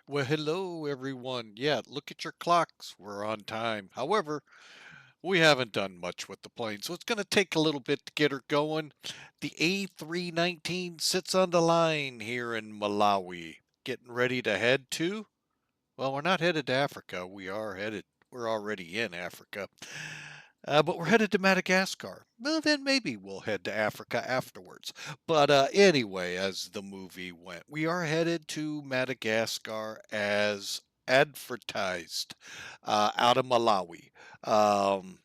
Well, hello everyone. Yeah, look at your clocks. We're on time. However, we haven't done much with the plane, so it's going to take a little bit to get her going. The A319 sits on the line here in Malawi, getting ready to head to, well, we're not headed to Africa. We're already in Africa. But we're headed to Madagascar. Well, then maybe we'll head to Africa afterwards. But anyway, as the movie went, we are headed to Madagascar as advertised out of Malawi. Um,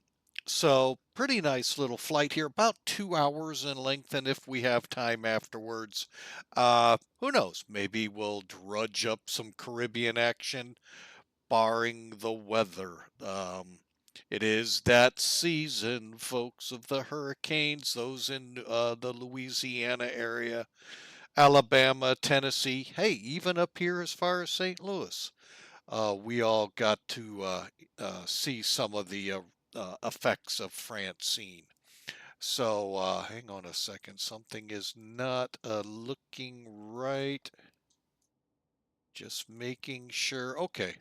so, pretty nice little flight here, about 2 hours in length. And if we have time afterwards, who knows? Maybe we'll drudge up some Caribbean action barring the weather. It is that season, folks, of the hurricanes, those in the Louisiana area, Alabama, Tennessee, hey, even up here as far as St. Louis. We all got to see some of the effects of Francine. So, hang on a second. Something is not looking right. Just making sure. Okay.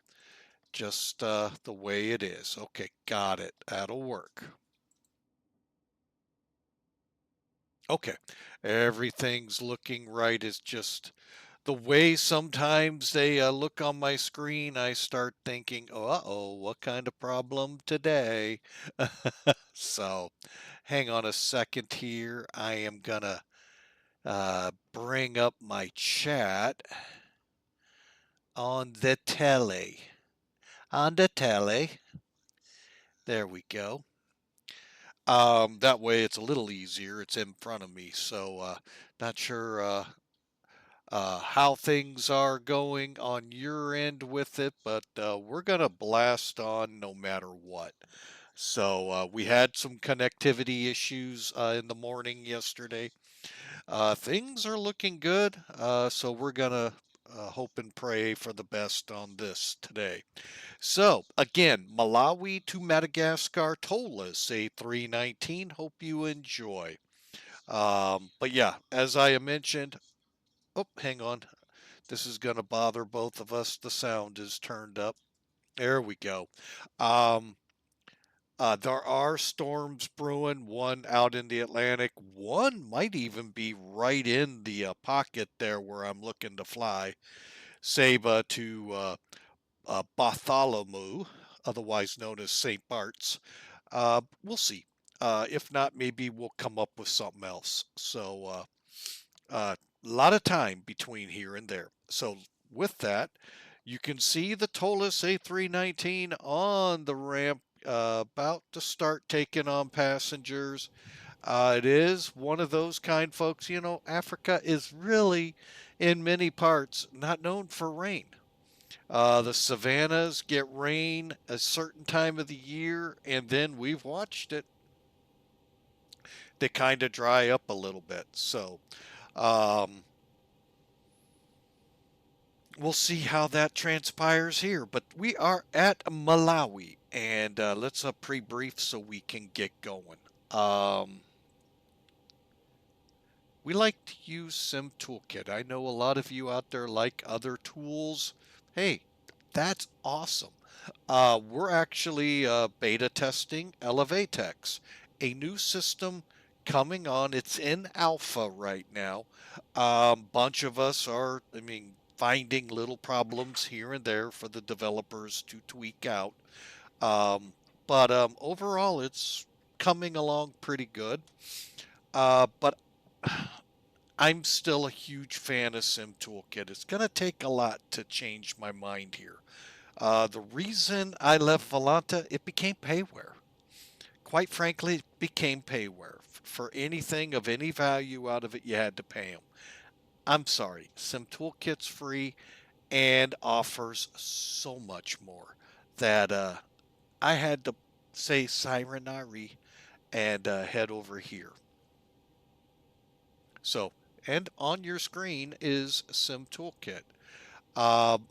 Just the way it is. Okay, got it. That'll work. Okay, everything's looking right. It's just the way sometimes they look on my screen, I start thinking, oh, uh-oh, what kind of problem today? So, hang on a second here. I am gonna bring up my chat on the telly. On the telly. There we go. That way it's a little easier. It's in front of me, so not sure how things are going on your end with it, but we're gonna blast on no matter what. So we had some connectivity issues in the morning yesterday. Things are looking good, so we're gonna hope and pray for the best on this today. So, again, Malawi to Madagascar, ToLiss A319. Hope you enjoy. But yeah, as I mentioned, oh, hang on. This is going to bother both of us. The sound is turned up. There we go. Um, there are storms brewing, one out in the Atlantic. One might even be right in the pocket there where I'm looking to fly. Saba to Bartholomew, otherwise known as St. Bart's. We'll see. If not, maybe we'll come up with something else. So, a lot of time between here and there. So, with that, you can see the ToLiss A319 on the ramp, about to start taking on passengers. It is one of those kind, folks. You know, Africa is really, in many parts, not known for rain. The savannas get rain a certain time of the year, and then we've watched it. They kind of dry up a little bit. So um, we'll see how that transpires here. But we are at Malawi, and let's pre-brief so we can get going. Um, we like to use Sim Toolkit. I know a lot of you out there like other tools. Hey, that's awesome. We're actually beta testing Elevatex, a new system coming on. It's in alpha right now. Bunch of us are, I mean, finding little problems here and there for the developers to tweak out. Um, but overall, it's coming along pretty good. But I'm still a huge fan of Sim Toolkit. It's going to take a lot to change my mind here. The reason I left Volanta, it became payware. Quite frankly, it became payware. For anything of any value out of it, you had to pay them. I'm sorry, Sim Toolkit's free and offers so much more that I had to say sayonara and head over here. So, and on your screen is Sim Toolkit.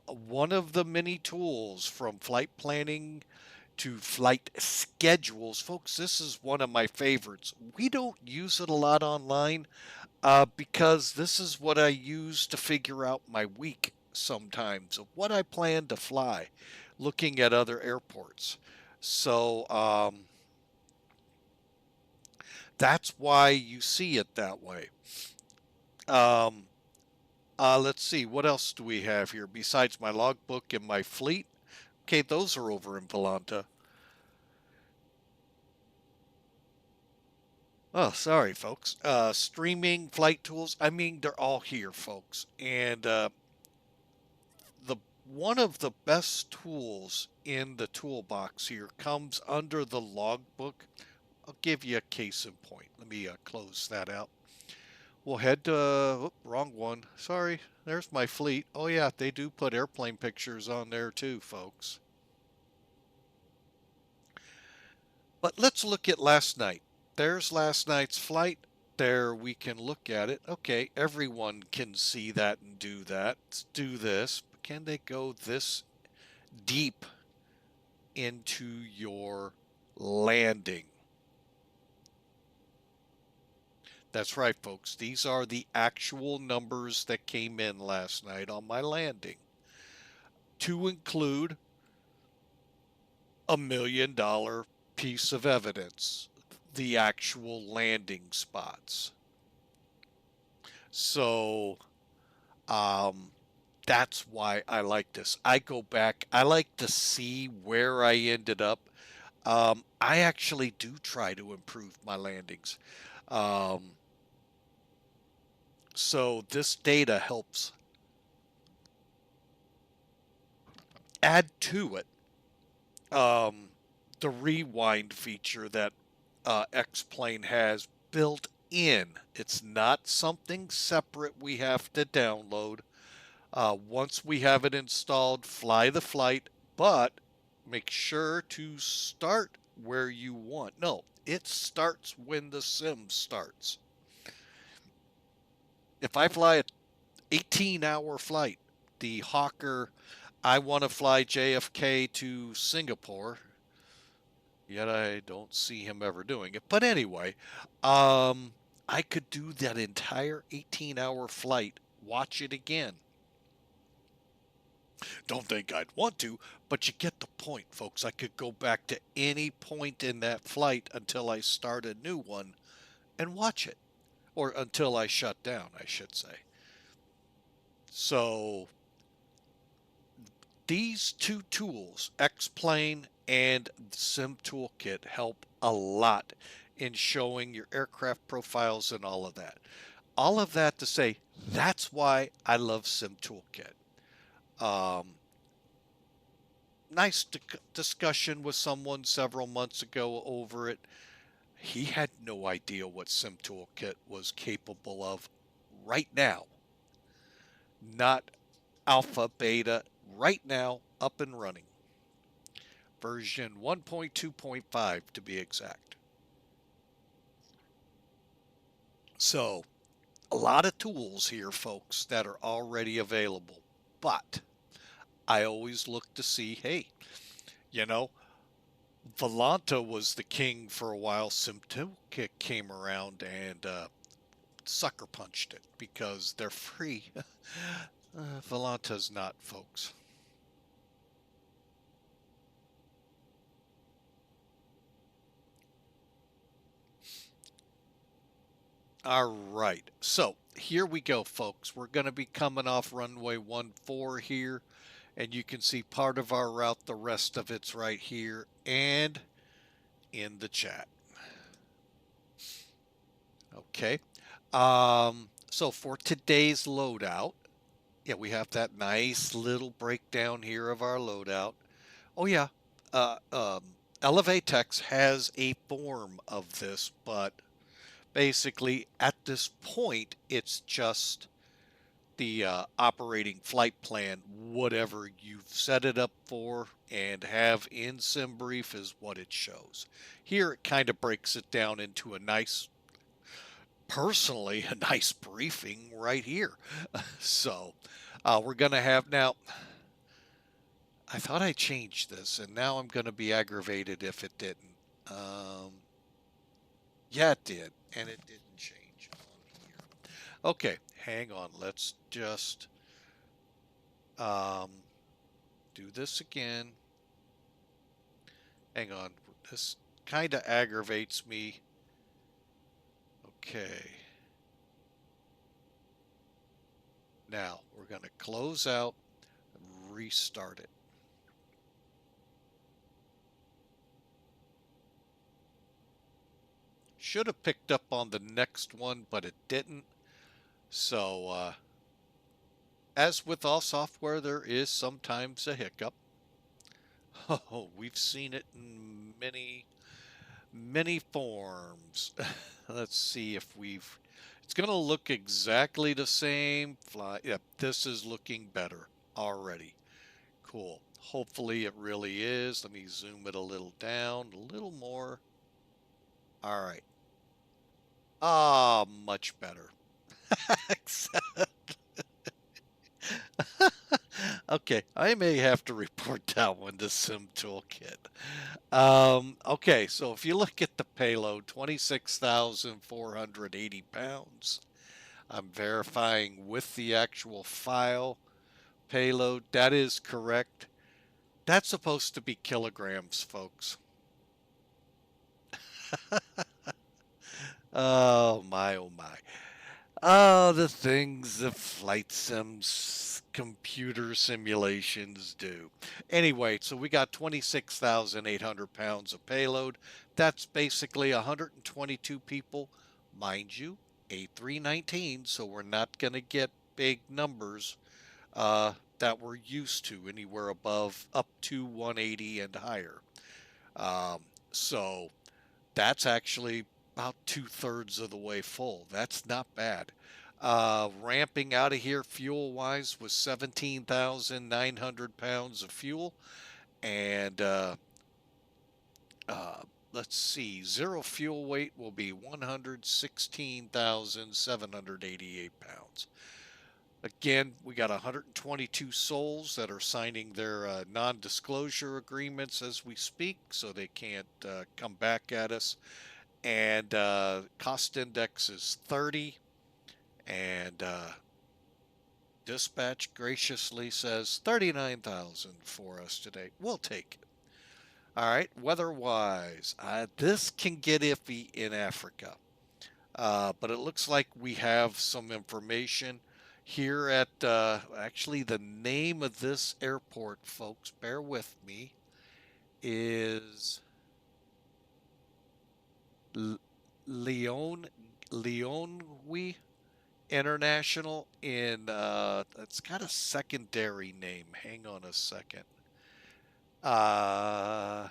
One of the many tools from flight planning to flight schedules. Folks, this is one of my favorites. We don't use it a lot online because this is what I use to figure out my week. sometimes of what I plan to fly, looking at other airports. So that's why you see it that way. Um, let's see, what else do we have here besides my logbook and my fleet? Okay, those are over in Volanta. Oh, sorry, folks. Streaming flight tools. I mean, they're all here, folks. And the one of the best tools in the toolbox here comes under the logbook. I'll give you a case in point. Let me close that out. We'll head to, wrong one. Sorry, there's my fleet. Oh yeah, they do put airplane pictures on there too, folks. But let's look at last night. There's last night's flight. There we can look at it. Okay, everyone can see that and do that. Let's do this. But can they go this deep into your landing? That's right, folks. These are the actual numbers that came in last night on my landing, to include $1 million piece of evidence, the actual landing spots. So, um, that's why I like this. I go back, I like to see where I ended up. I actually do try to improve my landings. Um, so this data helps add to it um, the rewind feature that X-Plane has built in. It's not something separate we have to download. Once we have it installed, fly the flight, but make sure to start where you want. No, it starts when the sim starts. If I fly an 18-hour flight, the Hawker, I want to fly JFK to Singapore, yet I don't see him ever doing it. But anyway, I could do that entire 18-hour flight, watch it again. Don't think I'd want to, but you get the point, folks. I could go back to any point in that flight until I start a new one and watch it, or until I shut down, I should say. So these two tools, X-Plane and Sim Toolkit, help a lot in showing your aircraft profiles and all of that. All of that to say, that's why I love Sim Toolkit. Um, nice discussion with someone several months ago over it. He had no idea what Sim Toolkit was capable of right now. Not alpha, beta, right now, up and running. Version 1.2.5 to be exact. So, a lot of tools here, folks, that are already available. But I always look to see, hey, you know, Volanta was the king for a while. SimToolKit came around and sucker punched it because they're free. Volanta's not, folks. All right. So here we go, folks. We're going to be coming off runway 14 here, and you can see part of our route. The rest of it's right here and in the chat. Okay. So for today's loadout, yeah, we have that nice little breakdown here of our loadout. Oh yeah, uh, um, Elevatex has a form of this, but basically at this point, it's just the operating flight plan, whatever you've set it up for and have in SimBrief is what it shows. Here it kind of breaks it down into a nice, personally, a nice briefing right here. So we're going to have now. I thought I changed this, and now I'm going to be aggravated if it didn't. Um, yeah, it did, and it didn't change on here. Okay, hang on. Let's just Um, do this again. Hang on. This kind of aggravates me. Okay. Now we're going to close out and restart it. Should have picked up on the next one, but it didn't. So, as with all software, there is sometimes a hiccup. Oh, we've seen it in many forms. Let's see if we've. It's going to look exactly the same. Fly. Yep, this is looking better already. Cool. Hopefully it really is. Let me zoom it a little down, a little more. All right. Ah, much better. Okay, I may have to report that one to Sim Toolkit. Okay, so if you look at the payload, 26,480 pounds. I'm verifying with the actual file payload. That is correct. That's supposed to be kilograms, folks. Oh my, oh my. Oh, the things the flight sims computer simulations do. Anyway, so we got 26,800 pounds of payload. That's basically 122 people. Mind you, A319, so we're not going to get big numbers that we're used to, anywhere above up to 180 and higher. Um, so that's actually about 2/3 of the way full. That's not bad. Ramping out of here fuel wise was 17,900 pounds of fuel. And uh, let's see, zero fuel weight will be 116,788 pounds. Again, we got 122 souls that are signing their non disclosure agreements as we speak, so they can't come back at us. And cost index is 30. And dispatch graciously says 39,000 for us today. We'll take it. All right, weather wise, this can get iffy in Africa. But it looks like we have some information here at actually the name of this airport, folks. Bear with me. Is L- Leon Leonwi International in it's got a secondary name. Hang on a second. Uh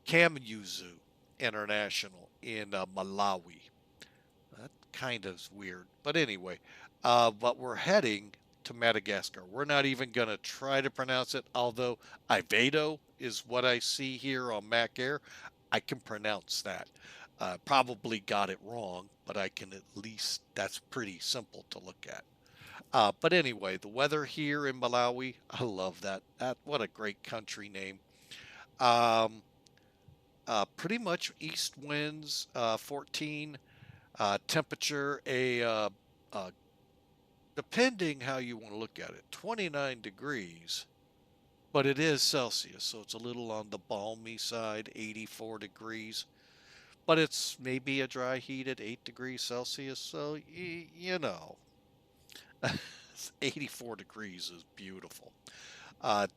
Kamuzu International in Malawi. That kind of weird. But anyway, but we're heading to Madagascar. We're not even going to try to pronounce it, although Ivato is what I see here on MACAIR. I can pronounce that. Probably got it wrong, but I can at least, that's pretty simple to look at. But anyway, the weather here in Malawi, I love that. What a great country name. Um, Pretty much east winds, 14. Temperature, depending how you want to look at it, 29 degrees, but it is Celsius, so it's a little on the balmy side, 84 degrees. But it's maybe a dry heat at 8 degrees Celsius, so you know, 84 degrees is beautiful.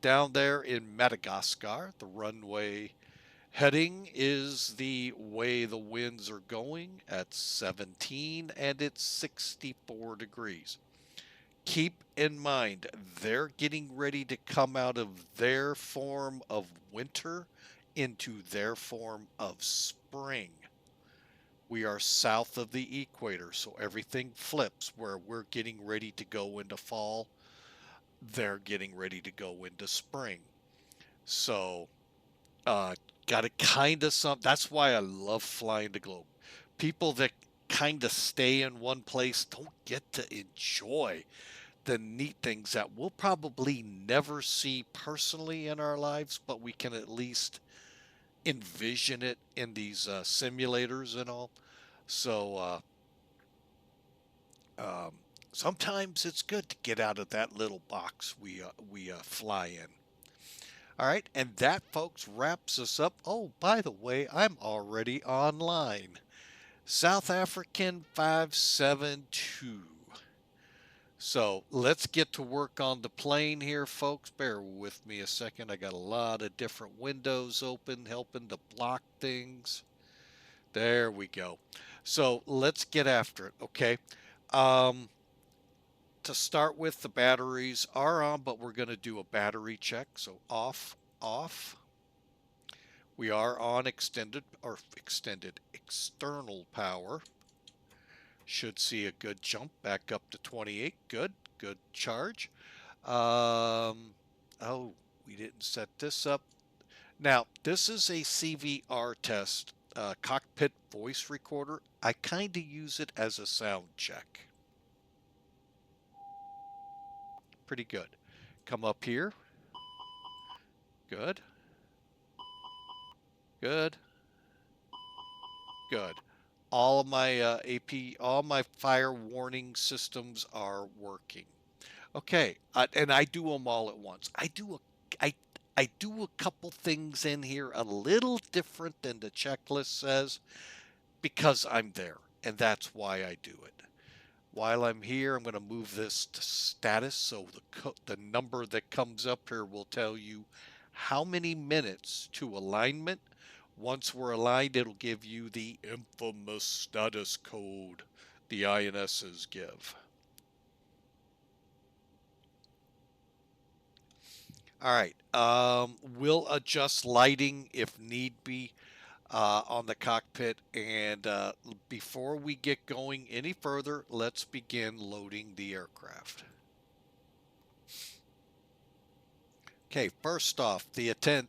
Down there in Madagascar, the runway heading is the way the winds are going at 17 and it's 64 degrees. Keep in mind, they're getting ready to come out of their form of winter into their form of spring. We are south of the equator, so everything flips. Where we're getting ready to go into fall, they're getting ready to go into spring. So, uh, got to kind of some. That's why I love flying the globe. People that kind of stay in one place don't get to enjoy the neat things that we'll probably never see personally in our lives, but we can at least envision it in these simulators and all. So, Sometimes it's good to get out of that little box we fly in. All right, and that, folks, wraps us up. Oh, by the way, I'm already online. South African 572. So let's get to work on the plane here, folks. Bear with me a second. I got a lot of different windows open, helping to block things. There we go. So let's get after it, okay? Um, to start with, the batteries are on, but we're going to do a battery check. So off, off. We are on extended external power. Should see a good jump back up to 28. Good charge. Oh, we didn't set this up. Now, this is a CVR test, cockpit voice recorder. I kind of use it as a sound check. Pretty good. Come up here. Good. Good. Good. All of my all my fire warning systems are working. Okay, and I do them all at once. I do a couple things in here a little different than the checklist says because I'm there, and that's why I do it. While I'm here, I'm going to move this to status, so the number that comes up here will tell you how many minutes to alignment. Once we're aligned, it'll give you the infamous status code the INSs give. All right. We'll adjust lighting if need be on the cockpit. And before we get going any further, let's begin loading the aircraft. Okay, first off, the attendant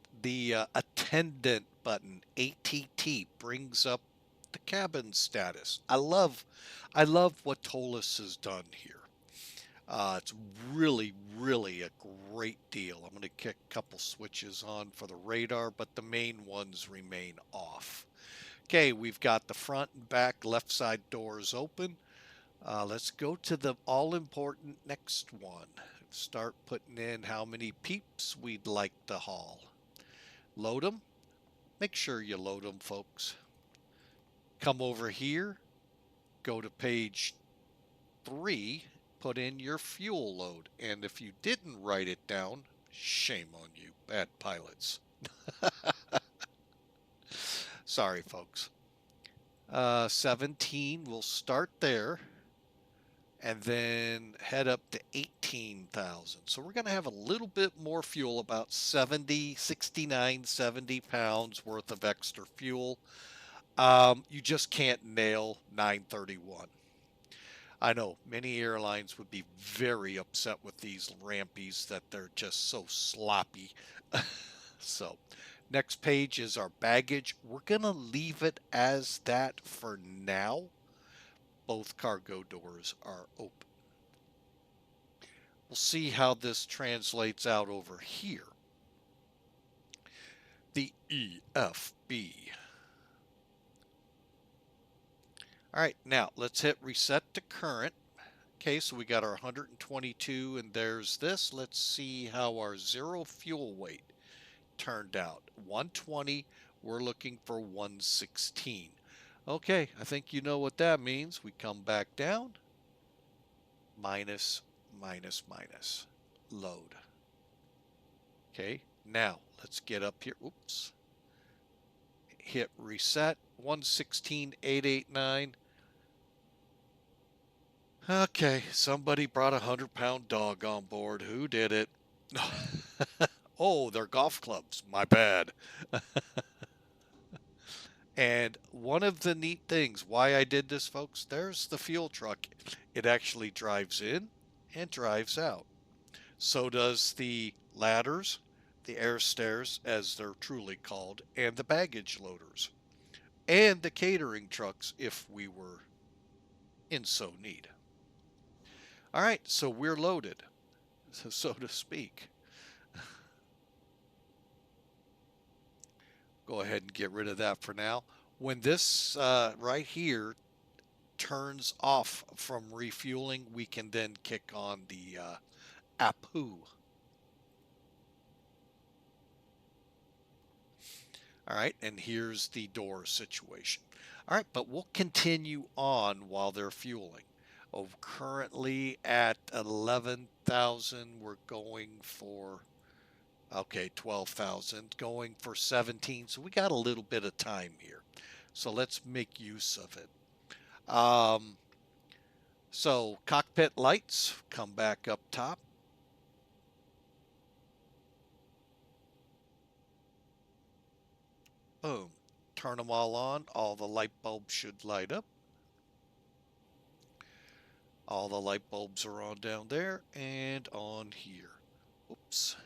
button, ATT, brings up the cabin status. I love what ToLiss has done here. It's really a great deal. I'm going to kick a couple switches on for the radar, but the main ones remain off. Okay, we've got the front and back left side doors open. Let's go to the all-important next one. Start putting in how many peeps we'd like to haul. Load them. Make sure you load them, folks. Come over here. Go to page 3. Put in your fuel load. And if you didn't write it down, shame on you, bad pilots. Sorry, folks. 17, we'll start there and then head up to 18,000. So we're going to have a little bit more fuel, about 69, 70 pounds worth of extra fuel. You just can't nail 931. I know many airlines would be very upset with these rampies that they're just so sloppy. So, next page is our baggage. We're going to leave it as that for now. Both cargo doors are open. We'll see how this translates out over here. The EFB. All right, now let's hit reset to current. Okay, so we got our 122 and there's this. Let's see how our zero fuel weight turned out. 120, we're looking for 116. Okay, I think you know what that means. We come back down, minus, minus, minus, load. Okay, now let's get up here. Oops. Hit reset, 116,889. Okay, somebody brought a 100-pound dog on board. Who did it? Oh, they're golf clubs. My bad. And one of the neat things why I did this, folks, there's the fuel truck. It actually drives in and drives out. So does the ladders, the air stairs, as they're truly called, and the baggage loaders, and the catering trucks if we were in so need. All right, so we're loaded, so to speak. Go ahead and get rid of that for now. When this right here turns off from refueling, we can then kick on the APU. All right, and here's the door situation. All right, but we'll continue on while they're fueling. Oh, currently at 11,000, we're going for, okay, 12,000, going for 17. So we got a little bit of time here. So let's make use of it. So cockpit lights come back up top. Boom. Turn them all on. All the light bulbs should light up. All the light bulbs are on down there and on here. Oops.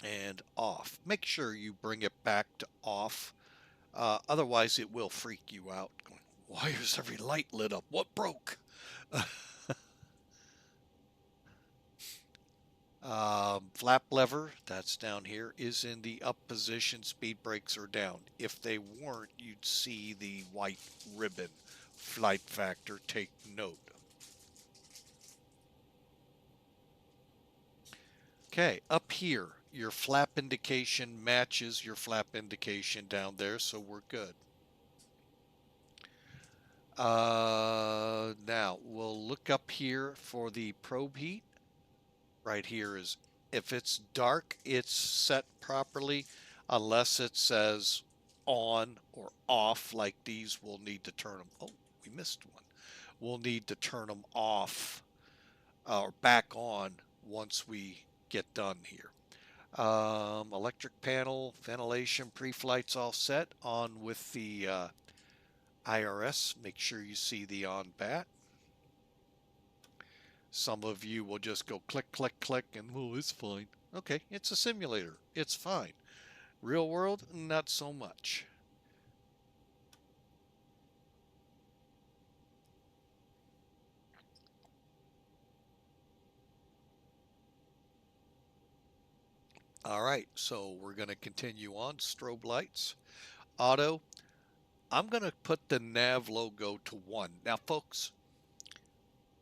And off. Make sure you bring it back to off. Otherwise, it will freak you out. Why is every light lit up? What broke? Flap lever, that's down here, is in the up position. Speed brakes are down. If they weren't, you'd see the white ribbon. Flight factor, take note. Okay, up here, your flap indication matches your flap indication down there, so we're good. Now, we'll look up here for the probe heat. Right here is, if it's dark, it's set properly. Unless it says on or off, like these, we'll need to turn them. Oh, we missed one. We'll need to turn them off or back on once we get done here. Electric panel, ventilation, pre-flight's all set. On with the IRS. Make sure you see the on bat. Some of you will just go click, click, click, and oh, it's fine. Okay, it's a simulator. It's fine. Real world, not so much. All right, so we're going to continue on. Strobe lights, auto. I'm going to put the nav logo to 1. Now, folks,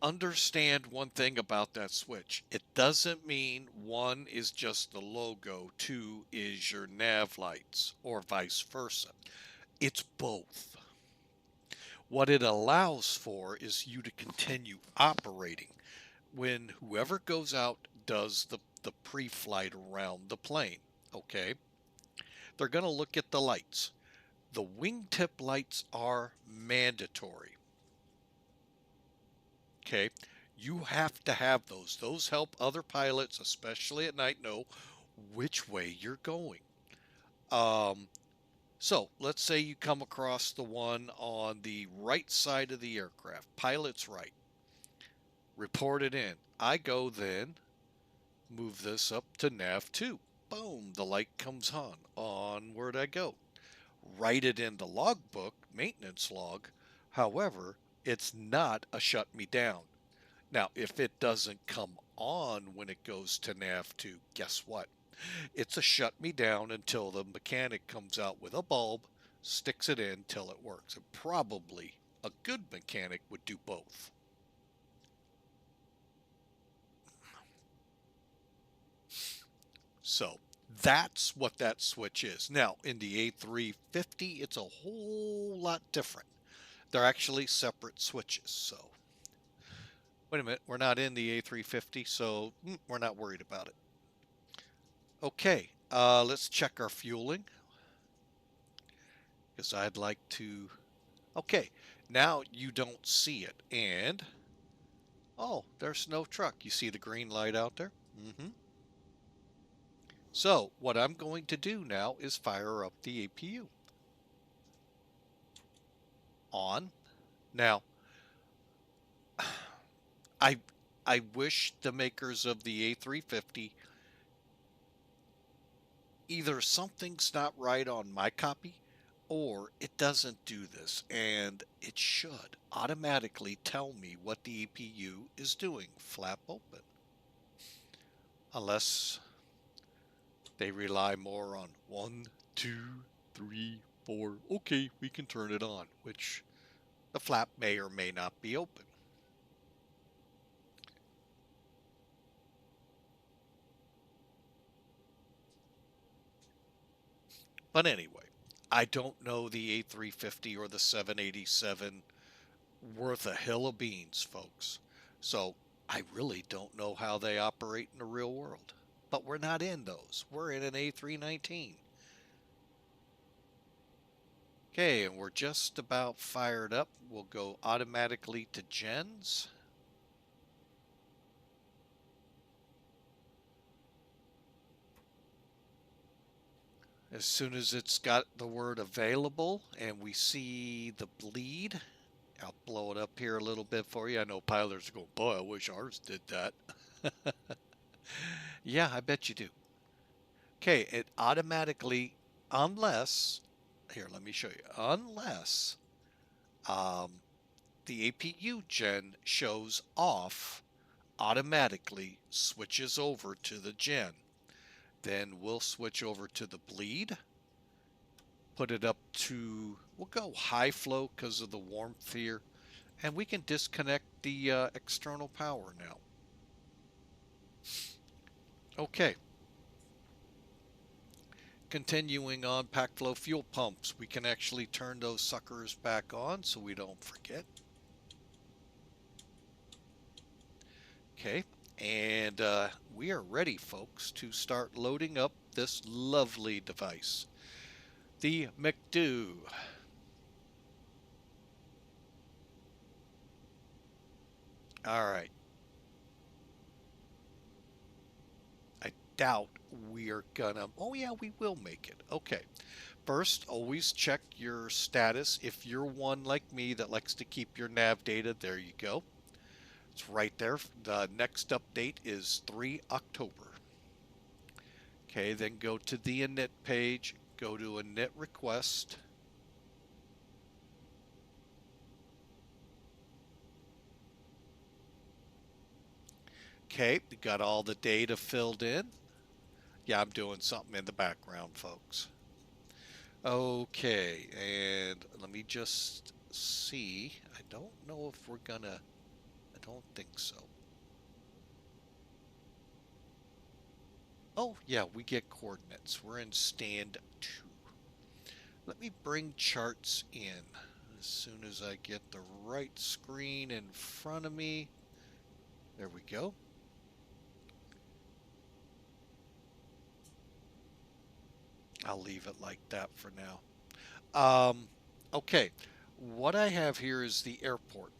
understand one thing about that switch. It doesn't mean 1 is just the logo, 2 is your nav lights, or vice versa. It's both. What it allows for is you to continue operating when whoever goes out does the pre-flight around the plane. Okay, they're going to look at the lights. The wingtip lights are mandatory. Okay, you have to have those. Those help other pilots, especially at night, know which way you're going. So let's say you come across the one on the right side of the aircraft, pilot's right. Report it in. I go then, move this up to nav 2. Boom, the light comes on. Onward I go. Write it in the logbook, maintenance log. However, it's not a shut me down. Now, if it doesn't come on when it goes to nav 2, guess what? It's a shut me down until the mechanic comes out with a bulb, sticks it in till it works. And probably a good mechanic would do both. So that's what that switch is. Now, in the A350, it's a whole lot different. They're actually separate switches. So, wait a minute, we're not in the A350, so we're not worried about it. Okay, let's check our fueling. Because I'd like to... Okay, now you don't see it. And, oh, there's no truck. You see the green light out there? Mm-hmm. So, what I'm going to do now is fire up the APU. On. Now, I I wish the makers of the A350, either something's not right on my copy or it doesn't do this, and it should automatically tell me what the APU is doing. Flap open. Unless they rely more on 1, 2, 3, for, okay, we can turn it on, which the flap may or may not be open. But anyway, I don't know the A350 or the 787 worth a hill of beans, folks. So I really don't know how they operate in the real world. But we're not in those. We're in an A319. Okay, and we're just about fired up. We'll go automatically to gens. As soon as it's got the word available and we see the bleed, I'll blow it up here a little bit for you. I know pilots are going, boy, I wish ours did that. Yeah, I bet you do. Okay, it automatically, unless, here, let me show you, unless um, the APU gen shows off, automatically switches over to the gen. Then we'll switch over to the bleed, put it up to, we'll go high flow because of the warmth here, and we can disconnect the external power now. Okay. Continuing on pack flow fuel pumps, we can actually turn those suckers back on so we don't forget. Okay, and we are ready, folks, to start loading up this lovely device, the McDo. All right. I doubt we are gonna. Oh, yeah, we will make it. Okay. First, always check your status. If you're one like me that likes to keep your nav data, there you go. It's right there. The next update is 3 October. Okay, then go to the init page, go to init request. Okay, you got all the data filled in. Yeah, I'm doing something in the background, folks. Okay, and let me just see. I don't know if we're gonna, I don't think so. Oh, yeah, we get coordinates. We're in stand 2. Let me bring charts in as soon as I get the right screen in front of me. There we go. I'll leave it like that for now. Okay, what I have here is the airport.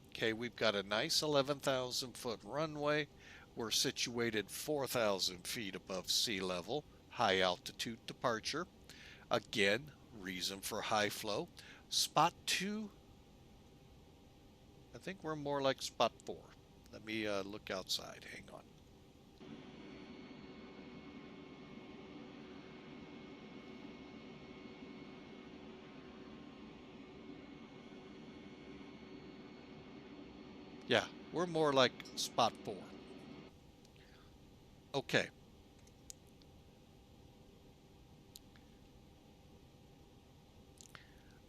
Okay, we've got a nice 11,000 foot runway. We're situated 4,000 feet above sea level, high altitude departure. Again, reason for high flow. Spot 2, I think we're more like spot 4. Let me look outside. Hang on. Yeah, we're more like spot 4. Okay.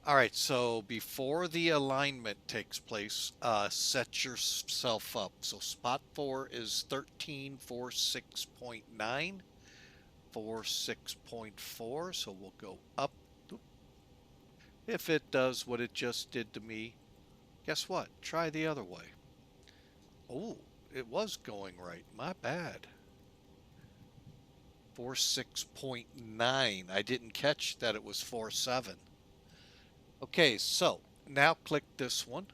All right, so before the alignment takes place, set yourself up. So spot 4 is 1346.9, 46.4, so we'll go up. If it does what it just did to me, guess what? Try the other way. Oh, it was going right. My bad. 46.9. I didn't catch that it was 47. Okay, so now click this one.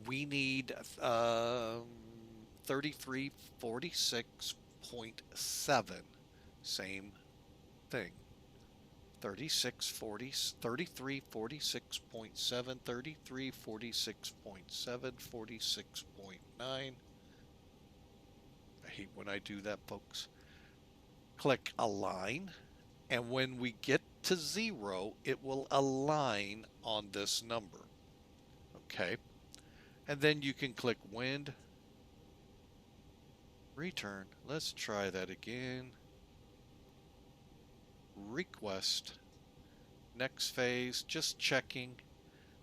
We need 3346.7. Same thing. 3640, 3346.7, 3346.7, 46.9. I hate when I do that, folks. Click align, and when we get to 0, it will align on this number. Okay. And then you can click wind, return. Let's try that again. Request. Next phase, just checking.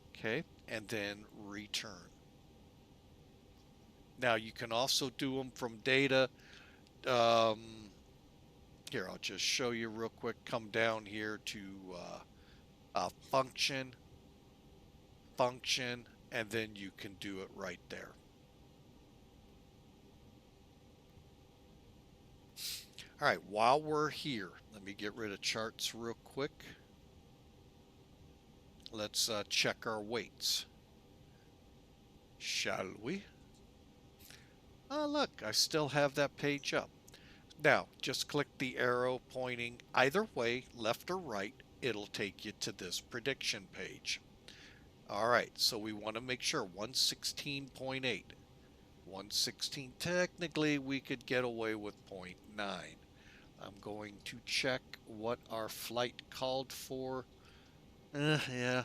Okay, and then return. Now you can also do them from data. Um, Here, I'll just show you real quick. Come down here to function, function, and then you can do it right there. All right, while we're here, let me get rid of charts real quick. Let's check our weights, shall we? Oh, look, I still have that page up. Now, just click the arrow pointing either way, left or right. It'll take you to this prediction page. All right, so we want to make sure 116.8. 116, technically we could get away with 0.9. I'm going to check what our flight called for. Yeah,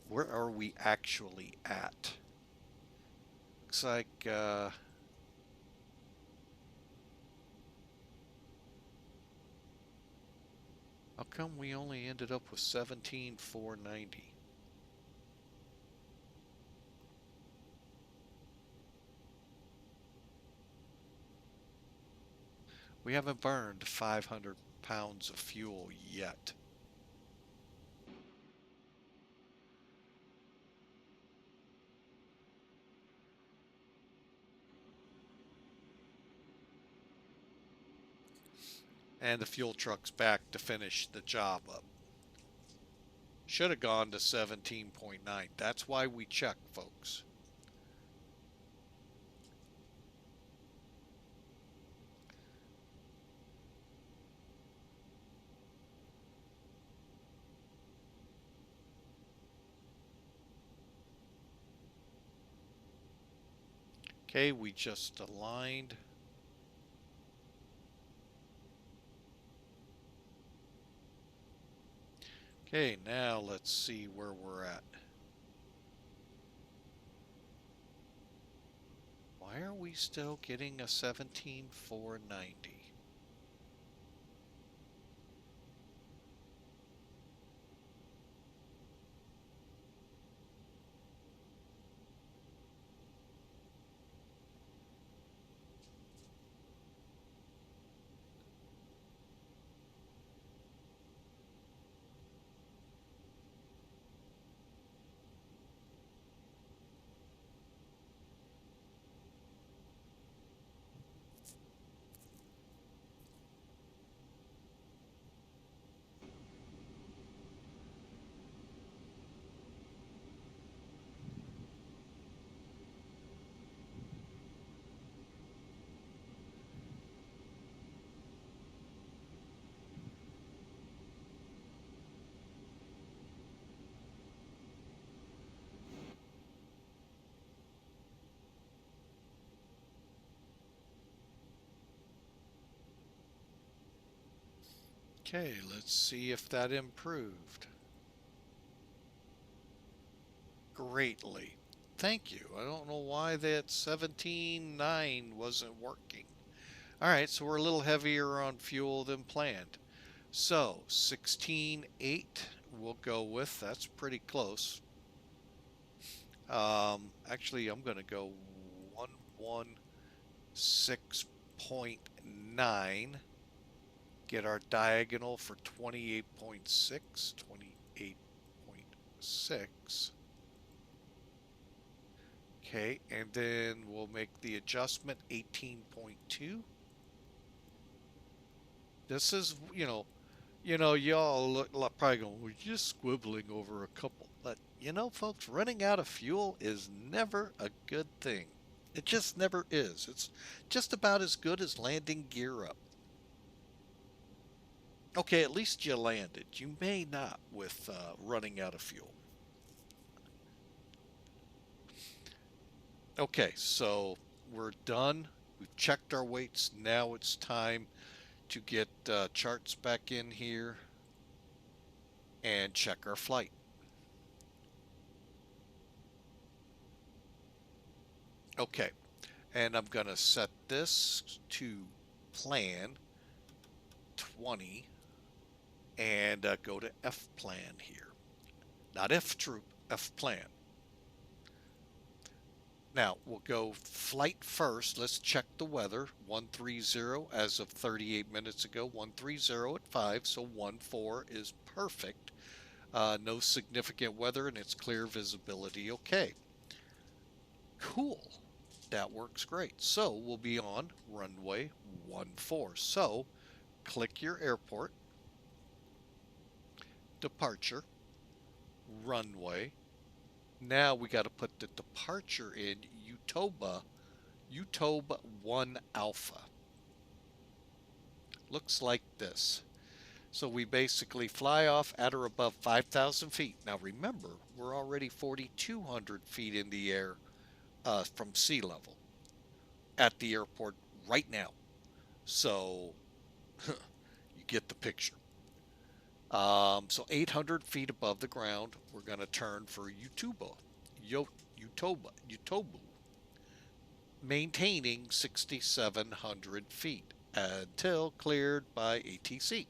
where are we actually at? Looks like, how come we only ended up with 17,490? We haven't burned 500 pounds of fuel yet. And the fuel truck's back to finish the job up. Should have gone to 17.9. That's why we check, folks. Okay, we just aligned. Okay, now let's see where we're at. Why are we still getting a 17,490? Okay, let's see if that improved. Greatly. Thank you. I don't know why that 17.9 wasn't working. All right, so we're a little heavier on fuel than planned. So 16.8 we'll go with. That's pretty close. Actually, I'm going to go 116.9. Get our diagonal for 28.6. 28.6. Okay, and then we'll make the adjustment 18.2. This is, y'all look probably going, we're just squibbling over a couple. But, folks, running out of fuel is never a good thing. It just never is. It's just about as good as landing gear up. Okay, at least you landed. You may not with running out of fuel. Okay, so we're done. We've checked our weights. Now it's time to get charts back in here and check our flight. Okay, and I'm going to set this to plan 20 and go to F plan here. Not F troop, F plan. Now we'll go flight first. Let's check the weather. 130 as of 38 minutes ago. 130 at 5, so 14 is perfect. No significant weather and it's clear visibility. Okay. Cool. That works great. So we'll be on runway 14. So click your airport, departure, runway. Now we got to put the departure in Utoba 1 Alpha. Looks like this. So we basically fly off at or above 5,000 feet. Now remember, we're already 4,200 feet in the air from sea level at the airport right now. So you get the picture. So 800 feet above the ground, we're going to turn for Utobu, maintaining 6,700 feet until cleared by ATC.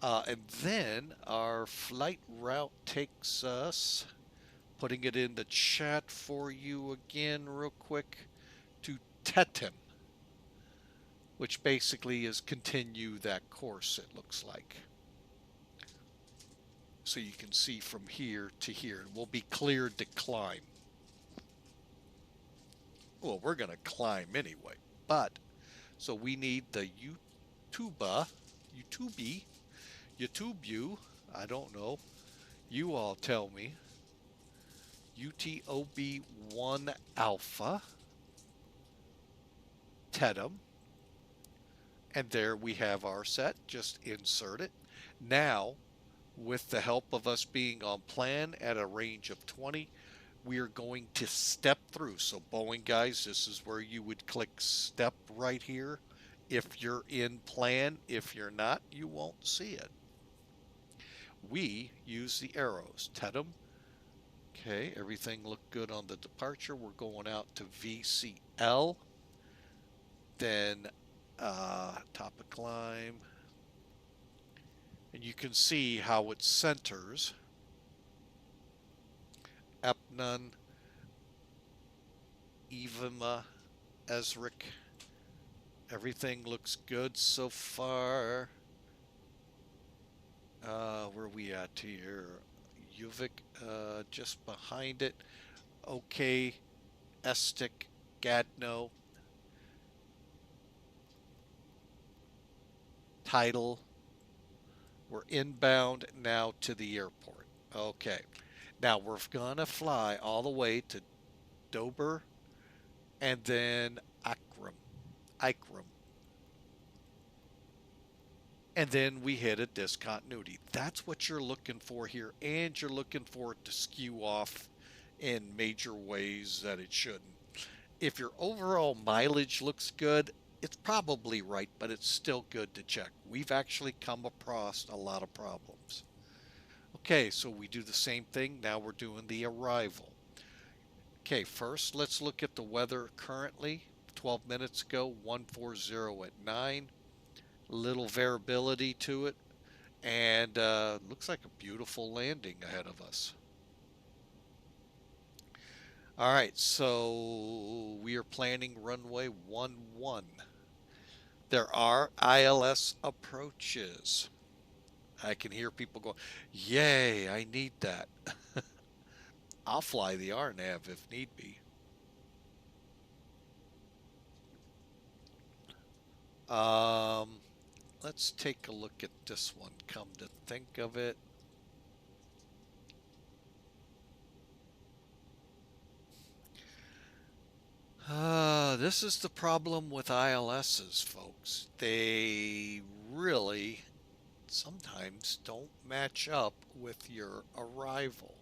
And then our flight route takes us, putting it in the chat for you again real quick, to TETEM, which basically is continue that course, it looks like. So you can see from here to here. We'll be cleared to climb. Well, we're going to climb anyway. But, so we need the Utubu, I don't know. You all tell me. UTOB 1 Alpha, TETEM. And there we have our set. Just insert it. Now, with the help of us being on plan at a range of 20, we are going to step through. So Boeing guys, this is where you would click step right here. If you're in plan, if you're not, you won't see it. We use the arrows. TETEM. Okay, everything looked good on the departure. We're going out to VCL. Then top of climb. And you can see how it centers. Epnon, Evima, Ezric. Everything looks good so far. Where are we at here? Uvik, just behind it. Okay, Estic, Gadno. Title. We're inbound now to the airport. Okay. Now we're going to fly all the way to DOBAR and then IKRAM. And then we hit a discontinuity. That's what you're looking for here, and you're looking for it to skew off in major ways that it shouldn't. If your overall mileage looks good, it's probably right, but it's still good to check. We've actually come across a lot of problems. Okay, so we do the same thing. Now we're doing the arrival. Okay, first let's look at the weather currently. 12 minutes ago, 140 at 9. Little variability to it, and looks like a beautiful landing ahead of us. All right, so we are planning runway 11. There are ILS approaches. I can hear people go, yay, I need that. I'll fly the RNAV if need be. Let's take a look at this one, come to think of it. This is the problem with ILSs, folks. They really sometimes don't match up with your arrival.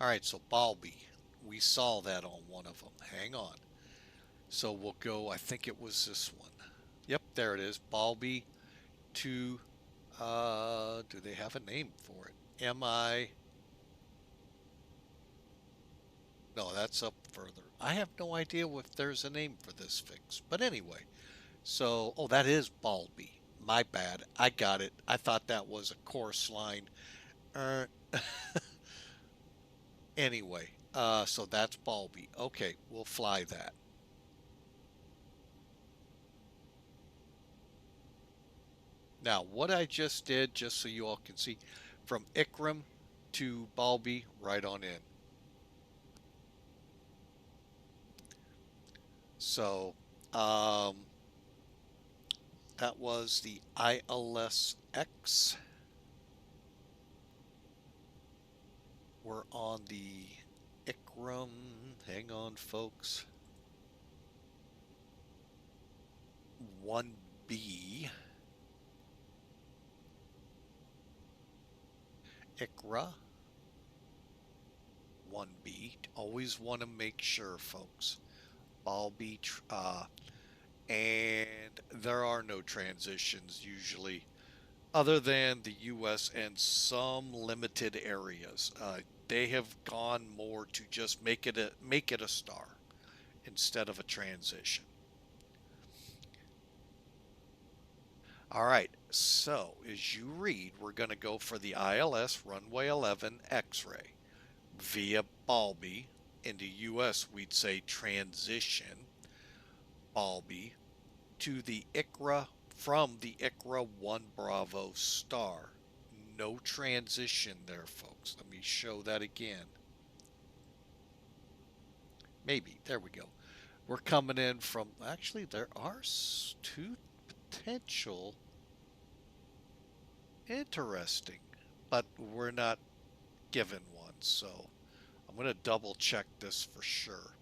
All right, so Balby, we saw that on one of them. Hang on. So we'll go, I think it was this one. Yep, there it is. Balby to, do they have a name for it? MI No, that's up further. I have no idea if there's a name for this fix. But anyway, so, oh, that is Balby. My bad. I got it. I thought that was a course line. Uh, anyway, so that's Balby. Okay, we'll fly that. Now, what I just did, just so you all can see, from IKRAM to Balby, right on in. So, um, that was the ILSX. We're on the IKRAM. Hang on, folks. 1B. IKRA 1B. Always want to make sure, folks. Balby, and there are no transitions usually, other than the U.S. and some limited areas. They have gone more to just make it a star instead of a transition. All right, so as you read, we're going to go for the ILS runway 11 X-ray via Balby. In the U.S., we'd say transition Balby to the IKRA from the IKRA 1 Bravo star. No transition there, folks. Let me show that again. Maybe. There we go. We're coming in from, actually, there are two potential. Interesting. But we're not given one, so I'm going to double check this for sure.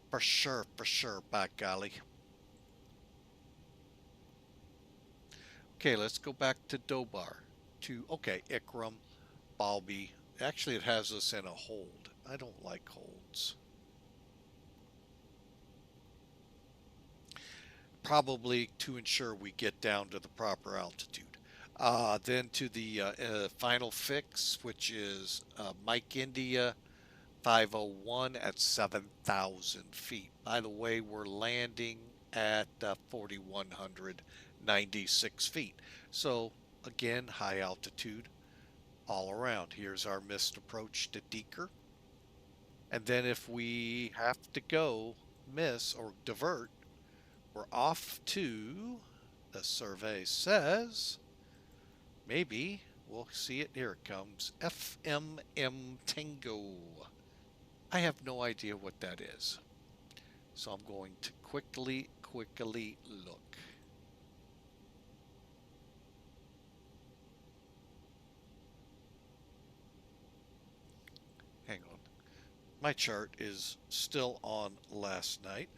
For sure, by golly. Okay, let's go back to DOBAR. Okay, IKRAM, Balby. Actually, it has us in a hold. I don't like holds. Probably to ensure we get down to the proper altitude. Then to the final fix, which is Mike India 501 at 7,000 feet. By the way, we're landing at 4,196 feet. So, again, high altitude all around. Here's our missed approach to Deeker. And then if we have to go miss or divert, we're off to, the survey says, maybe, we'll see it, here it comes, FMM Tango. I have no idea what that is. So I'm going to quickly look. Hang on. My chart is still on last night.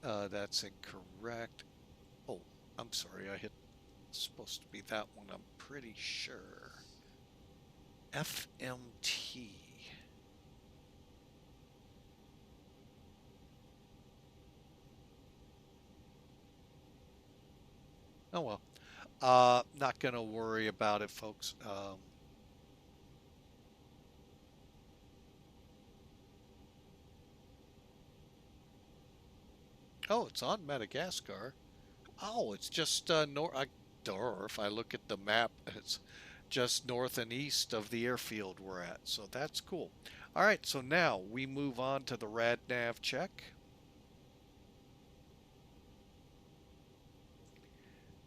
That's incorrect. Oh, I'm sorry. It's supposed to be that one, I'm pretty sure. FMT. Oh well. Not gonna worry about it, folks. Oh, it's on Madagascar. Oh, it's just north. Or if I look at the map, it's just north and east of the airfield we're at. So that's cool. All right, so now we move on to the rad nav check.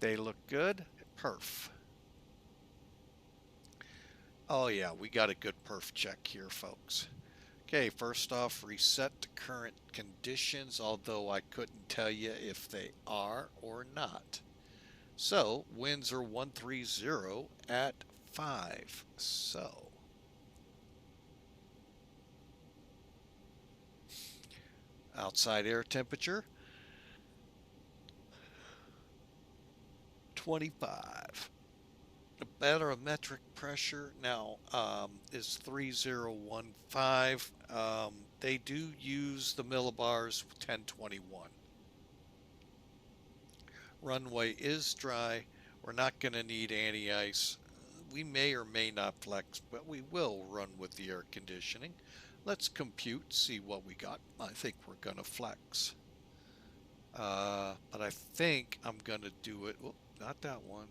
They look good. Perf. Oh yeah, we got a good perf check here, folks. Okay, first off, reset to current conditions, although I couldn't tell you if they are or not. So, winds are 130 at 5. So, outside air temperature, 25. The barometric pressure now is 3015. They do use the millibars 1021. Runway is dry. We're not going to need anti-ice, we may or may not flex, but we will run with the air conditioning. Let's compute, see what we got. I think we're gonna flex. But I think I'm gonna do it, oh, not that one,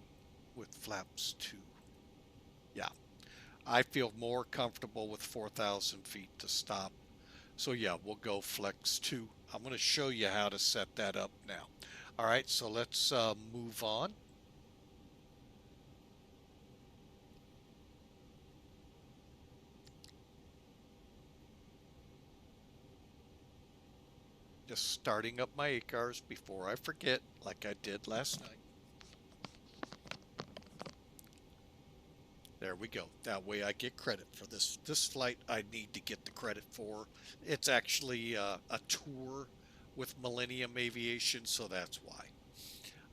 with flaps 2. Yeah, I feel more comfortable with 4,000 feet to stop. So yeah, we'll go flex 2. I'm gonna show you how to set that up now. All right, so let's move on. Just starting up my ACARS before I forget, like I did last night. There we go. That way I get credit for this. This flight I need to get the credit for. It's actually a tour with Millennium Aviation, so that's why.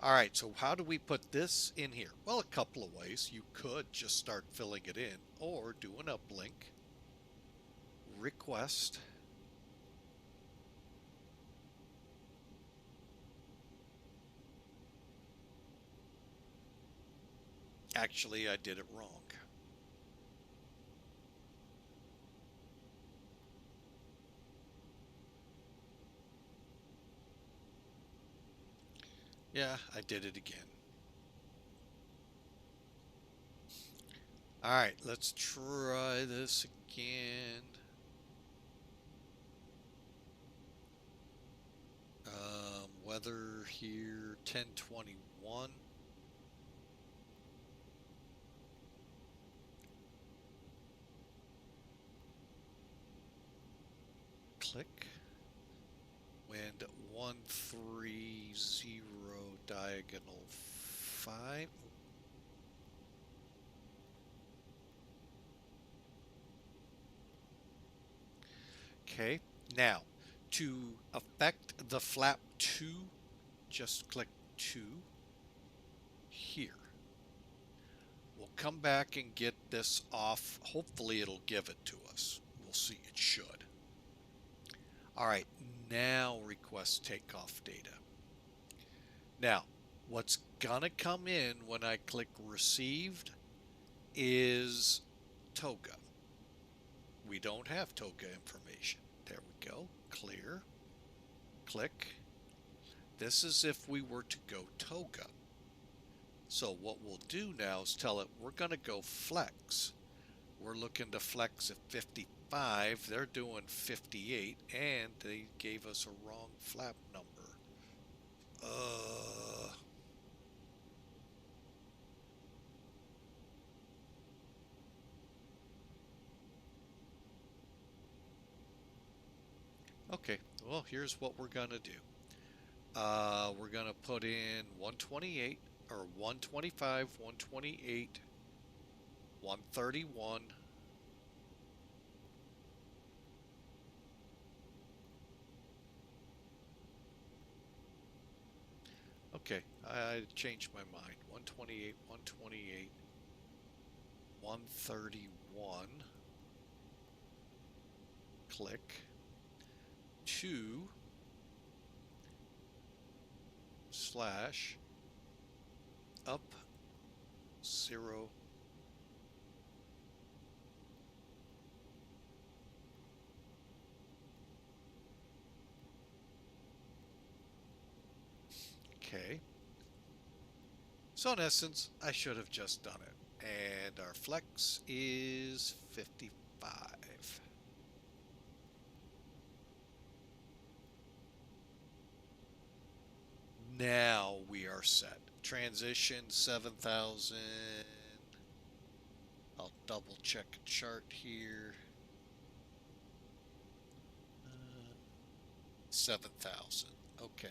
All right, so how do we put this in here? Well, a couple of ways. You could just start filling it in or do an uplink, request. Actually, I did it wrong. Yeah, I did it again. All right, let's try this again. Weather here, 1021. Click. Wind 130, diagonal 5. Okay, now to affect the flap 2, just click 2 here. We'll come back and get this off. Hopefully it'll give it to us. We'll see, it should. All right, now request takeoff data. Now, what's gonna come in when I click received is TOGA. We don't have TOGA information. There we go, clear, click. This is if we were to go TOGA. So what we'll do now is tell it we're gonna go flex. We're looking to flex at 55. They're doing 58, and they gave us a wrong flap number. Okay, well, here's what we're gonna do. We're gonna put in 128 or 125, 128, 131. Okay, I changed my mind. 128, 128, 131. Click. 2 slash up 0. Okay. So in essence, I should have just done it. And our flex is 55. Now we are set. Transition 7,000. I'll double check a chart here. 7,000. Okay.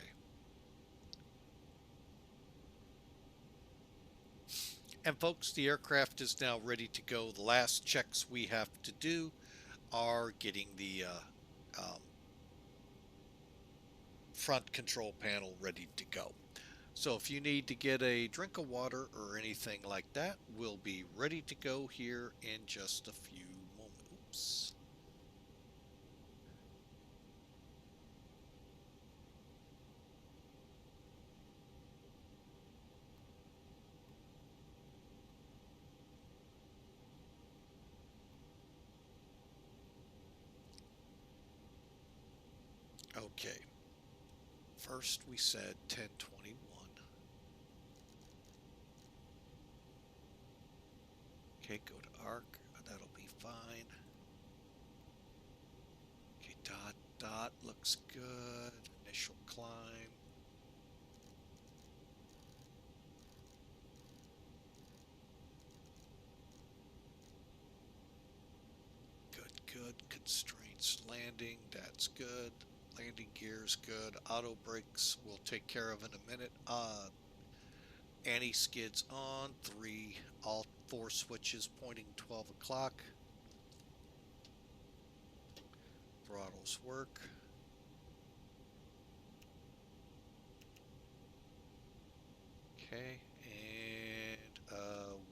And folks, the aircraft is now ready to go. The last checks we have to do are getting the front control panel ready to go. So if you need to get a drink of water or anything like that, we'll be ready to go here in just a few moments. Okay. First we said 1021. Okay, go to arc. That'll be fine. Okay, dot looks good. Initial climb. Good. Constraints landing, that's good. Landing gear's good. Auto brakes we'll take care of in a minute. Anti-skids on. All 4 switches pointing 12 o'clock. Throttles work. Okay, and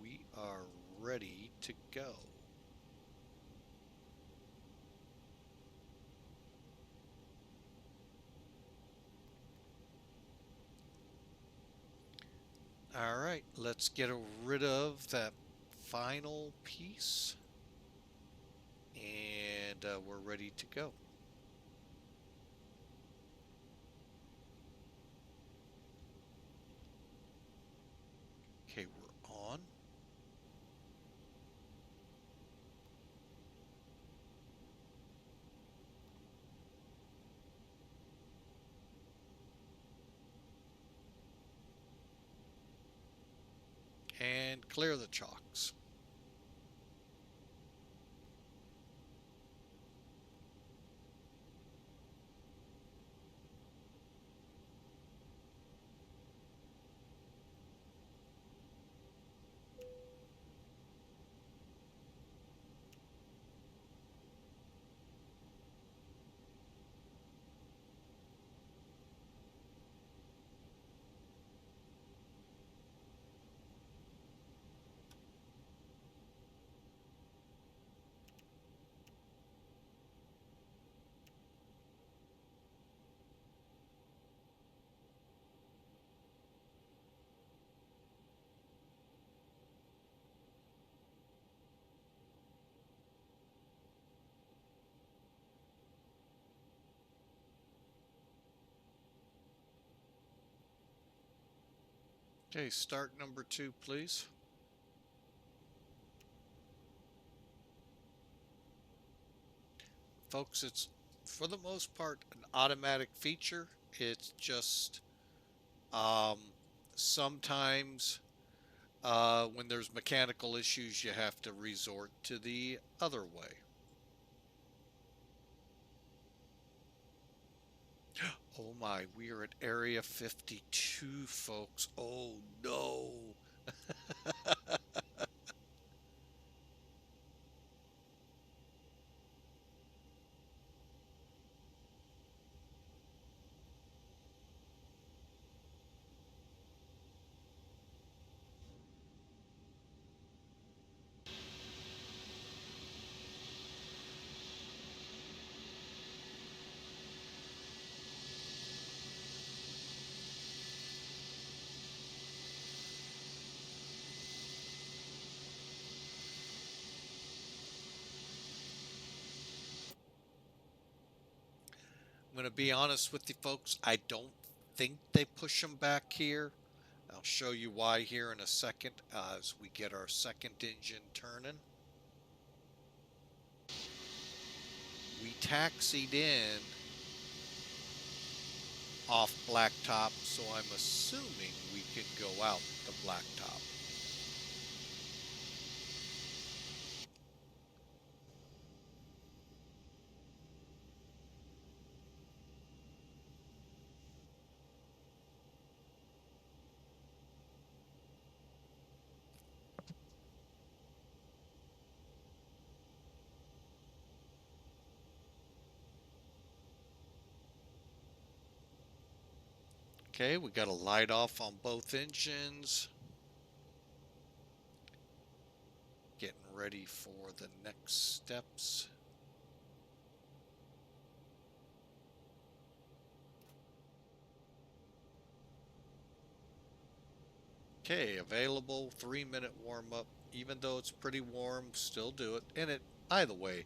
we are ready to go. All right, let's get rid of that final piece, and we're ready to go. Okay, we're on. And clear the chocks. Okay, start number 2, please. Folks, it's for the most part an automatic feature. It's just um, sometimes when there's mechanical issues, you have to resort to the other way. Oh my, we are at Area 52, folks. Oh no. I'm going to be honest with you folks, I don't think they push them back here. I'll show you why here in a second as we get our second engine turning. We taxied in off blacktop, so I'm assuming we can go out the blacktop. Okay, we got a light off on both engines. Getting ready for the next steps. Okay, available 3-minute warm up. Even though it's pretty warm, still do it. And by the way,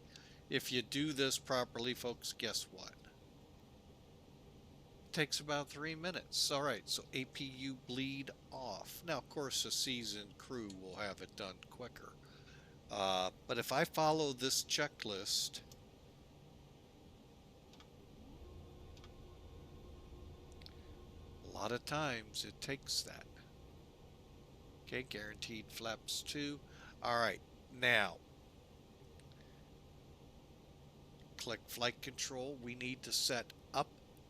if you do this properly, folks, guess what? takes about 3 minutes. All right, so APU bleed off. Now, of course, a seasoned crew will have it done quicker. But if I follow this checklist, a lot of times it takes that. Okay, guaranteed flaps 2. All right, now click flight control. We need to set up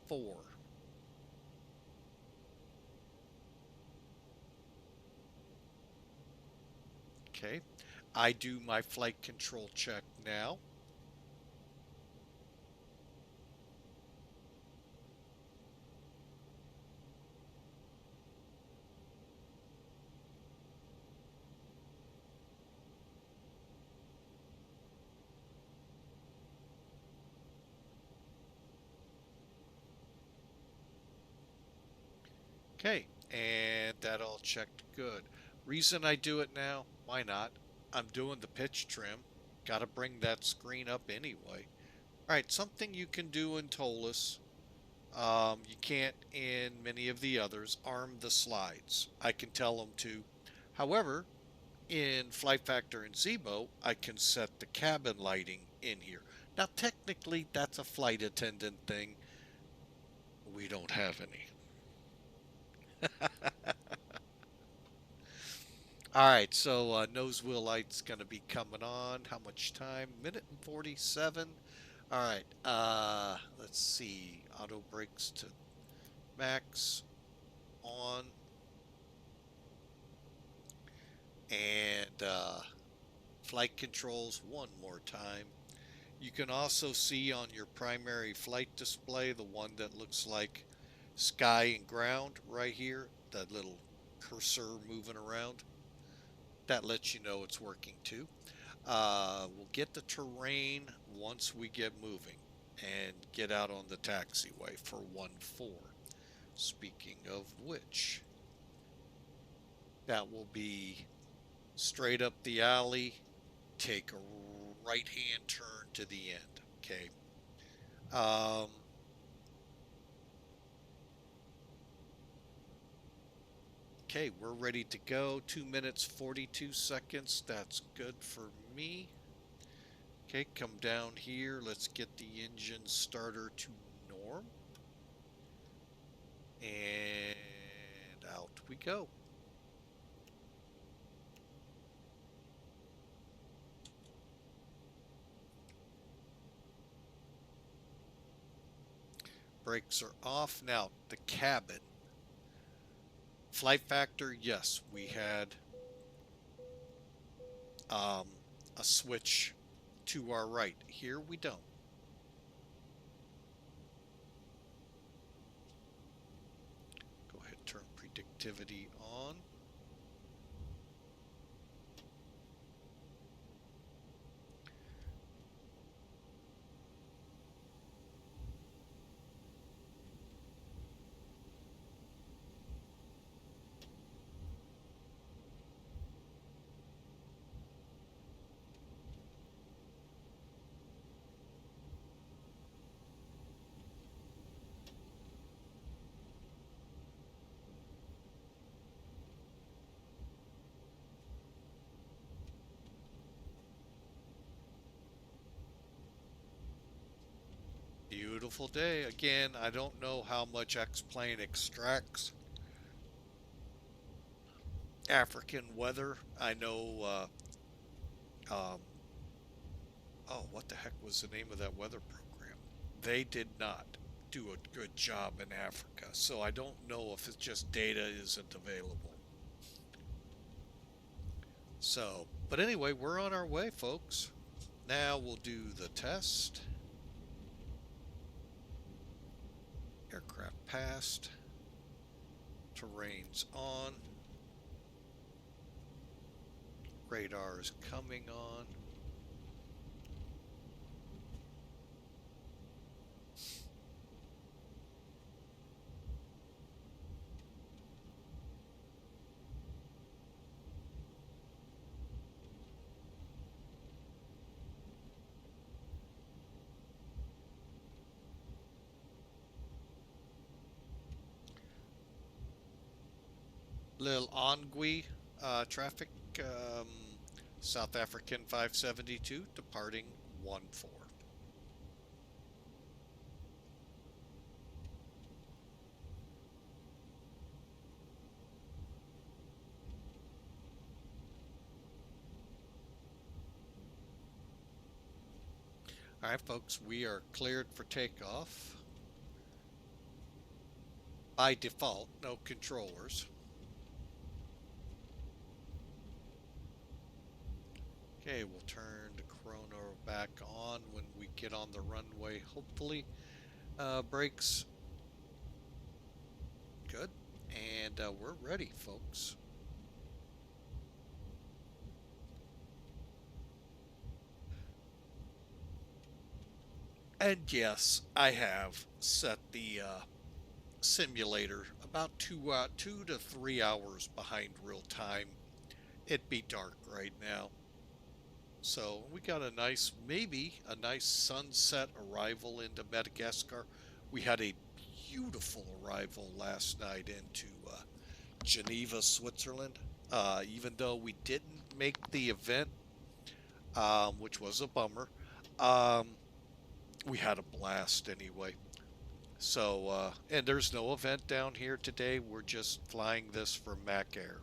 4. Okay, I do my flight control check now. Okay, and that all checked good. Reason I do it now, why not? I'm doing the pitch trim. Got to bring that screen up anyway. All right, something you can do in ToLiss. You can't in many of the others arm the slides. I can tell them to. However, in Flight Factor and Zebo, I can set the cabin lighting in here. Now, technically, that's a flight attendant thing. We don't have any. All right, so nose wheel light's going to be coming on. How much time? Minute and 47. All right, let's see. Auto brakes to max on. And flight controls one more time. You can also see on your primary flight display the one that looks like sky and ground right here, that little cursor moving around. That lets you know it's working too. We'll get the terrain once we get moving and get out on the taxiway for 1-4. Speaking of which, that will be straight up the alley, take a right hand turn to the end. Okay. Okay, we're ready to go. 2 minutes 42 seconds. That's good for me. Okay, come down here. Let's get the engine starter to norm. And out we go. Brakes are off. Now, the cabin. Flight factor, yes, we had a switch to our right. Here we don't. Go ahead, turn predictivity on. Beautiful day. Again, I don't know how much X-plane extracts African weather. I know, oh, what the heck was the name of that weather program? They did not do a good job in Africa, so I don't know if it's just data isn't available. So, but anyway, we're on our way, folks. Now we'll do the test. Aircraft passed. Terrain's on. Radar is coming on. Lil Ongui traffic, um, South African 572, departing 1-4. All right, folks, we are cleared for takeoff. By default, no controllers. Okay, we'll turn the chrono back on when we get on the runway, hopefully. Brakes, good. And we're ready, folks. And yes, I have set the simulator about 2 to 3 hours behind real time. It'd be dark right now. So we got a nice, maybe a nice sunset arrival into Madagascar. We had a beautiful arrival last night into Geneva, Switzerland. Even though we didn't make the event, which was a bummer, um, we had a blast anyway. So, and there's no event down here today. We're just flying this for MACAIR.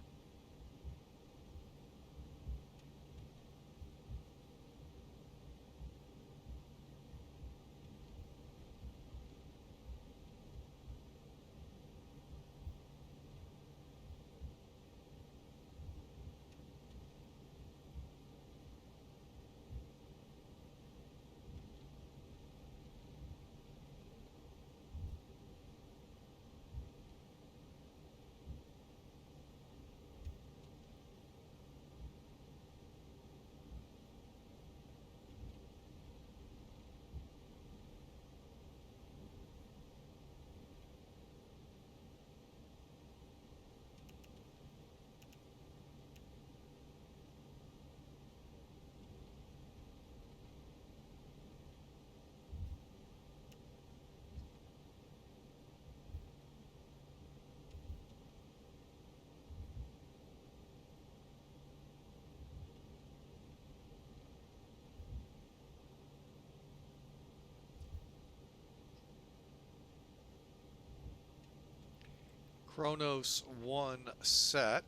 Chronos 1 set.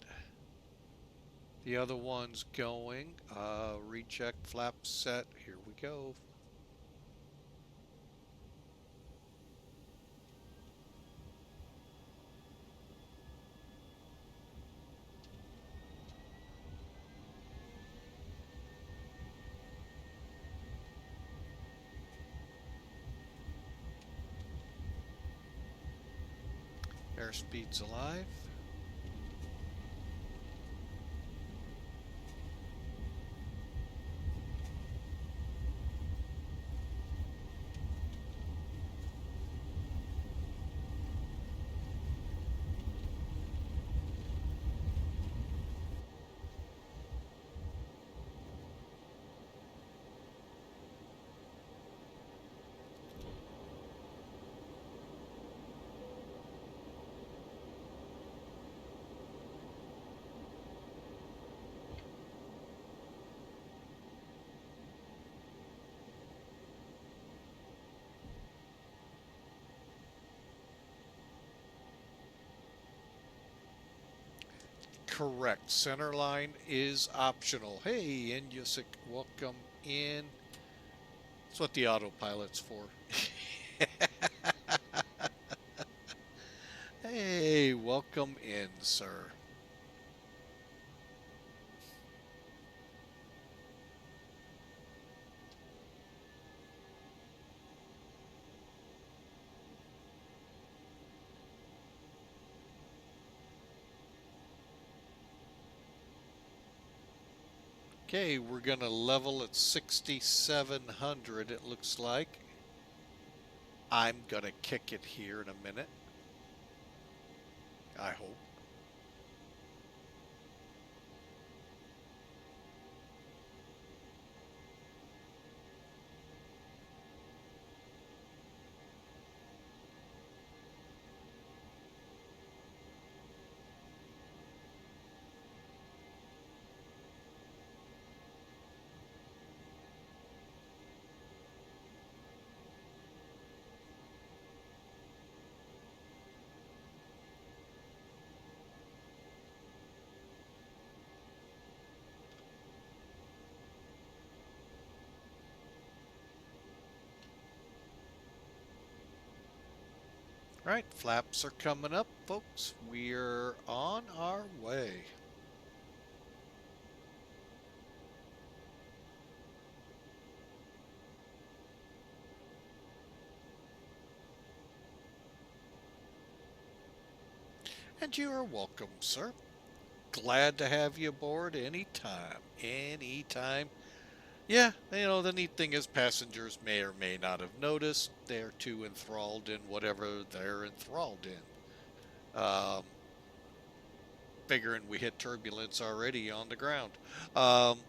The other one's going. Recheck flap set. Here we go. Airspeed's alive. Correct. Center line is optional. Hey, Inyusik, welcome in. That's what the autopilot's for. Hey, welcome in, sir. Okay, we're going to level at 6,700, it looks like. I'm going to kick it here in a minute. I hope. Right, flaps are coming up, folks. We're on our way. And you are welcome, sir. Glad to have you aboard anytime. Anytime. Yeah, the neat thing is passengers may or may not have noticed. They're too enthralled in whatever they're enthralled in. Um, Figuring we hit turbulence already on the ground. Um,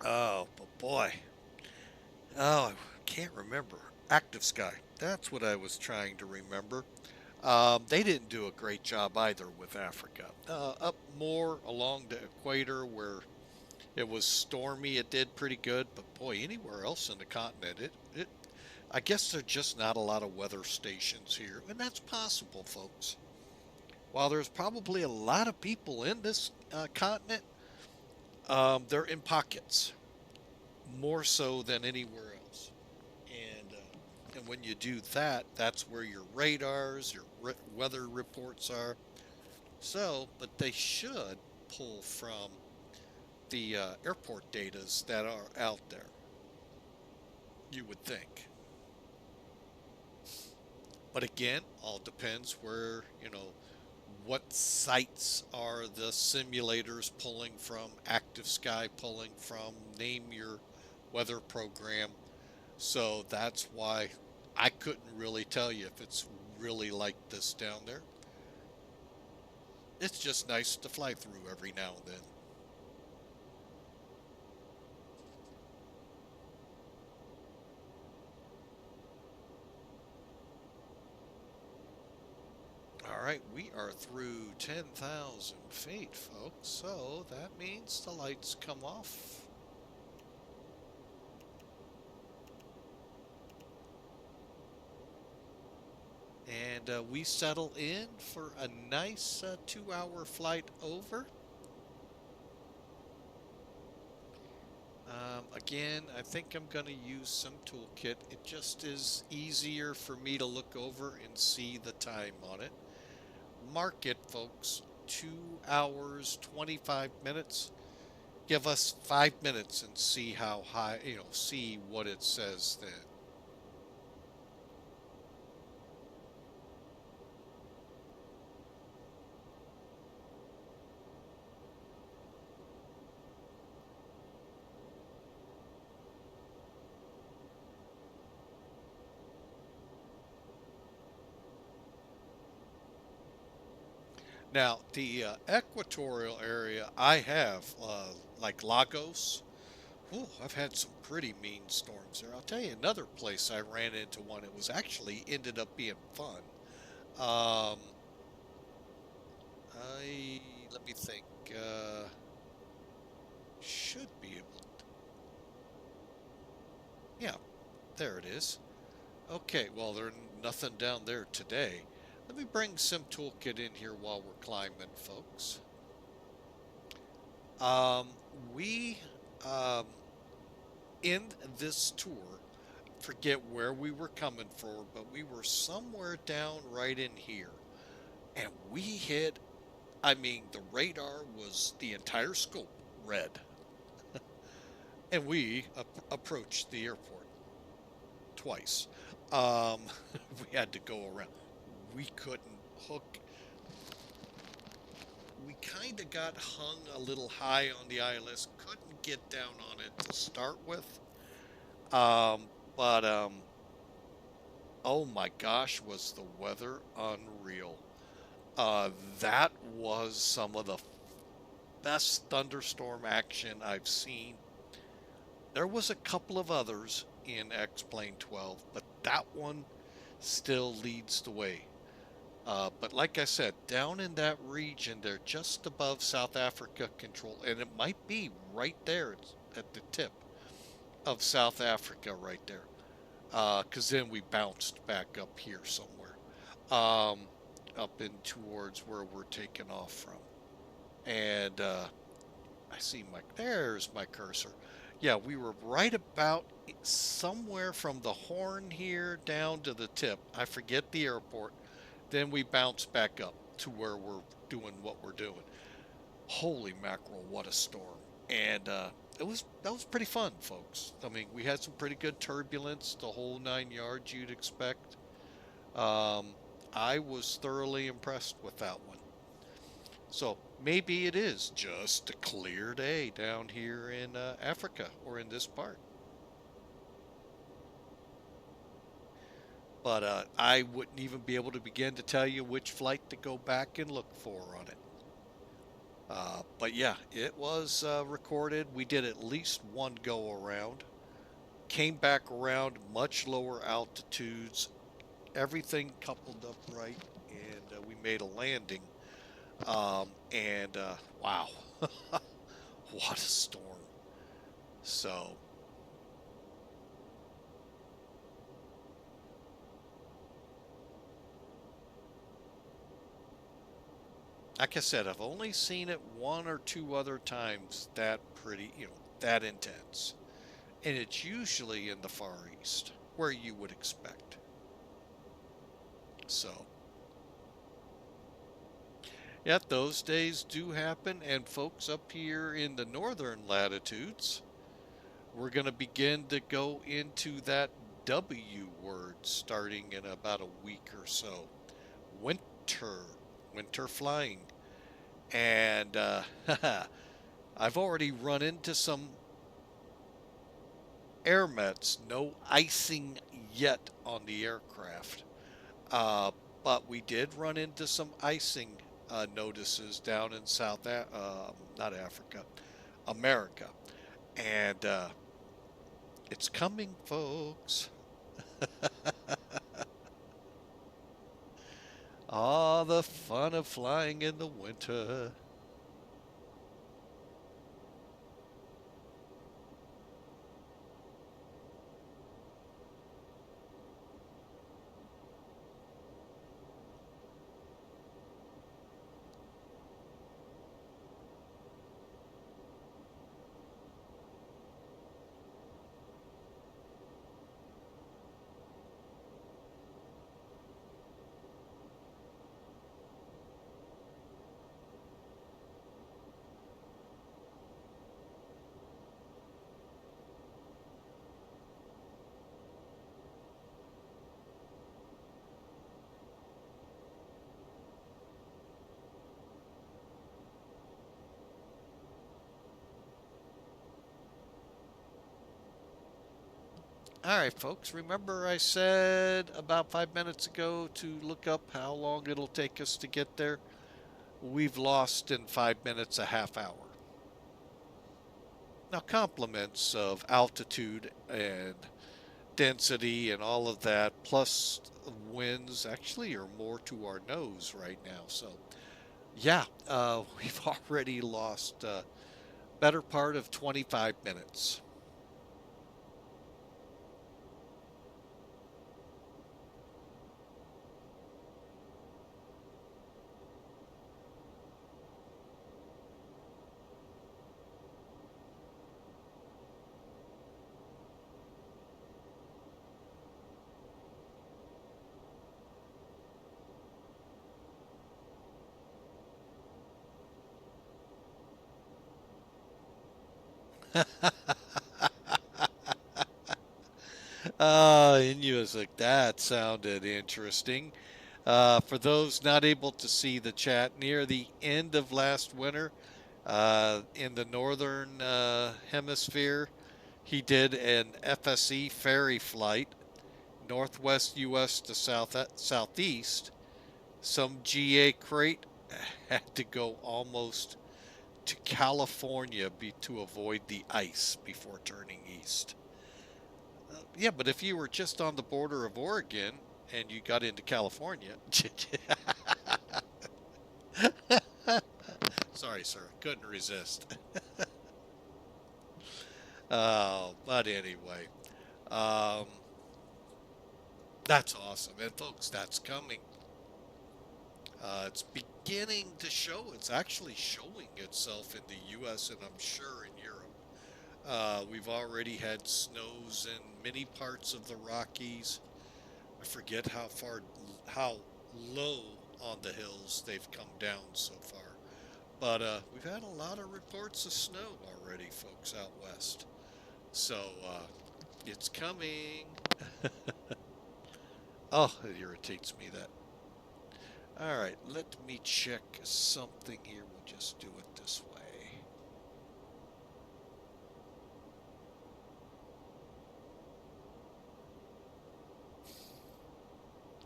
oh, but boy. Oh, I can't remember. Active Sky. That's what I was trying to remember. They didn't do a great job either with Africa. Up more along the equator where it was stormy, it did pretty good. But boy, anywhere else in the continent, I guess there's just not a lot of weather stations here, and that's possible, folks. While there's probably a lot of people in this continent, they're in pockets more so than anywhere else. And when you do that, that's where your radars, your weather reports are. So, but they should pull from the airport datas that are out there. You would think. But again, all depends where, what sites are the simulators pulling from, Active Sky pulling from, name your weather program. So that's why I couldn't really tell you if it's really like this down there. It's just nice to fly through every now and then. All right, we are through 10,000 feet, folks. So that means the lights come off. And we settle in for a nice 2-hour flight over. Again, I think I'm going to use some toolkit. It just is easier for me to look over and see the time on it. Mark it, folks. 2 hours, 25 minutes. Give us 5 minutes and see how high, see what it says then. Now, the equatorial area, I have, like Lagos. Whew, I've had some pretty mean storms there. I'll tell you another place I ran into one. It was actually ended up being fun. Um, Let me think. Should be able. Yeah, there it is. Okay, well, there's nothing down there today. Let me bring some toolkit in here while we're climbing, folks. Um, we um, in this tour, forget where we were coming from, but we were somewhere down right in here, and we hit. I mean, the radar was the entire scope red, and we approached the airport twice. Um, we had to go around. We couldn't hook. We kind of got hung a little high on the ILS. Couldn't get down on it to start with. But oh my gosh, was the weather unreal. Uh, that was some of the best thunderstorm action I've seen. There was a couple of others in X-Plane 12, but that one still leads the way. But like I said, down in that region, they're just above South Africa control, and it might be right there at the tip of South Africa, right there. Because then we bounced back up here somewhere, um, up in towards where we're taking off from. And I see there's my cursor. Yeah, we were right about somewhere from the horn here down to the tip. I forget the airport. Then we bounced back up to where we're doing what we're doing. Holy mackerel, what a storm. And that was pretty fun, folks. I mean, we had some pretty good turbulence, the whole 9 yards you'd expect. Um, I was thoroughly impressed with that one. So maybe it is just a clear day down here in Africa or in this part. But I wouldn't even be able to begin to tell you which flight to go back and look for on it. But yeah, it was recorded. We did at least one go around, came back around much lower altitudes, everything coupled up right, and we made a landing. And wow, what a storm. So, like I said, I've only seen it one or two other times that pretty, that intense. And it's usually in the Far East, where you would expect. So, yeah, those days do happen. And folks up here in the northern latitudes, we're going to begin to go into that W word starting in about a week or so. Winter, winter flying. And I've already run into some air mets, no icing yet on the aircraft. Uh, but we did run into some icing notices down in not Africa, America. And it's coming, folks. Ah, the fun of flying in the winter. All right, folks, remember I said about 5 minutes ago to look up how long it'll take us to get there? We've lost in 5 minutes a half hour. Now, compliments of altitude and density and all of that, plus winds actually are more to our nose right now. So, yeah, we've already lost better part of 25 minutes. And you was like, that sounded interesting. For those not able to see the chat, near the end of last winter, in the northern hemisphere, he did an FSE ferry flight, northwest U.S. to southeast. Some GA crate had to go almost to California to avoid the ice before turning east. Yeah, but if you were just on the border of Oregon and you got into California, sorry, sir, couldn't resist. But anyway, um, that's awesome. And folks, that's coming. It's beginning to show. It's actually showing itself in the U.S. and I'm sure in Europe. We've already had snows in many parts of the Rockies. I forget how low on the hills they've come down so far. But we've had a lot of reports of snow already, folks, out west. So it's coming. Oh, it irritates me that. All right, let me check something here. We'll just do it this way.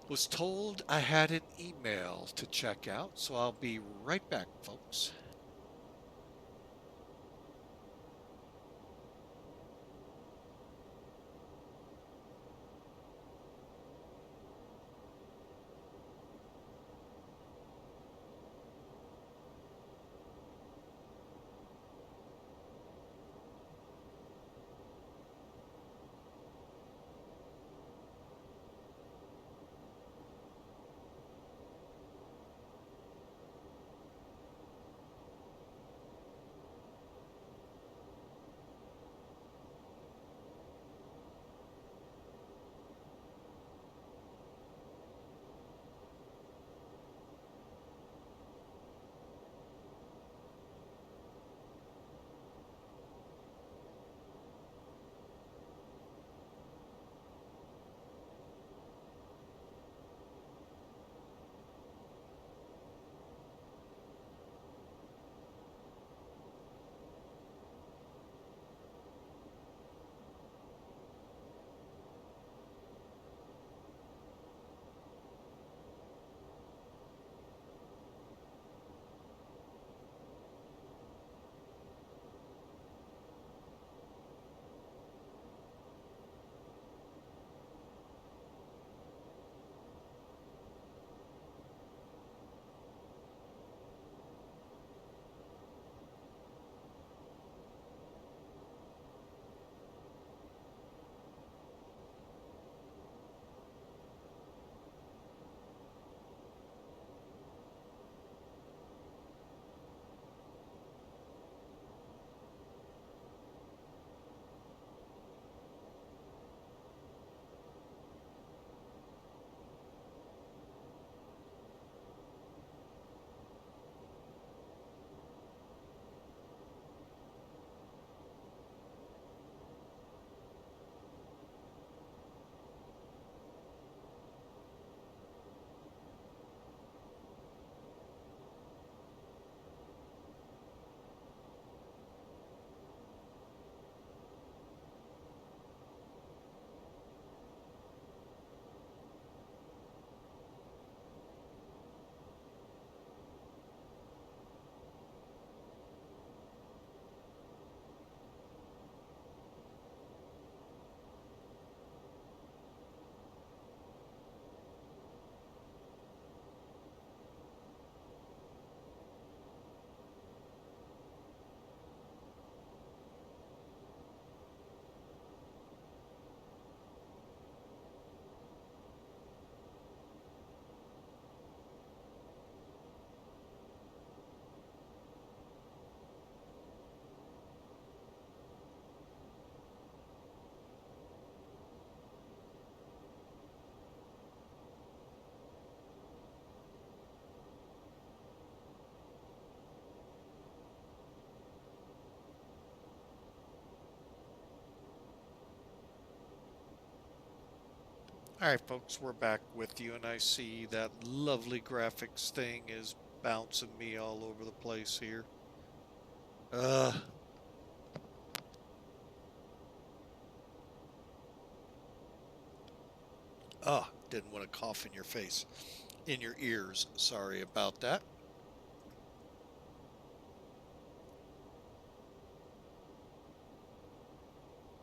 Was told I had an email to check out, so I'll be right back, folks. All right, folks, we're back with you, and I see that lovely graphics thing is bouncing me all over the place here. Uh, didn't want to cough in your face, in your ears. Sorry about that.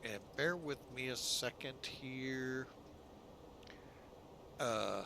And bear with me a second here. Uh,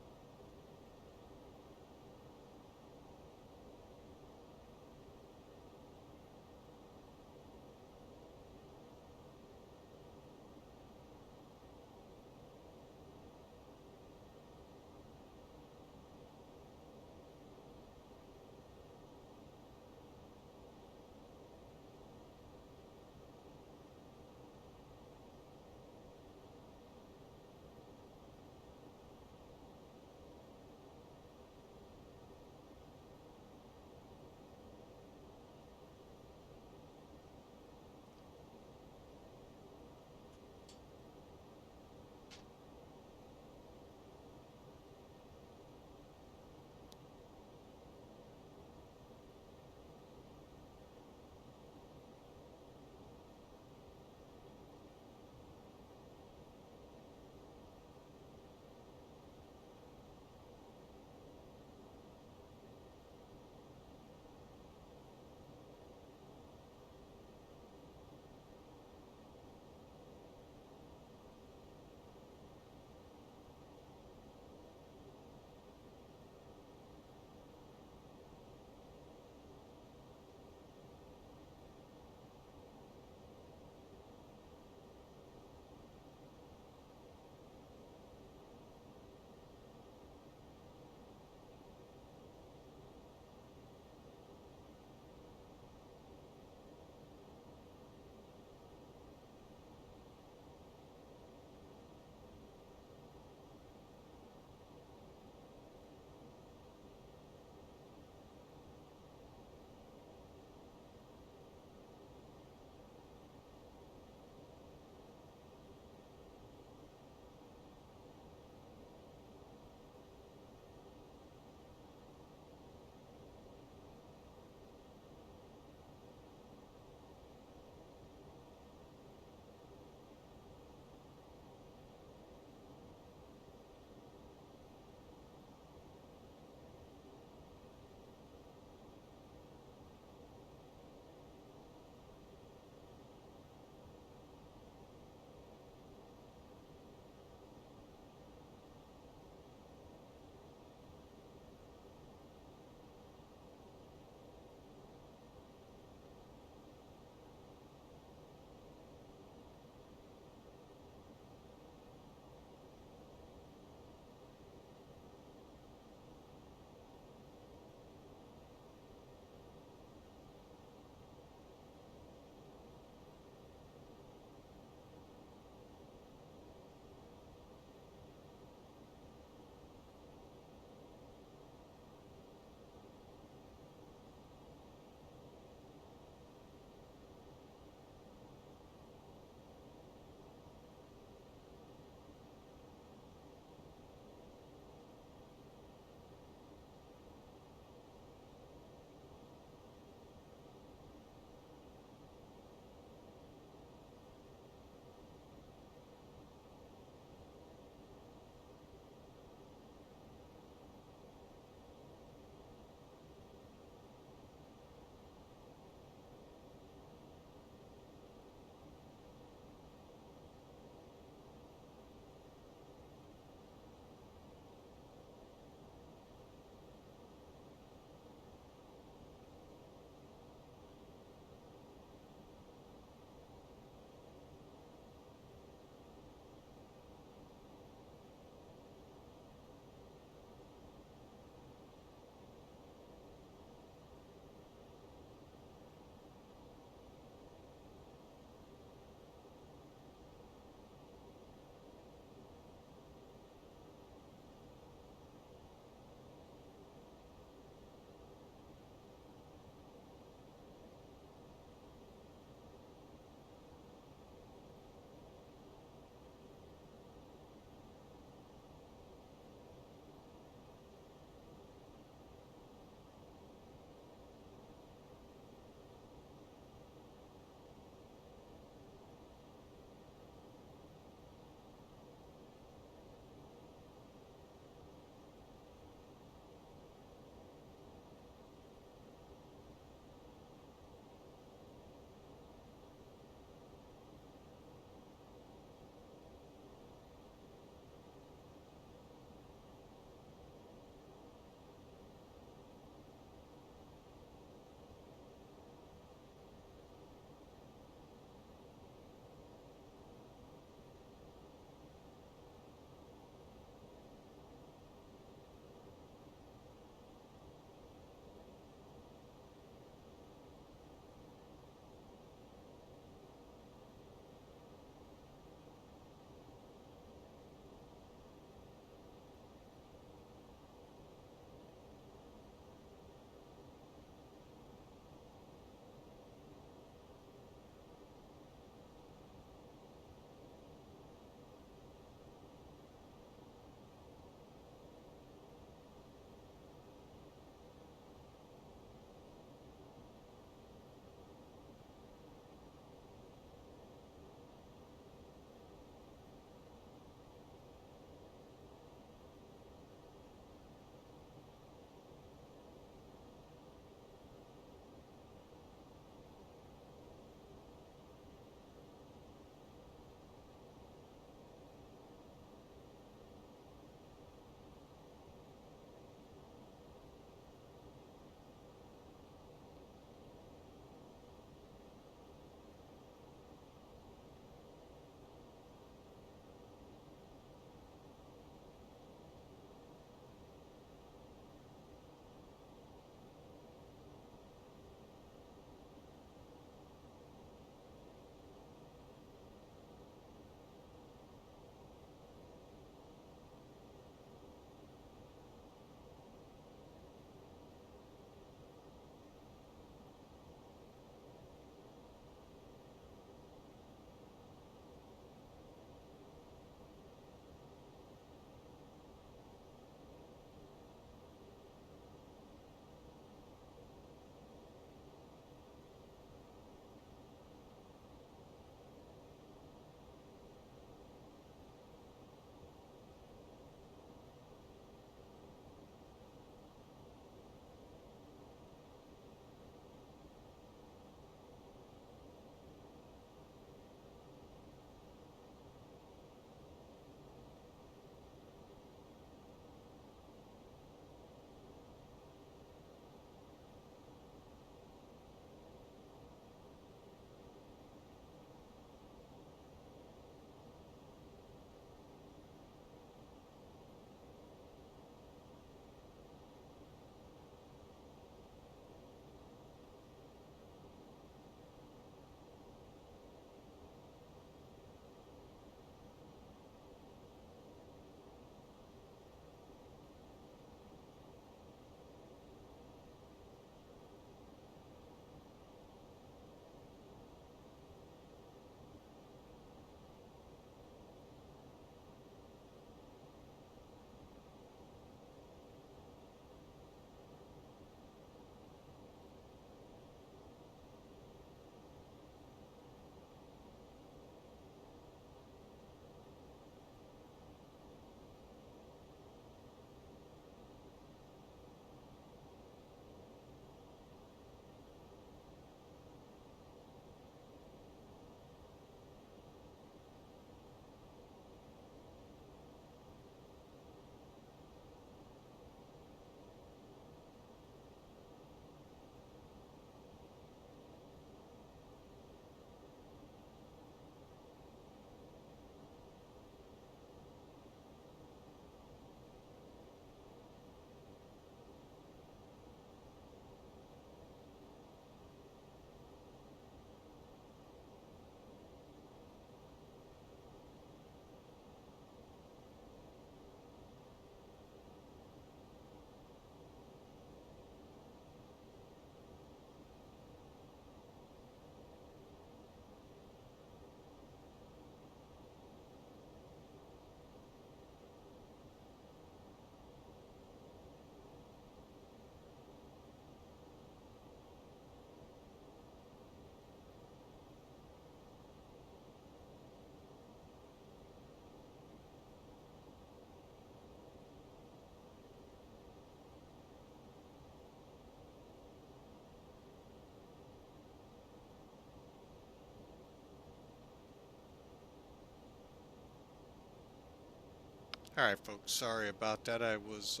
All right, folks. Sorry about that. I was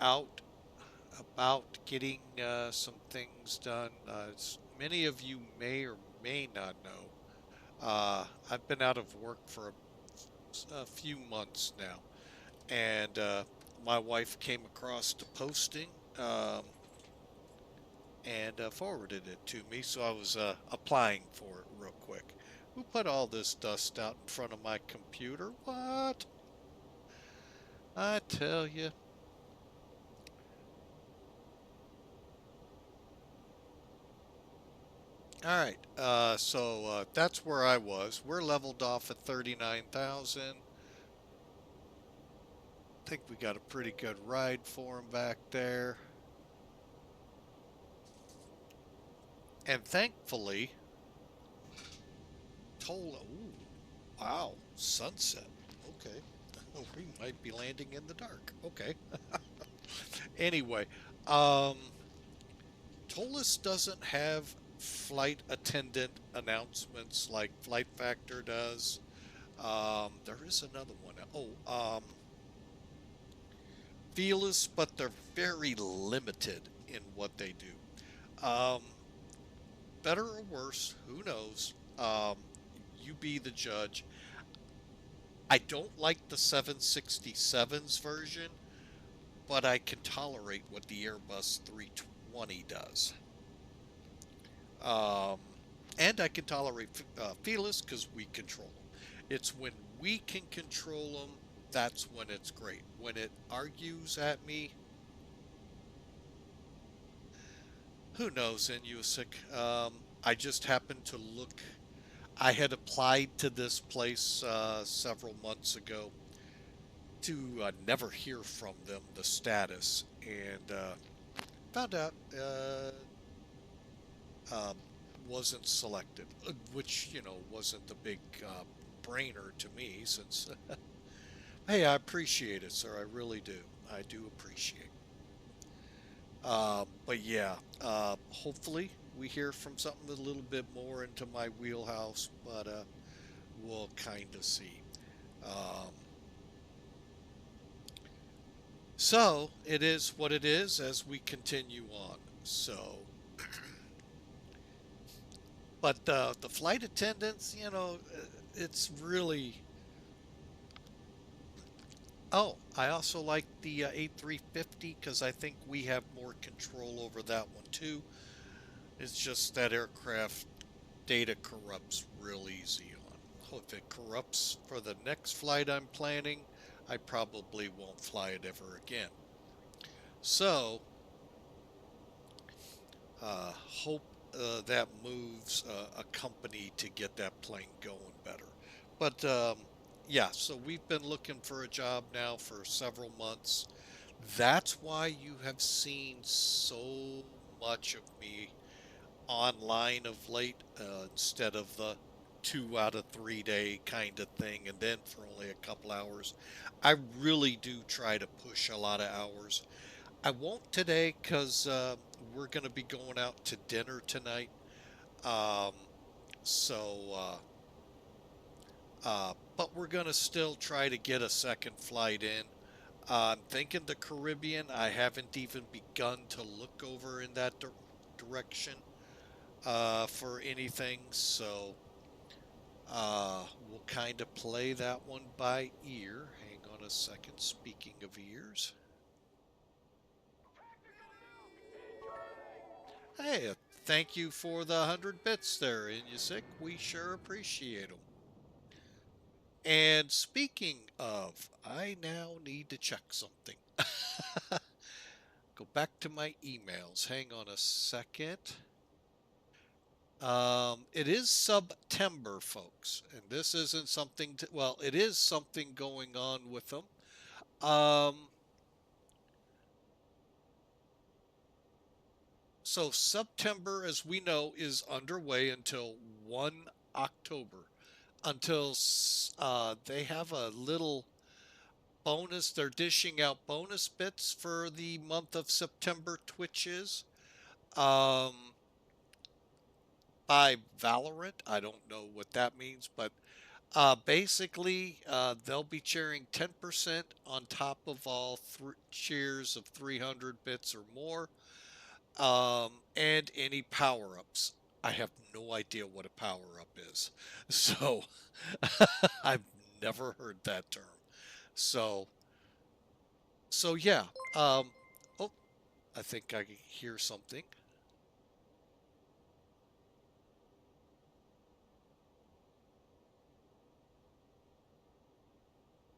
out about getting some things done. As many of you may or may not know, I've been out of work for a few months now, and my wife came across the posting um, and forwarded it to me, so I was applying for it real quick. Who put all this dust out in front of my computer? What? I tell you. All right, so that's where I was. We're leveled off at 39,000. Think we got a pretty good ride for him back there. And thankfully, ooh, wow, sunset. Okay. We might be landing in the dark. Okay. Anyway, um, ToLiss doesn't have flight attendant announcements like Flight Factor does. There is another one. Fearless, but they're very limited in what they do. Better or worse, who knows? You be the judge. I don't like the 767's version, but I can tolerate what the Airbus 320 does. Um, and I can tolerate Fearless because we control them. It's when we can control them that's when it's great. When it argues at me, who knows, in USIC. I just happened to look. I had applied to this place several months ago to never hear from them the status, and found out um, wasn't selected, which wasn't the big brainer to me since hey, I appreciate it, sir. I really do. I do appreciate. But yeah, hopefully we hear from something a little bit more into my wheelhouse, but we'll kind of see. Um, so it is what it is as we continue on. So, but the flight attendants, it's really. Oh, I also like the A350 because I think we have more control over that one too. It's just that aircraft data corrupts real easy on. If it corrupts for the next flight I'm planning, I probably won't fly it ever again. So, hope that moves a company to get that plane going better. But yeah, so we've been looking for a job now for several months. That's why you have seen so much of me online of late instead of the 2 out of 3 day kind of thing and then for only a couple hours. I really do try to push a lot of hours. I won't today because we're going to be going out to dinner tonight. Um, but we're going to still try to get a second flight in. I'm thinking the Caribbean. I haven't even begun to look over in that direction for anything, so we'll kind of play that one by ear. Hang on a second. Speaking of ears, hey, thank you for the 100 bits there, Inyasik. We sure appreciate them. And speaking of, I now need to check something. Go back to my emails. Hang on a second. It is September, folks, and this isn't something to, well, it is something going on with them. Um, so September, as we know, is underway until 1 October, until they have a little bonus. They're dishing out bonus bits for the month of September, Twitches. By Valorant. I don't know what that means, but Basically, they'll be sharing 10% on top of all shares of 300 bits or more, and any power-ups. I have no idea what a power-up is, so I've never heard that term. So, so yeah. Oh, I think I hear something.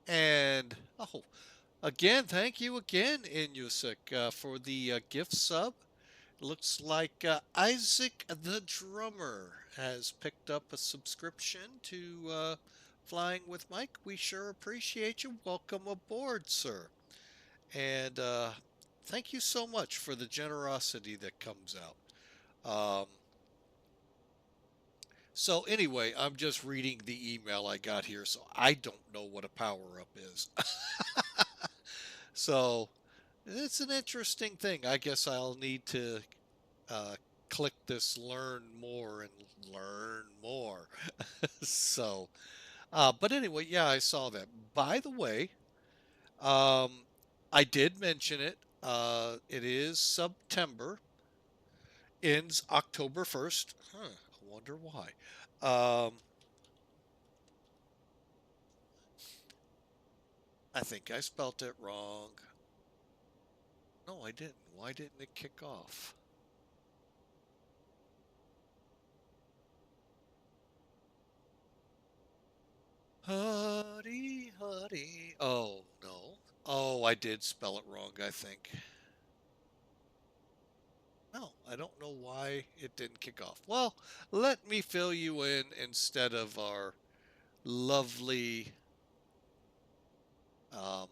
And oh, again, thank you again, Inusik, for the gift sub. Looks like Isaac the drummer has picked up a subscription to Flying with Mike. We sure appreciate you. Welcome aboard, sir. And thank you so much for the generosity that comes out. So anyway, I'm just reading the email I got here, so I don't know what a power up is. So it's an interesting thing. I guess I'll need to uh, click this learn more and learn more. So, but anyway, yeah, I saw that. By the way, um, I did mention it. It is September, ends October 1st. Huh, I wonder why. I think I spelt it wrong. No, I didn't. Why didn't it kick off? Huddy, huddy. Oh, no. Oh, I did spell it wrong, I think. No, I don't know why it didn't kick off. Well, let me fill you in instead of our lovely um,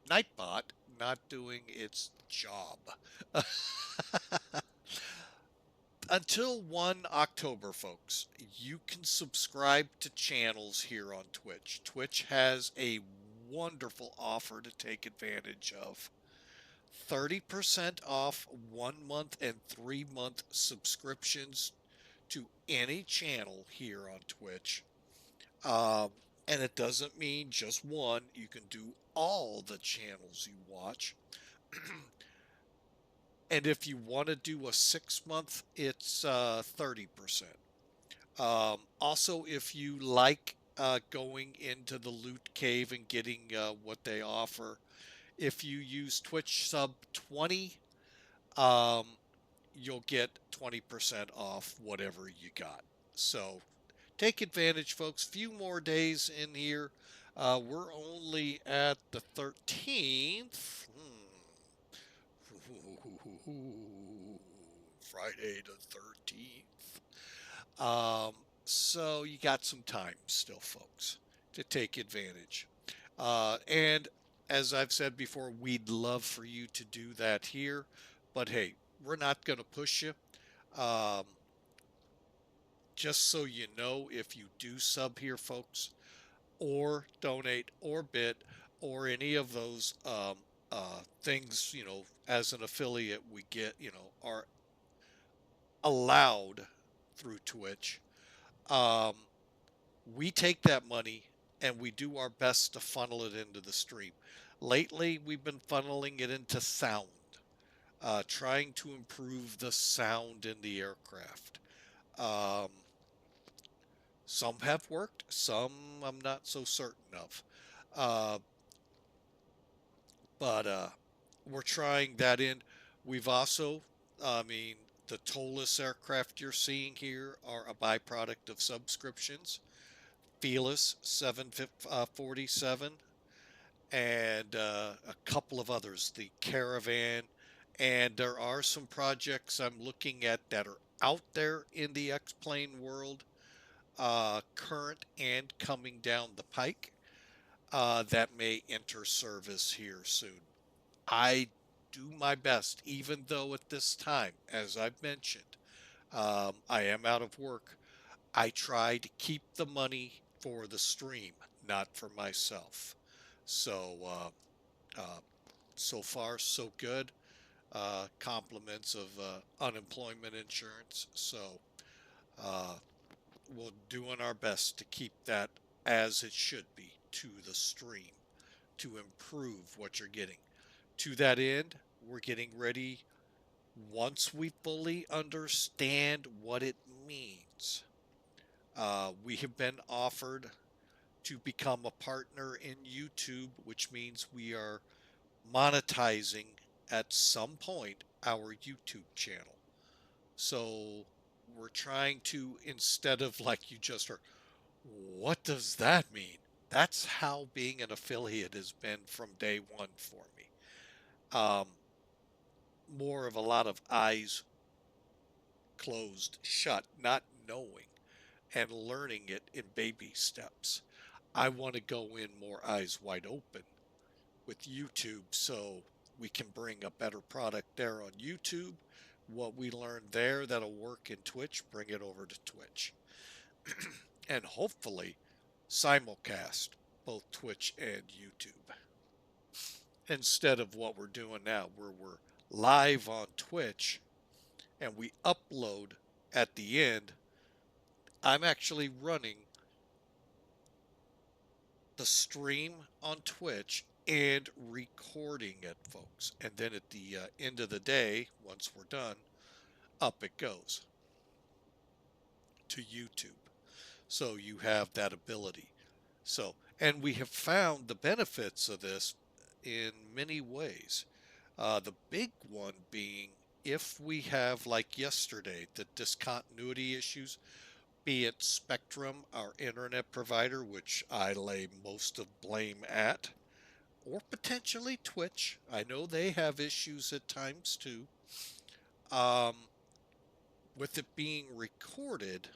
Nightbot not doing its job. Until 1 October, folks, you can subscribe to channels here on Twitch. Twitch has a wonderful offer to take advantage of. 30% off 1 month and 3 month subscriptions to any channel here on Twitch. Um, and it doesn't mean just one. You can do all the channels you watch. And if you want to do a 6 month, it's 30%. Also, if you like going into the loot cave and getting what they offer, if you use Twitch sub 20, um, you'll get 20% off whatever you got. So take advantage, folks. Few more days in here. We're only at the 13th. Friday the 13th. Um, so you got some time still, folks, to take advantage. And as I've said before, we'd love for you to do that here. But hey, we're not going to push you. Um, just so you know, if you do sub here, folks, or donate or bid or any of those things, as an affiliate we get, are allowed through Twitch. Um, we take that money and we do our best to funnel it into the stream. Lately, we've been funneling it into sound, trying to improve the sound in the aircraft. Um, some have worked, some I'm not so certain of. Uh, but we're trying that in. We've also, I mean, the ToLiss aircraft you're seeing here are a byproduct of subscriptions. Felis 747 and a couple of others, the Caravan, and there are some projects I'm looking at that are out there in the X-plane world, current and coming down the pike, that may enter service here soon. I do my best, even though at this time, as I've mentioned, I am out of work. I try to keep the money for the stream, not for myself. So, so far, so good. Compliments of unemployment insurance. So, uh, we're doing our best to keep that as it should be to the stream to improve what you're getting. To that end, we're getting ready once we fully understand what it means. We have been offered to become a partner in YouTube, which means we are monetizing at some point our YouTube channel. So we're trying to, instead of like you just heard, what does that mean? That's how being an affiliate has been from day one for me. Um, More of a lot of eyes closed, shut, not knowing and learning it in baby steps. I want to go in more eyes wide open with YouTube so we can bring a better product there on YouTube. What we learned there that'll work in Twitch, bring it over to Twitch. And hopefully simulcast both Twitch and YouTube. Instead of what we're doing now, where we're live on Twitch and we upload at the end. I'm actually running the stream on Twitch and recording it, folks. And then at the end of the day, once we're done, up it goes to YouTube. So you have that ability. So, and we have found the benefits of this in many ways. The big one being if we have, like yesterday, the discontinuity issues, be it Spectrum, our internet provider, which I lay most of blame at, or potentially Twitch. I know they have issues at times too. Um, with it being recorded,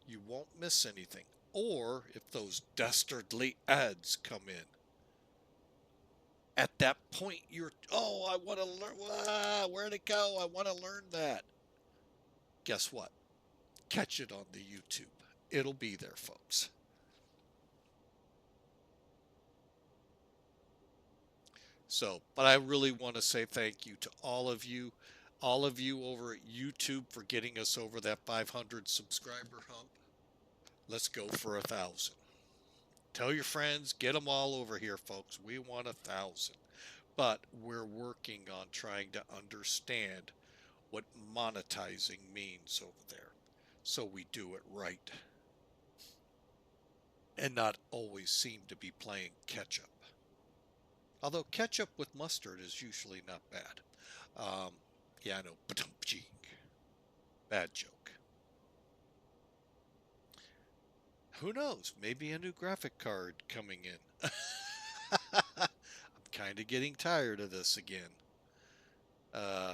you won't miss anything. Or if those dastardly ads come in, at that point you're, oh, I want to learn, where'd it go? I want to learn that. Guess what? Catch it on the YouTube. It'll be there, folks. So, but I really want to say thank you to all of you over at YouTube for getting us over that 500 subscriber hump. Let's go for 1,000. Tell your friends, get them all over here, folks. We want 1,000. But we're working on trying to understand what monetizing means over there so we do it right and not always seem to be playing catch up. Although ketchup with mustard is usually not bad. Yeah, I know. Bad joke. Who knows? Maybe a new graphic card coming in. I'm kind of getting tired of this again.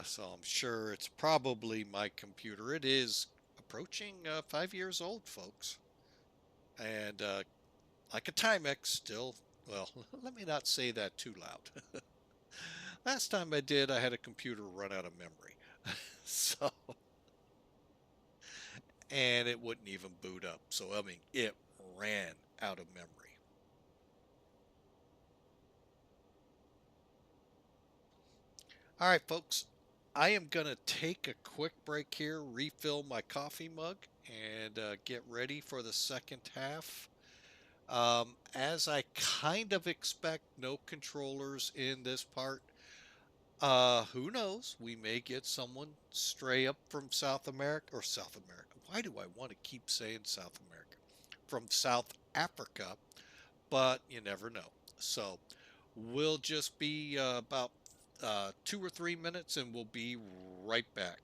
So I'm sure it's probably my computer. It is approaching 5 years old, folks. And like a Timex, still, well, let me not say that too loud. Last time I did, I had a computer run out of memory. So, and it wouldn't even boot up. So, I mean, it ran out of memory. All right, folks, I am going to take a quick break here, refill my coffee mug, and get ready for the second half. As I kind of expect, no controllers in this part. Who knows? We may get someone stray up from South America or South America. Why do I want to keep saying South America? From South Africa, but you never know. So we'll just be about 2 or 3 minutes and we'll be right back.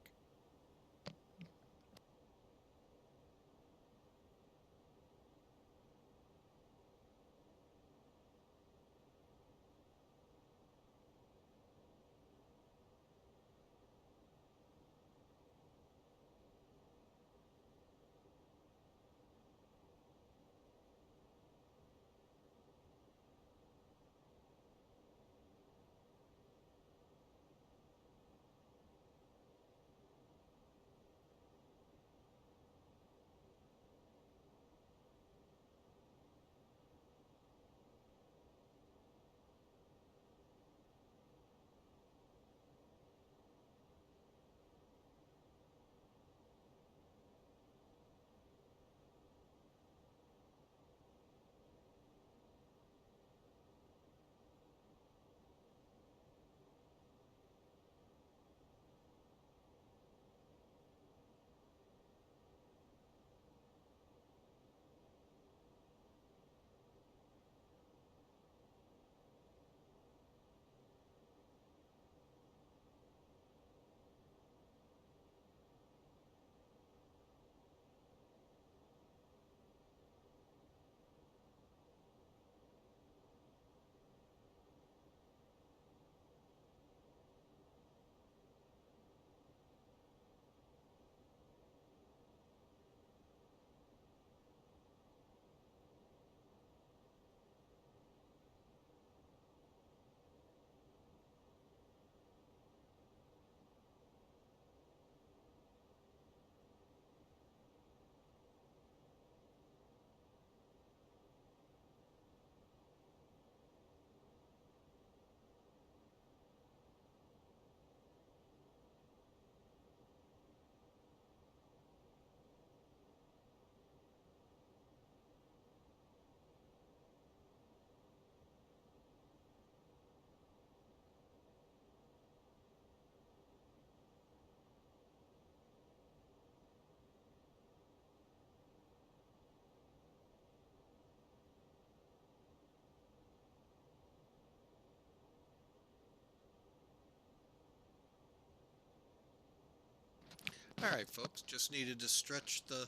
Alright folks, just needed to stretch the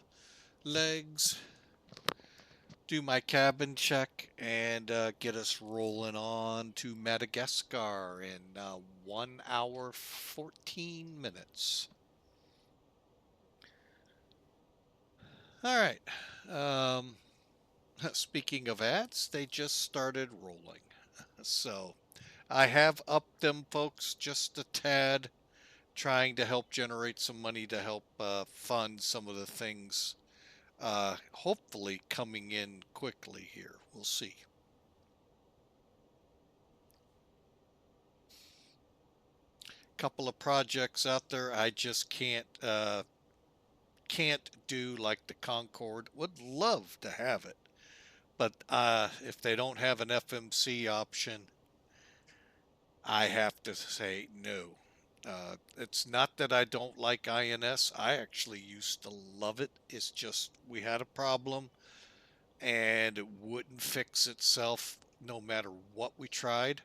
legs, do my cabin check, and get us rolling on to Madagascar in 1 hour 14 minutes. Alright, speaking of ads, they just started rolling. So I have upped them folks just a tad, trying to help generate some money to help fund some of the things hopefully coming in quickly here. We'll see. Couple of projects out there I just can't do, like the Concorde. Would love to have it, but if they don't have an FMC option, I have to say no. It's not that I don't like INS. I actually used to love it. It's just we had a problem and it wouldn't fix itself no matter what we tried.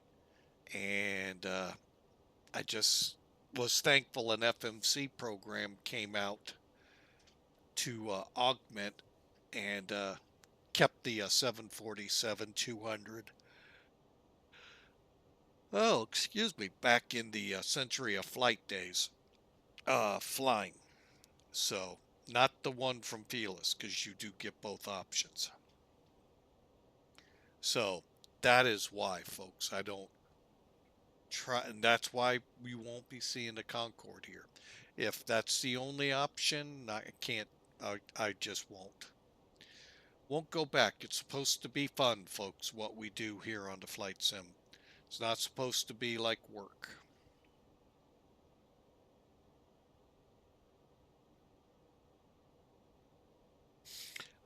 And I just was thankful an FMC program came out to augment and kept the 747-200. Oh, excuse me, back in the Century of Flight days, flying. So, not the one from Fearless, because you do get both options. So, that is why, folks, I don't try, and that's why we won't be seeing the Concorde here. If that's the only option, I can't, I just won't go back. It's supposed to be fun, folks, what we do here on the Flight Sim. It's not supposed to be like work.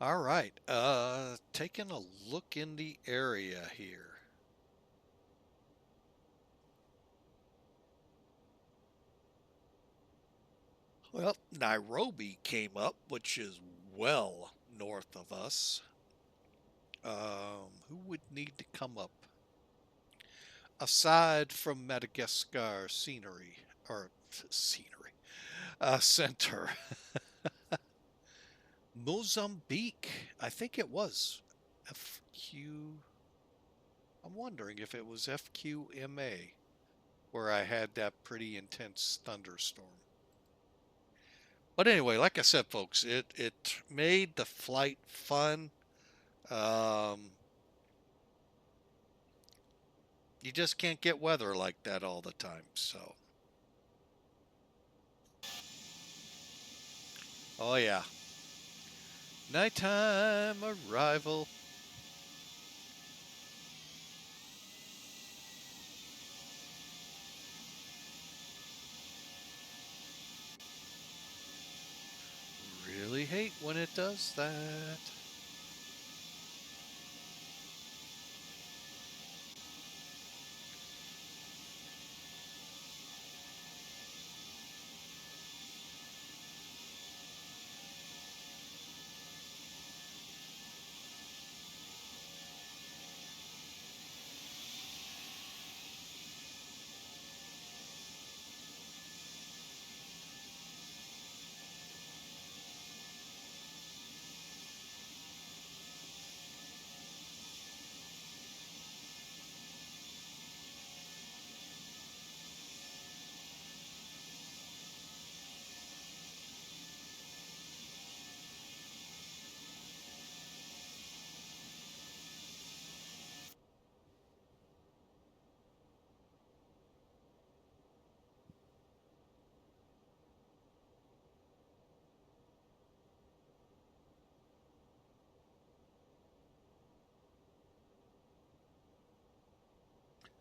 All right, taking a look in the area here. Well, Nairobi came up, which is well north of us. Who would need to come up? Aside from Madagascar scenery, or scenery, center. Mozambique, I think it was FQ. I'm wondering if it was FQMA where I had that pretty intense thunderstorm. But anyway, like I said, folks, it made the flight fun. Um, you just can't get weather like that all the time. So, oh yeah, nighttime arrival. Really hate when it does that.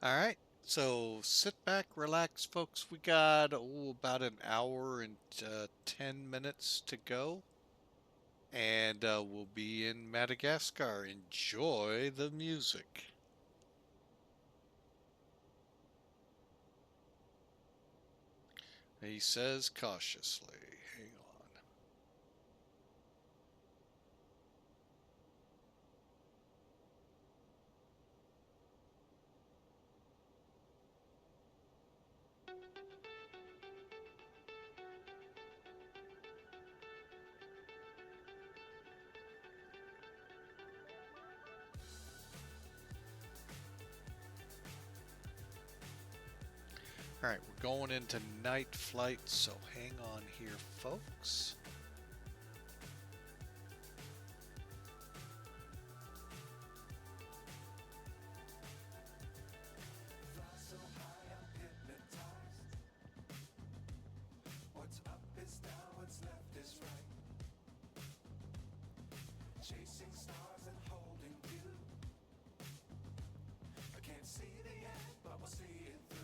All right. So sit back, relax, folks. We got about an hour and 10 minutes to go. And we'll be in Madagascar. Enjoy the music. He says cautiously. Hang on. All right, we're going into night flight, so hang on here, folks. What's up is down, what's left is right. Chasing stars and holding you. I can't see the end, but we'll see it through.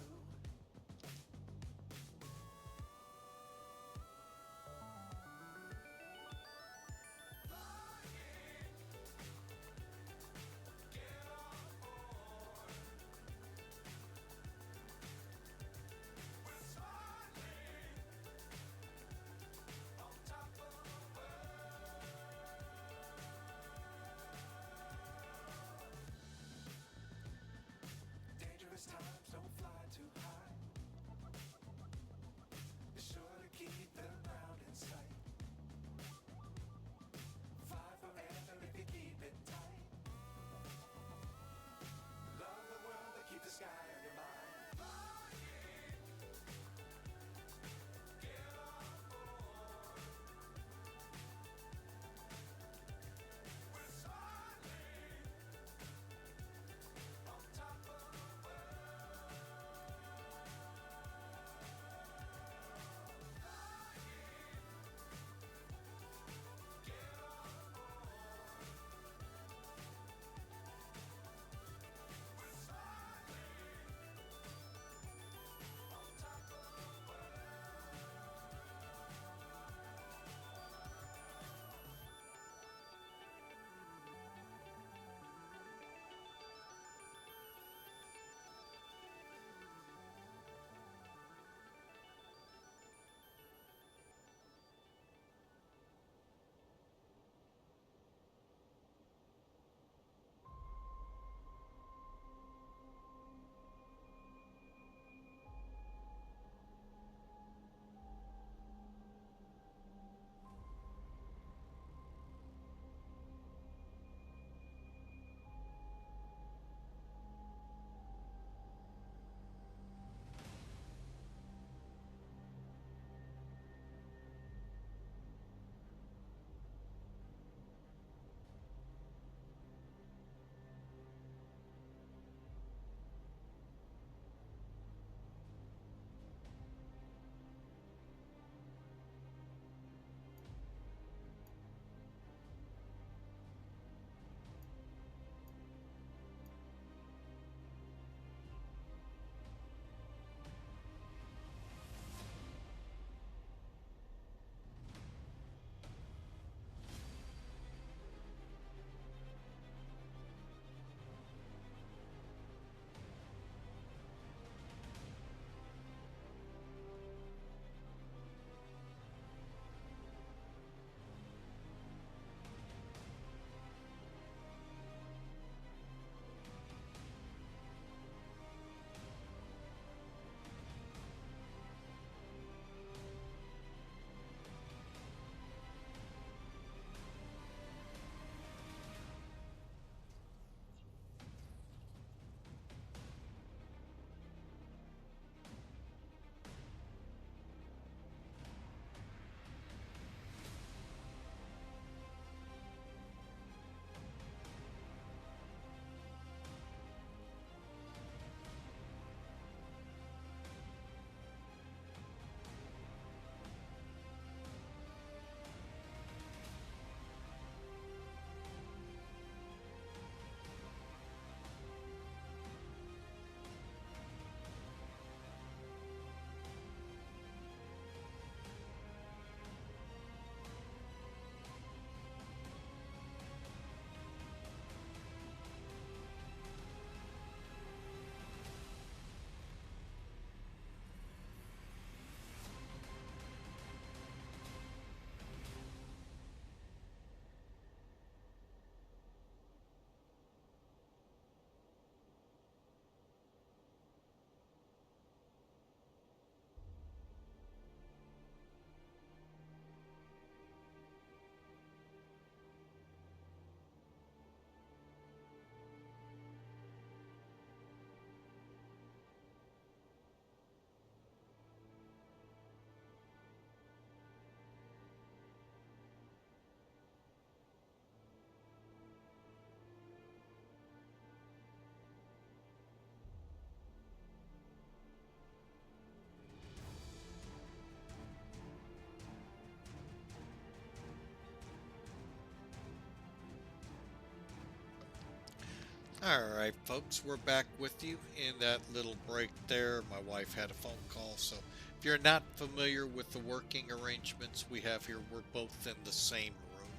All right, folks, we're back with you. In that little break there, my wife had a phone call. So if you're not familiar with the working arrangements we have here, we're both in the same room.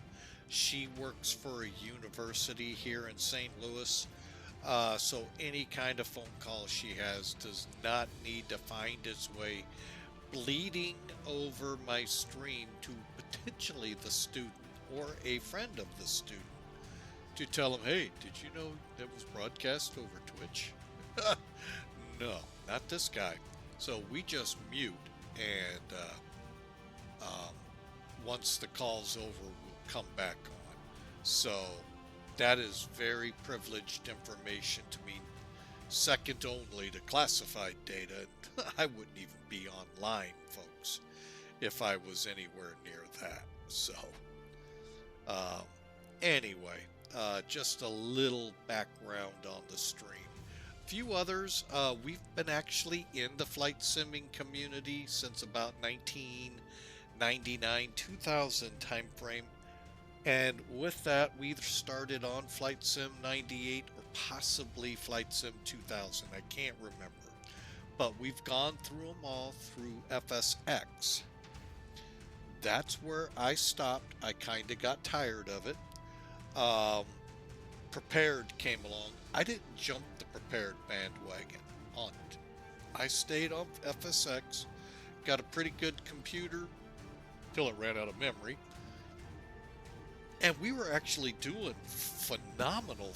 She works for a university here in St. Louis. So any kind of phone call she has does not need to find its way bleeding over my stream to potentially the student or a friend of the student to tell them, hey, did you know that was broadcast over Twitch? No, not this guy. So we just mute, and once the call's over, we'll come back on. So that is very privileged information to me, second only to classified data. I wouldn't even be online, folks, if I was anywhere near that. So, um, anyway, just a little background on the stream. A few others, we've been actually in the flight simming community since about 1999, 2000 timeframe. And with that, we either started on Flight Sim 98 or possibly Flight Sim 2000. I can't remember. But we've gone through them all through FSX. That's where I stopped. I kind of got tired of it. Um, Prepared came along. I didn't jump the Prepared bandwagon on it. I stayed on FSX, got a pretty good computer till it ran out of memory. And we were actually doing phenomenal,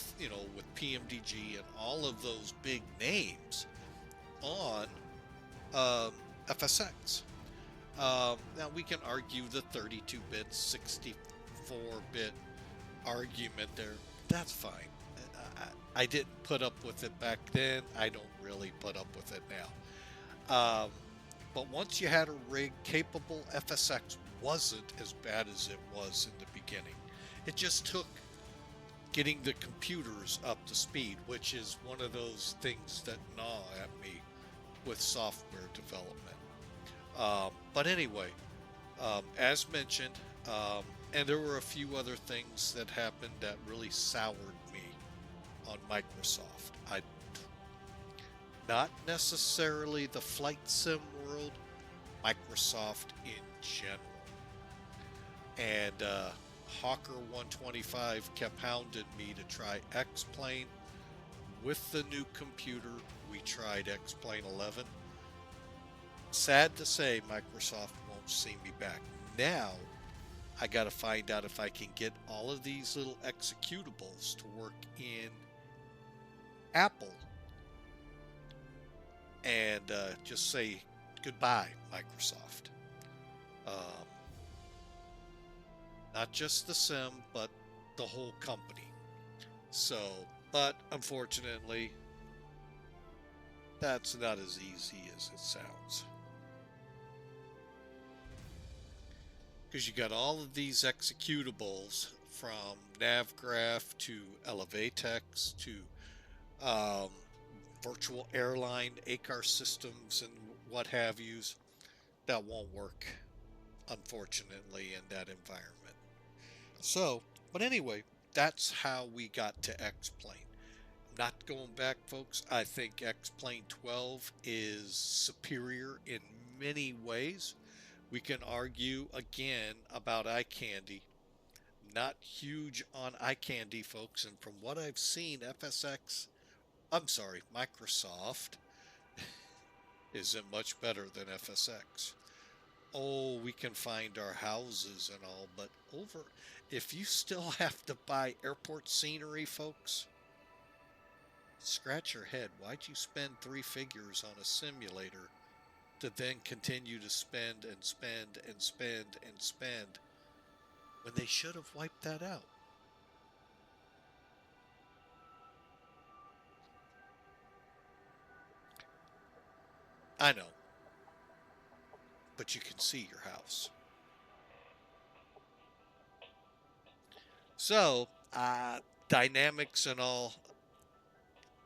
with PMDG and all of those big names on FSX. Now we can argue the 32-bit, 64-bit argument there. That's fine. I didn't put up with it back then. I don't really put up with it now. But once you had a rig capable, FSX wasn't as bad as it was in the beginning. It just took getting the computers up to speed, which is one of those things that gnaw at me with software development. But anyway, as mentioned, and there were a few other things that happened that really soured me on Microsoft. Not necessarily the flight sim world, Microsoft in general. And Hawker 125 kept hounding me to try X-Plane. With the new computer, we tried X-Plane 11. Sad to say, Microsoft won't see me back. Now, I got to find out if I can get all of these little executables to work in Apple and just say goodbye, Microsoft. Um, Not just the sim, but the whole company. So, but unfortunately, that's not as easy as it sounds. Because you got all of these executables from Navgraph to Elevatex to um, virtual airline ACAR systems and what have yous that won't work, unfortunately, in that environment. So, but anyway, that's how we got to X-Plane. Not going back, folks. I think X-Plane 12 is superior in many ways. We can argue again about eye candy. Not huge on eye candy, folks. And from what I've seen, Microsoft isn't much better than FSX. Oh, we can find our houses and all, but if you still have to buy airport scenery, folks, scratch your head. Why'd you spend 3 figures on a simulator to then continue to spend and spend and spend and spend when they should have wiped that out? I know, but you can see your house. So, dynamics and all,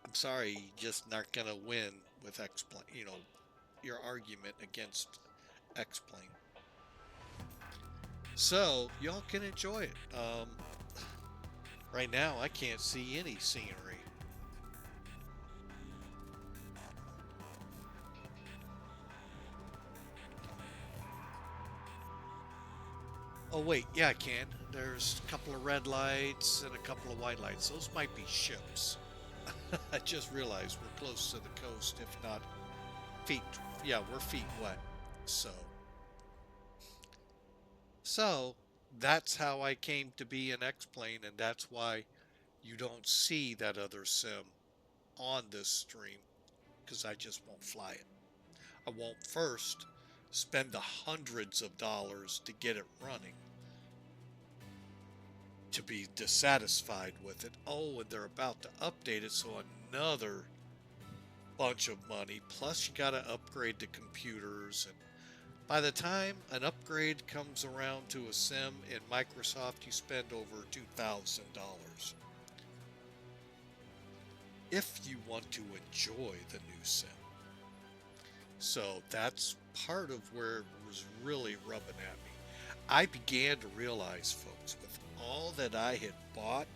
I'm sorry, you just not going to win with X-Plane, your argument against X-Plane. So, y'all can enjoy it. Right now, I can't see any scenery. Oh wait, yeah, I can. There's a couple of red lights and a couple of white lights. Those might be ships. I just realized we're close to the coast, if not feet. Yeah, we're feet wet. So, so that's how I came to be an X-Plane, and that's why you don't see that other sim on this stream, because I just won't fly it. I won't first spend the hundreds of dollars to get it running, to be dissatisfied with it. Oh, and they're about to update it, so another bunch of money. Plus, you got to upgrade the computers. And by the time an upgrade comes around to a sim in Microsoft, you spend over $2,000 if you want to enjoy the new sim. So that's part of where it was really rubbing at me. I began to realize, folks, with all that I had bought,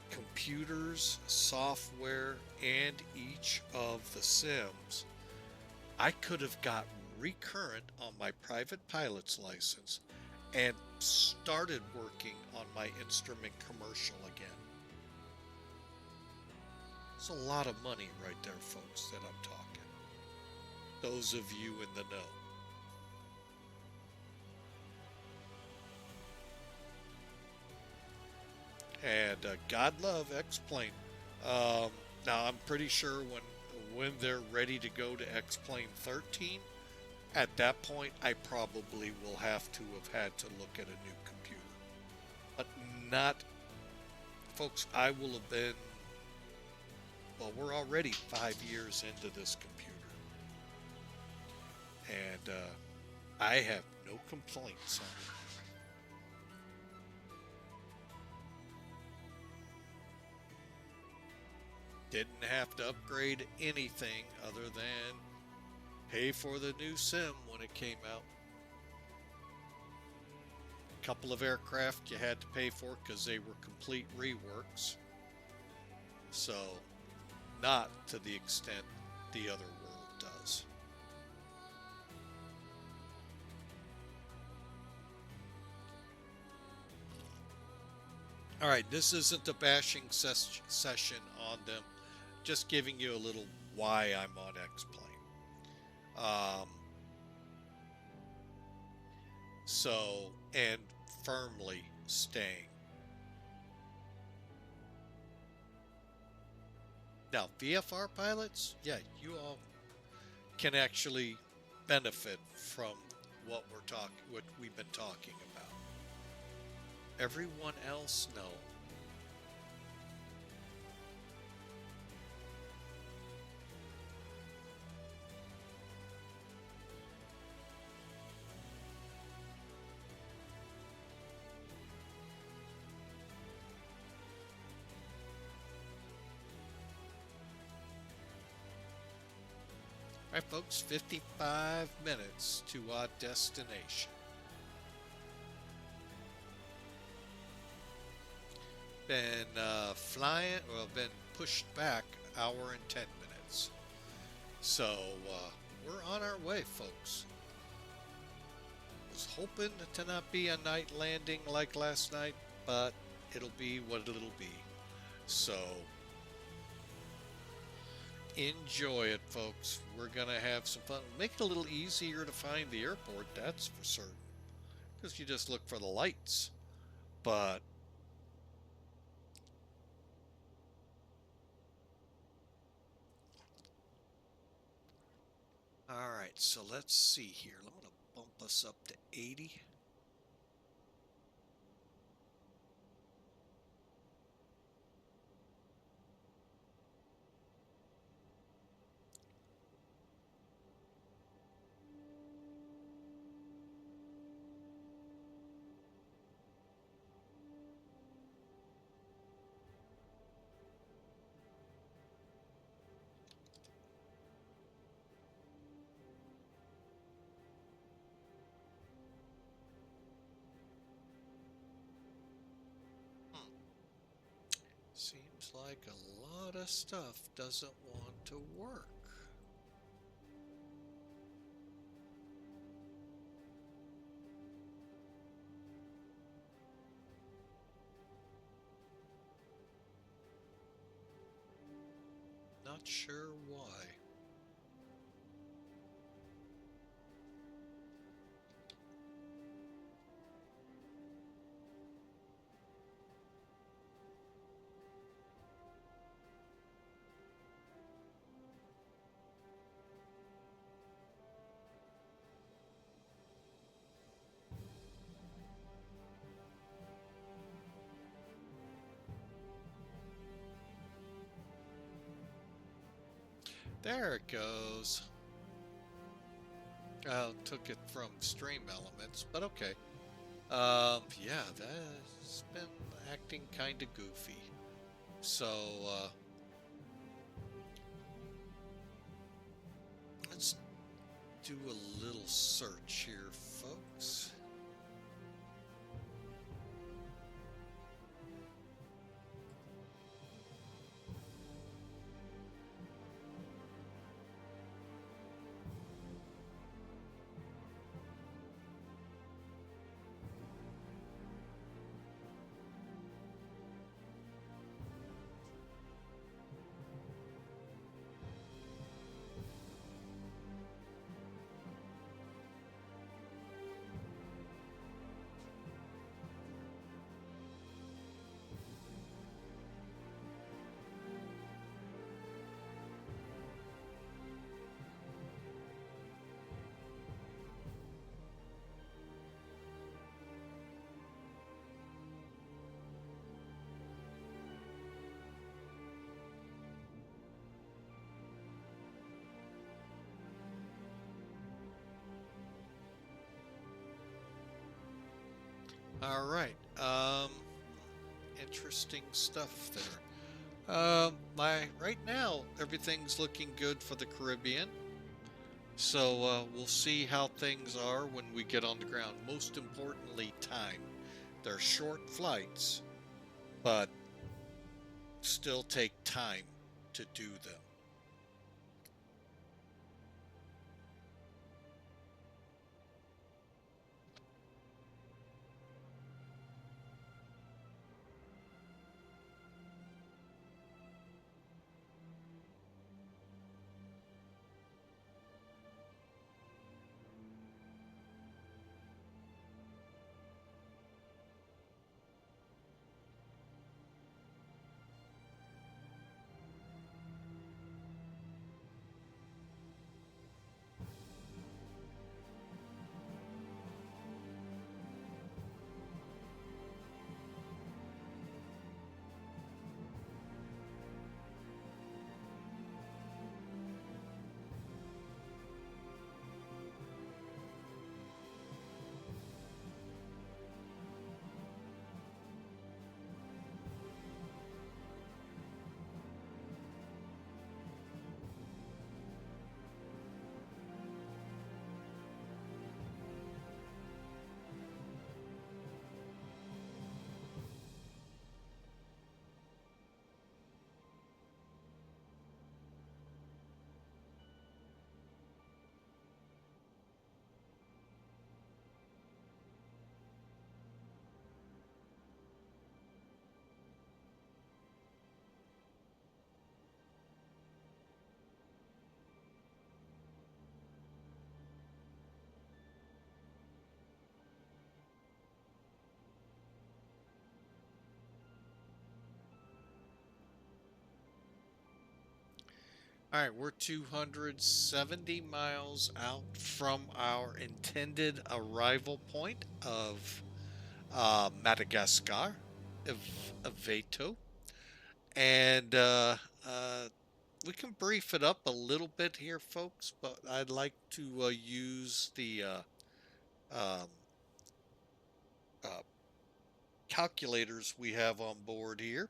computers, software, and each of the sims, I could have got recurrent on my private pilot's license and started working on my instrument commercial again. It's a lot of money right there, folks, that I'm talking. Those of you in the know. And God love X-Plane. Now I'm pretty sure when they're ready to go to X-Plane 13, at that point I probably will have to have had to look at a new computer. But not, folks, I will have been, well, we're already 5 years into this computer. And I have no complaints on it. Didn't have to upgrade anything other than pay for the new sim when it came out. A couple of aircraft you had to pay for because they were complete reworks. So, not to the extent the other world does. Alright, this isn't a bashing session on them. Just giving you a little why I'm on X-Plane. So, and firmly staying. Now, VFR pilots, yeah, you all can actually benefit from what we've been talking about. Everyone else, no. Alright, folks, 55 minutes to our destination. Been flying, well, been pushed back hour and 10 minutes. So, we're on our way, folks. Was hoping to not be a night landing like last night, but it'll be what it'll be. So, enjoy it, folks. We're gonna have some fun. Make it a little easier to find the airport, that's for certain, because you just look for the lights. But all right, so let's see here. I'm gonna bump us up to 80. Seems like a lot of stuff doesn't want to work. Not sure why. There it goes. Took it from Stream Elements, but okay. Yeah, that's been acting kind of goofy. So, let's do a little search here, folks. All right. Interesting stuff there. My right now everything's looking good for the Caribbean. So we'll see how things are when we get on the ground. Most importantly, time. They're short flights, but still take time to do them. All right, we're 270 miles out from our intended arrival point of Madagascar, Ivato, and we can brief it up a little bit here, folks. But I'd like to use the um, uh, calculators we have on board here,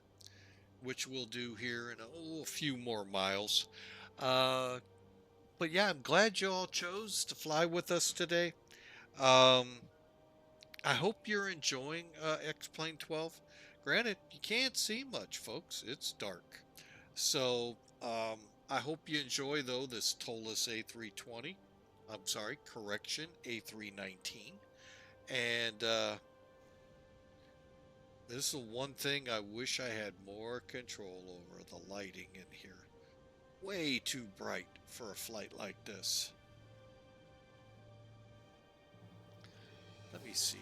which we'll do here in a few more miles. Uh, but yeah, I'm glad you all chose to fly with us today. Um, I hope you're enjoying X-Plane 12. Granted, you can't see much, folks. It's dark. So, I hope you enjoy, though, this ToLiss A320. I'm sorry, correction, A319. And this is one thing I wish I had more control over, the lighting in here. way too bright for a flight like this. Let me see.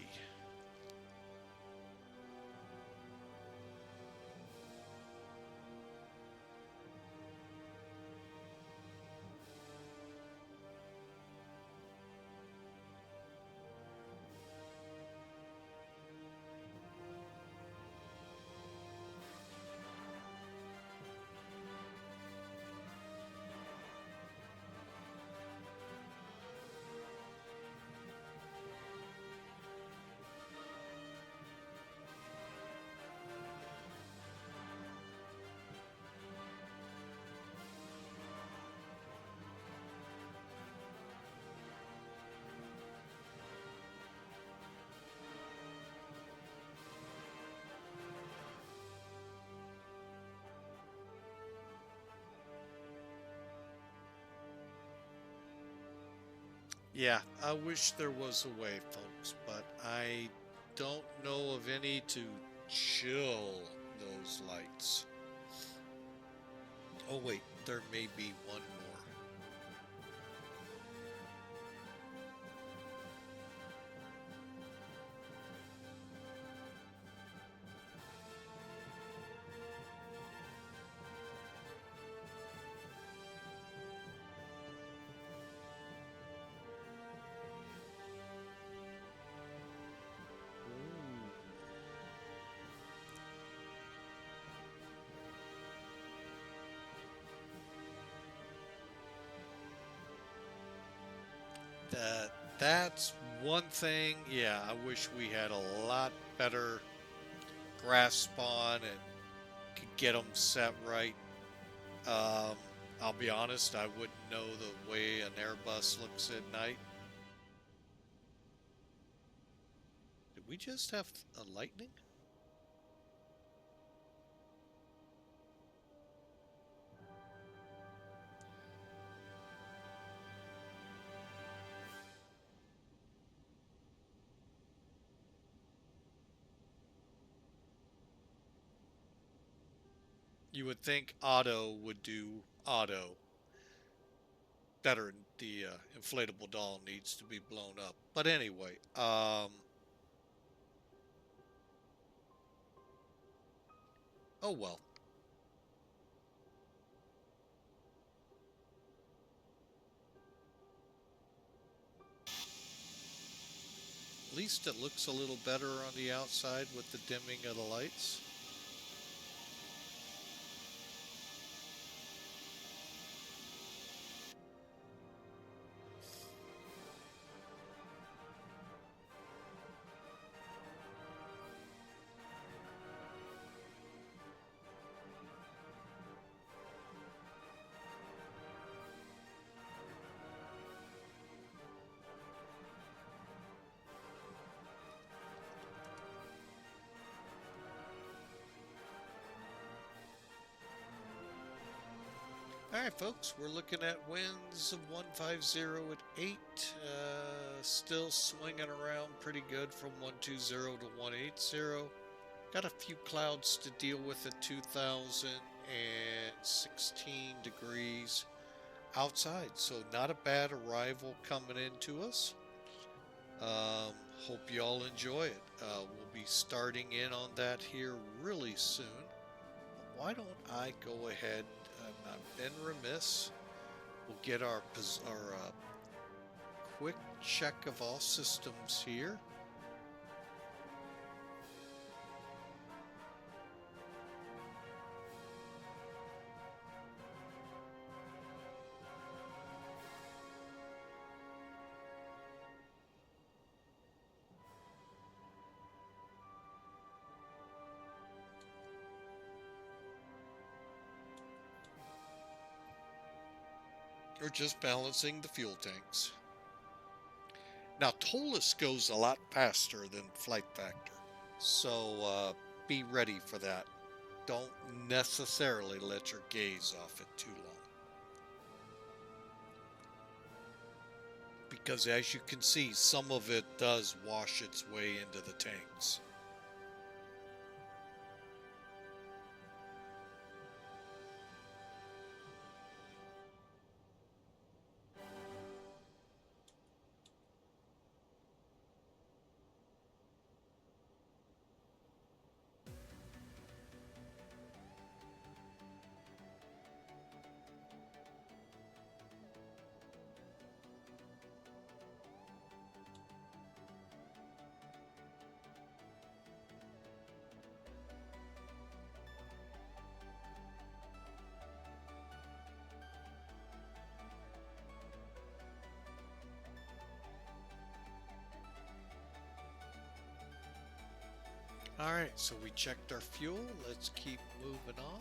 Yeah, I wish there was a way, folks, but I don't know of any to chill those lights. Oh wait, there may be one more. That's one thing, yeah, I wish we had a lot better grasp on and could get them set right. Um, I'll be honest, I wouldn't know the way an Airbus looks at night. Did we just have a lightning? You would think auto would do auto better. The inflatable doll needs to be blown up. But anyway, oh well. At least it looks a little better on the outside with the dimming of the lights. All right, folks, we're looking at winds of 150 at 8. Still swinging around pretty good from 120 to 180. Got a few clouds to deal with at 2016 degrees outside, so not a bad arrival coming into us. Hope you all enjoy it. We'll be starting in on that here really soon. Why don't I go ahead? I've been remiss. We'll get our quick check of all systems here. Or just balancing the fuel tanks. Now, ToLiss goes a lot faster than Flight Factor, so be ready for that. Don't necessarily let your gaze off it too long. Because as you can see, some of it does wash its way into the tanks. All right, so we checked our fuel. Let's keep moving on.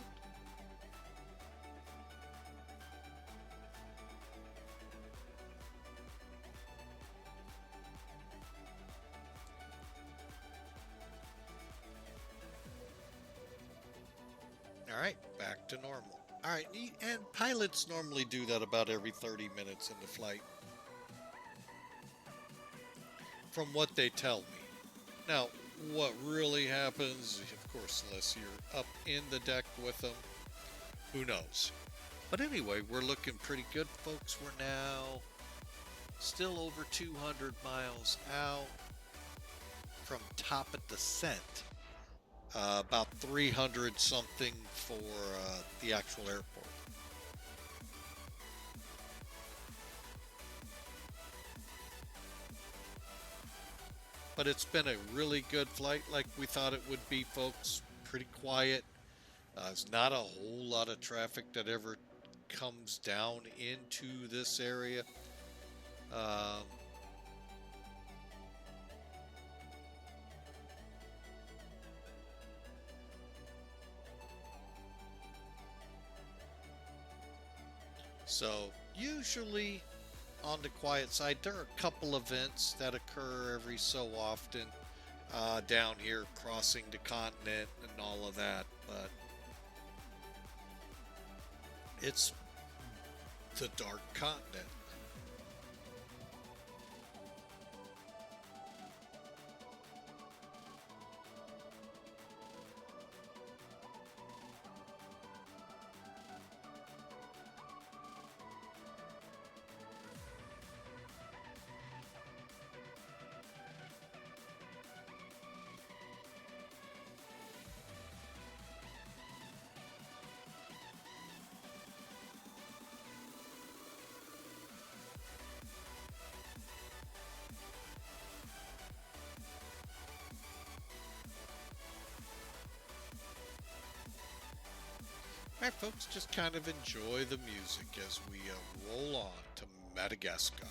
All right, back to normal. All right, and pilots normally do that about every 30 minutes in the flight, from what they tell me. Now, what really happens, of course, unless you're up in the deck with them, who knows? But anyway, we're looking pretty good, folks. We're now still over 200 miles out from top of descent. About 300 something for the actual airport. But it's been a really good flight like we thought it would be, folks. Pretty quiet. There's not a whole lot of traffic that ever comes down into this area. Um, so usually on the quiet side, there are a couple events that occur every so often down here, crossing the continent and all of that, but it's the dark continent. Alright, folks, just kind of enjoy the music as we roll on to Madagascar.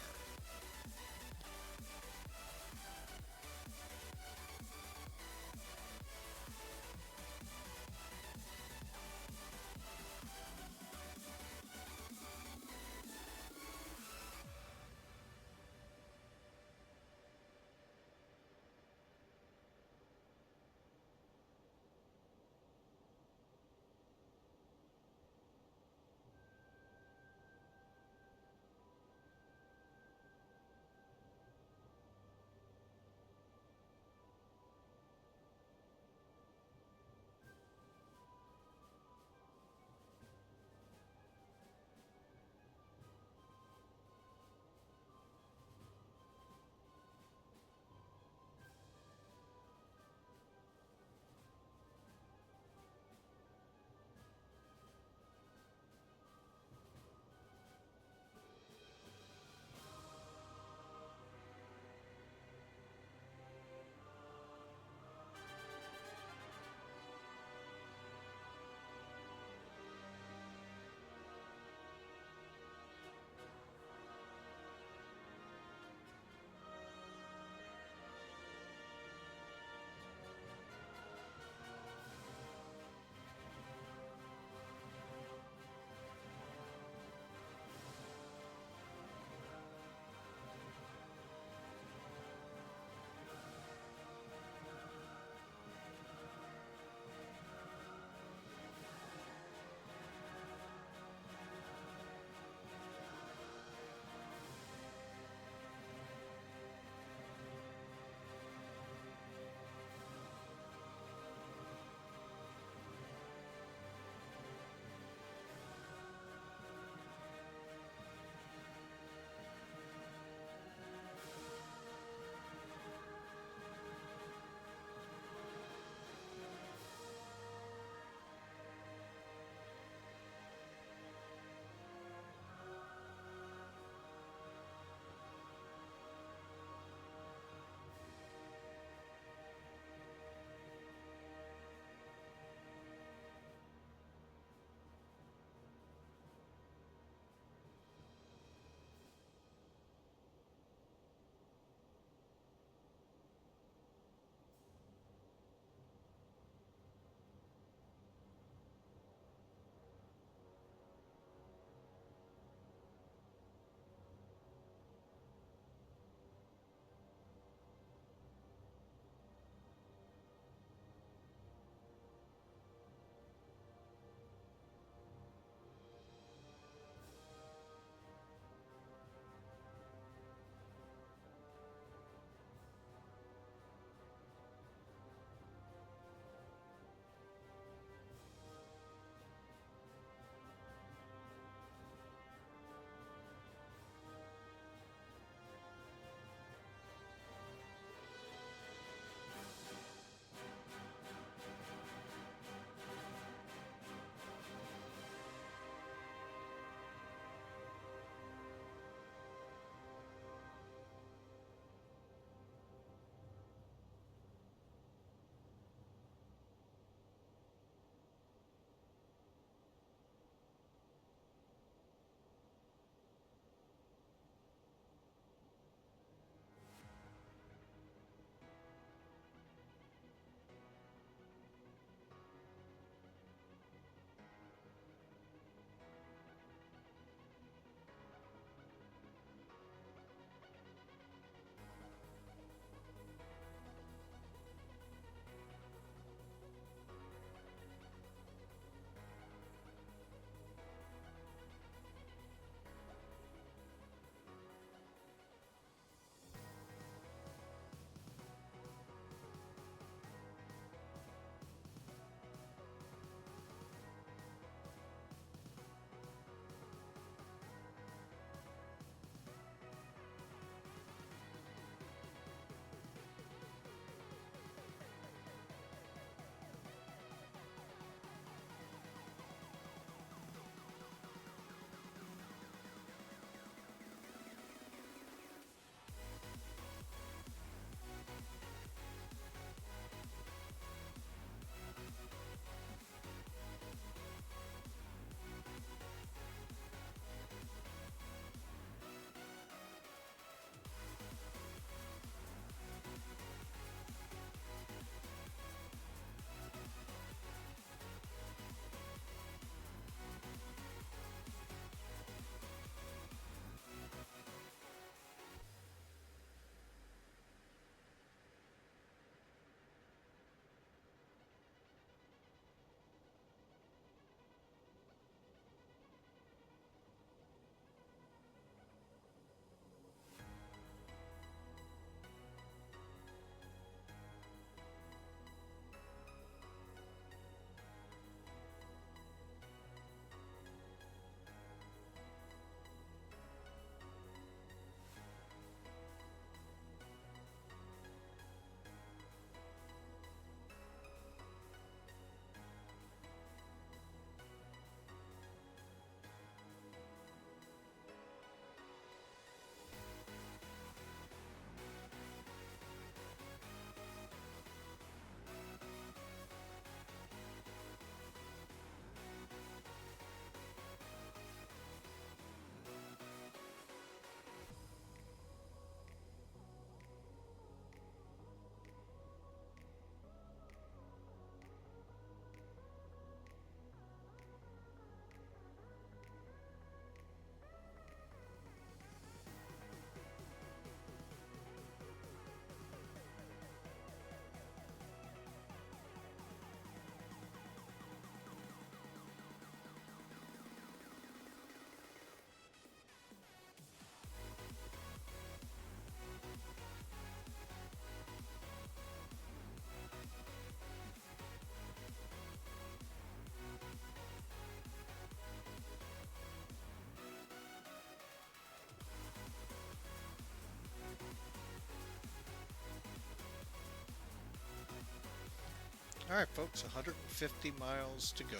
All right, folks, 150 miles to go.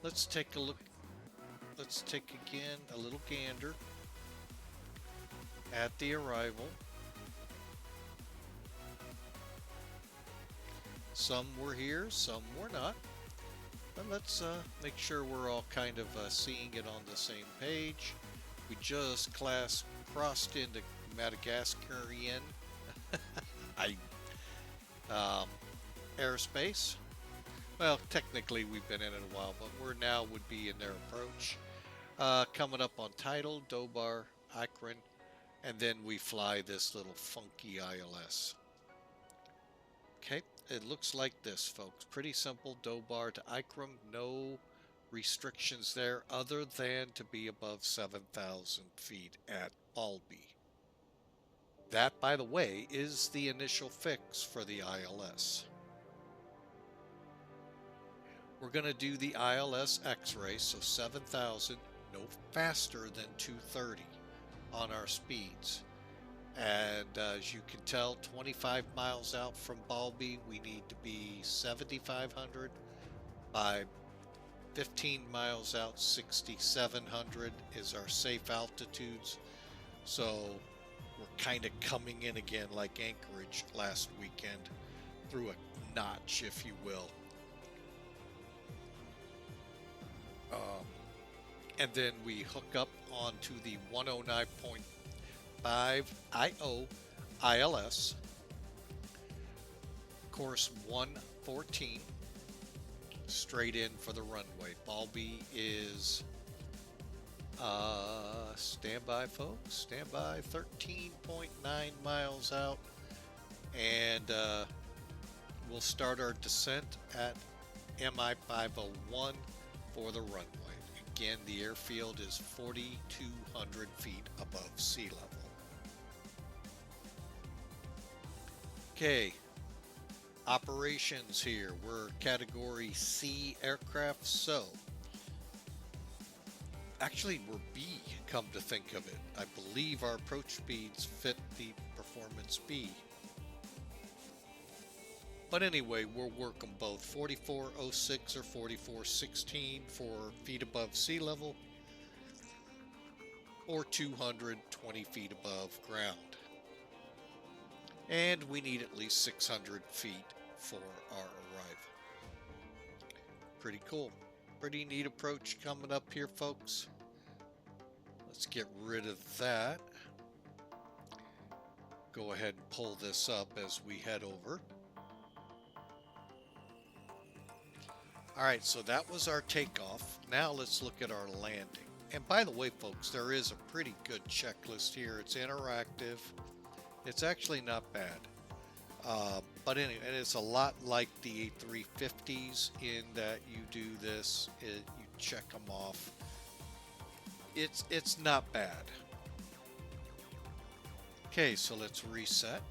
Let's take a look. Let's take again a little gander at the arrival. Some were here, some were not. But let's make sure we're all kind of seeing it on the same page. We just crossed into Madagascarian airspace. Well, technically we've been in it a while, but we're now would be in their approach. Coming up on title, DOBAR, IKRAM, and then we fly this little funky ILS. Okay, it looks like this, folks. Pretty simple, DOBAR to IKRAM, no restrictions there other than to be above 7,000 feet at Balby. That, by the way, is the initial fix for the ILS. We're going to do the ILS X-ray, so 7,000, no faster than 230 on our speeds. And as you can tell, 25 miles out from Balby, we need to be 7,500. By 15 miles out, 6,700 is our safe altitudes. So we're kind of coming in again like Anchorage last weekend, through a notch, if you will. And then we hook up onto the 109.5 IO ILS, course 114, straight in for the runway. Balby is, stand by, folks, stand by, 13.9 miles out, and we'll start our descent at MI 501 for the runway. Again, the airfield is 4,200 feet above sea level. Okay, operations here. We're category C aircraft, so actually we're B, come to think of it. I believe our approach speeds fit the performance B. But anyway, we'll work them both, 4406 or 4416 for feet above sea level, or 220 feet above ground. And we need at least 600 feet for our arrival. Pretty cool. Pretty neat approach coming up here, folks. Let's get rid of that. Go ahead and pull this up as we head over. Alright, so that was our takeoff. Now let's look at our landing. And by the way, folks, there is a pretty good checklist here. It's interactive. It's actually not bad. But anyway, and it's a lot like the A350s in that you do this, you check them off. It's not bad. Okay, so let's reset.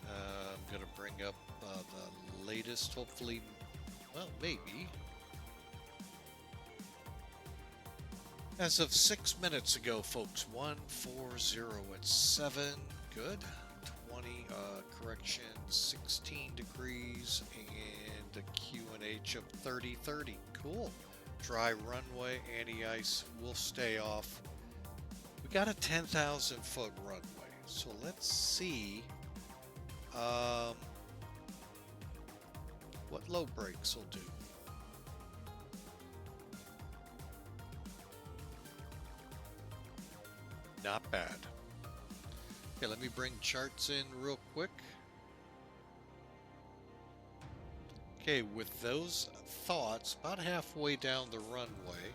I'm going to bring up the latest, hopefully. Well, maybe. As of 6 minutes ago, folks, 140 at 7. Good. 20, correction, 16 degrees, and a QNH of 30. Cool. Dry runway, anti-ice will stay off. We got a 10,000 foot runway. So let's see what low brakes will do. Not bad. Okay, let me bring charts in real quick. Okay, with those thoughts, about halfway down the runway,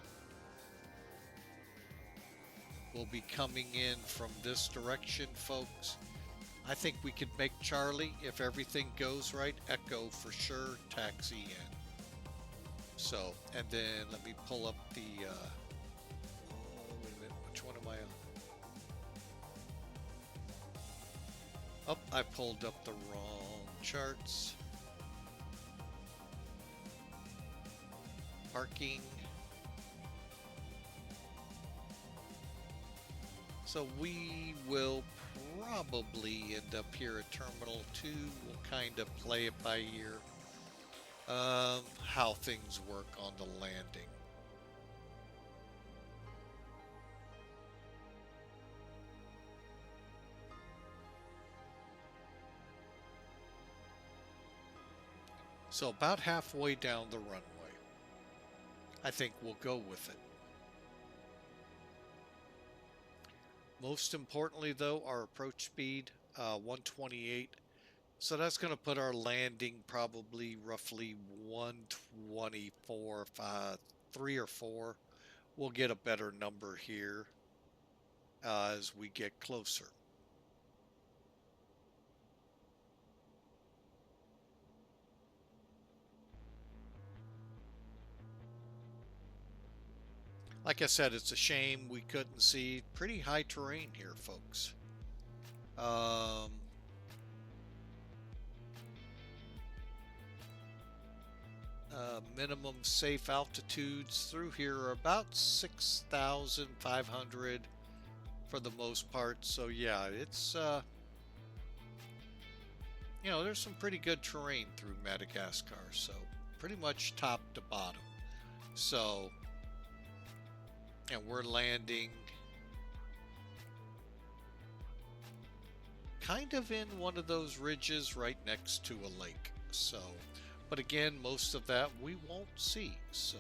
we'll be coming in from this direction, folks. I think we could make Charlie, if everything goes right, Echo for sure, taxi in. So, and then let me pull up the, oh, wait a minute, which one am I on? Oh, I pulled up the wrong charts. Parking. So we will probably end up here at Terminal 2. We'll kind of play it by ear. How things work on the landing. So about halfway down the runway. I think we'll go with it. Most importantly though, our approach speed, 128. So that's going to put our landing probably roughly 124, 3 or 4. We'll get a better number here as we get closer. Like I said, it's a shame we couldn't see pretty high terrain here, folks. Minimum safe altitudes through here are about 6,500 for the most part. So yeah, it's you know, there's some pretty good terrain through Madagascar. So pretty much top to bottom. So, and we're landing kind of in one of those ridges right next to a lake. So, but again, most of that we won't see. So,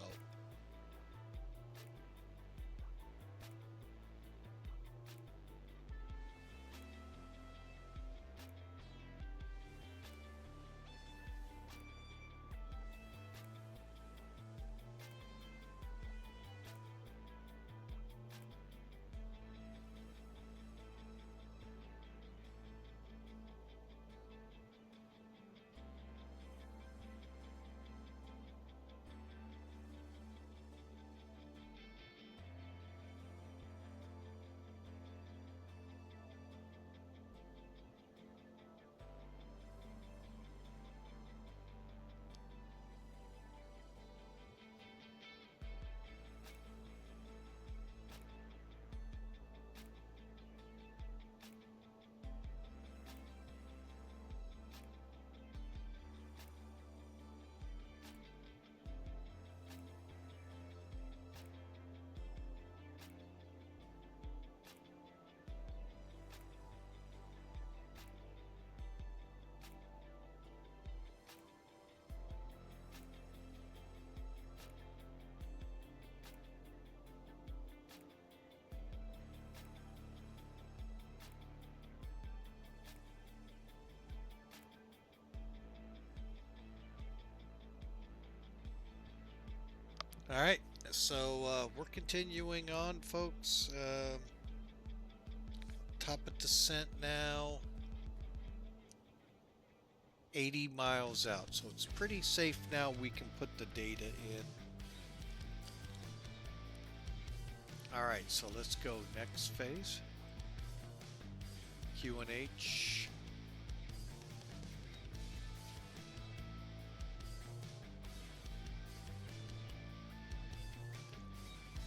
all right. So we're continuing on, folks. Top of descent now. 80 miles out. So it's pretty safe now. We can put the data in. All right. So let's go next phase. QNH.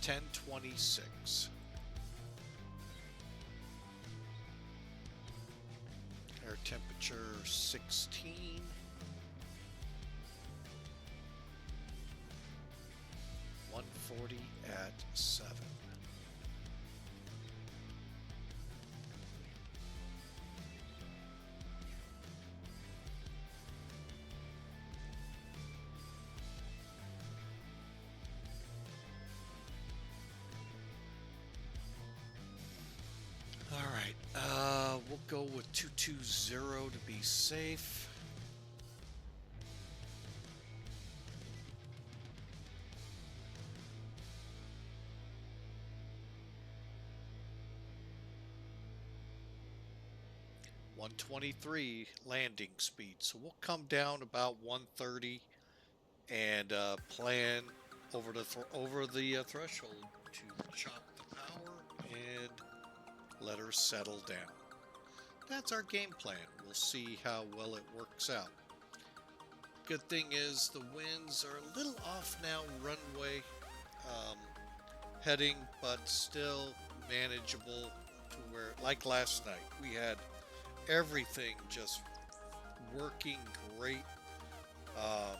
$10.26. Air temperature 16. 140 at 7. We'll go with 220 to be safe. $123 landing speed, so we'll come down about 130 and plan over the threshold to chop the power and let her settle down. That's our game plan. We'll see how well it works out. Good thing is the winds are a little off now runway heading, but still manageable to where, like last night, we had everything just working great. Um,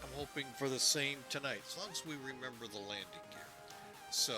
I'm hoping for the same tonight, as long as we remember the landing gear. So,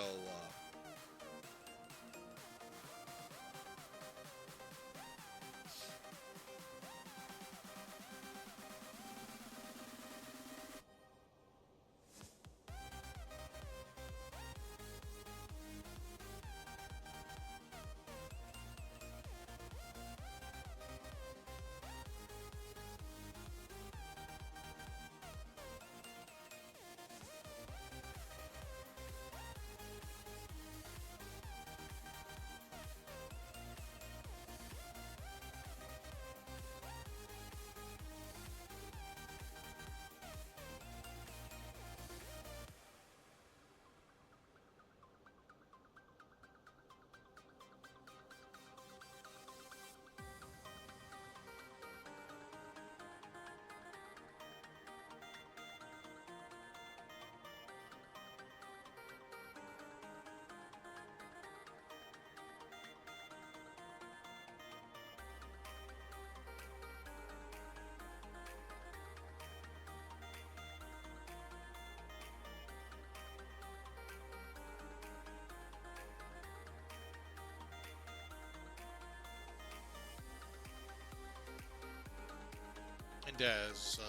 and as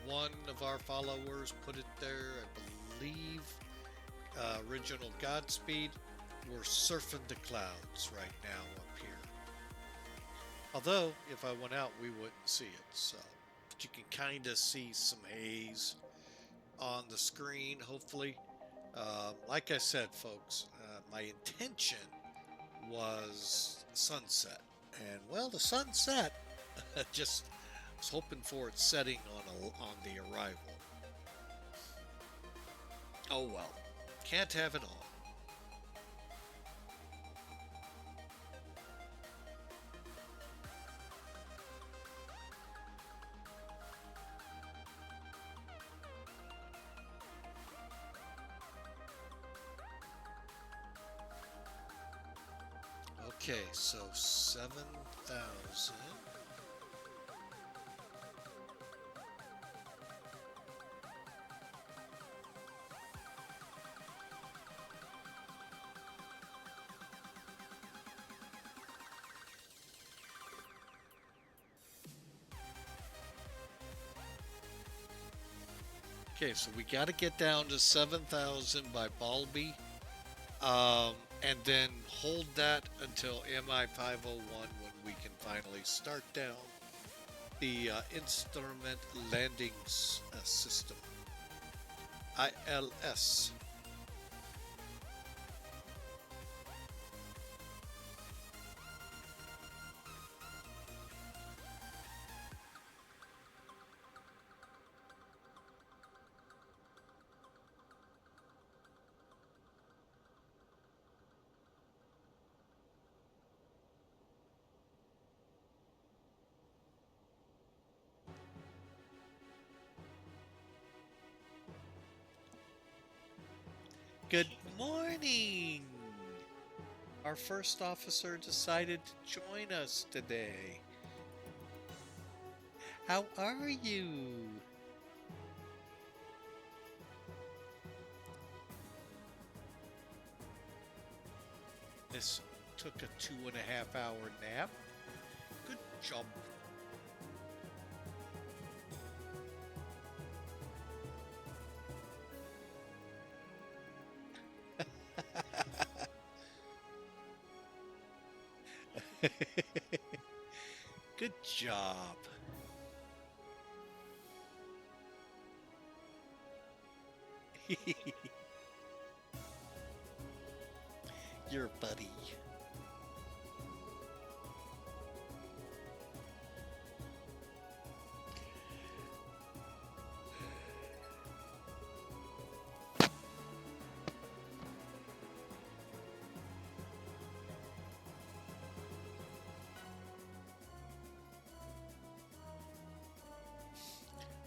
one of our followers put it there, I believe, original Godspeed, we're surfing the clouds right now up here. Although, if I went out, we wouldn't see it. So, but you can kind of see some haze on the screen, hopefully. Like I said, folks, my intention was sunset. And, well, the sunset, just was hoping for it setting on the arrival. Oh well, can't have it all. Okay, so 7,000. Okay, so we got to get down to 7,000 by Balby, and then hold that until MI 501 when we can finally start down the instrument landing system, ILS. Good morning! Our first officer decided to join us today. How are you? This took a 2.5-hour nap. Good job. Good job. Your buddy.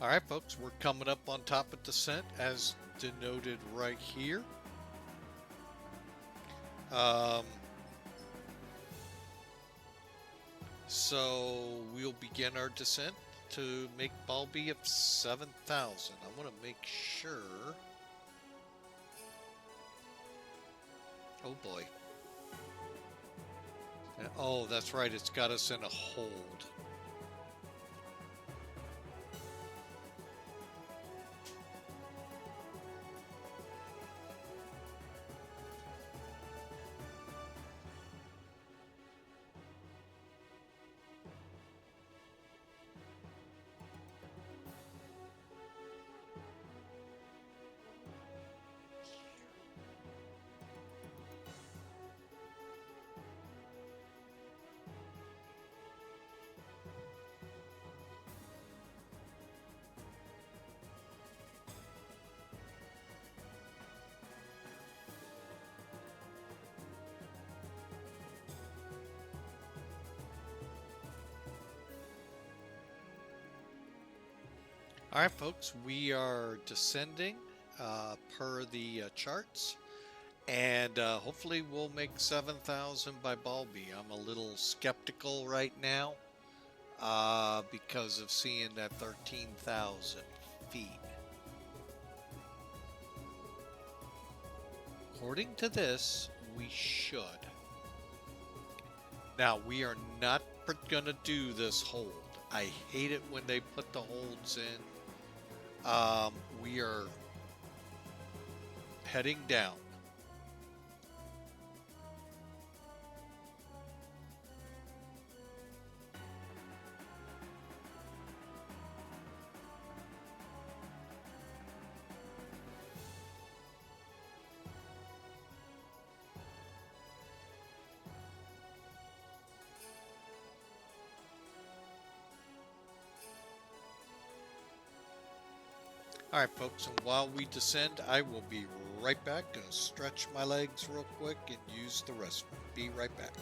All right, folks, we're coming up on top of descent as denoted right here. So we'll begin our descent to make Balby of 7,000. I want to make sure. Oh boy. Oh, that's right. It's got us in a hold. All right, folks, we are descending per the charts, and hopefully we'll make 7,000 by Balby. I'm a little skeptical right now because of seeing that 13,000 feet. According to this, we should. Now, we are not going to do this hold. I hate it when they put the holds in. We are heading down. All right, folks, and while we descend, I will be right back. Gonna stretch my legs real quick and use the restroom. Be right back.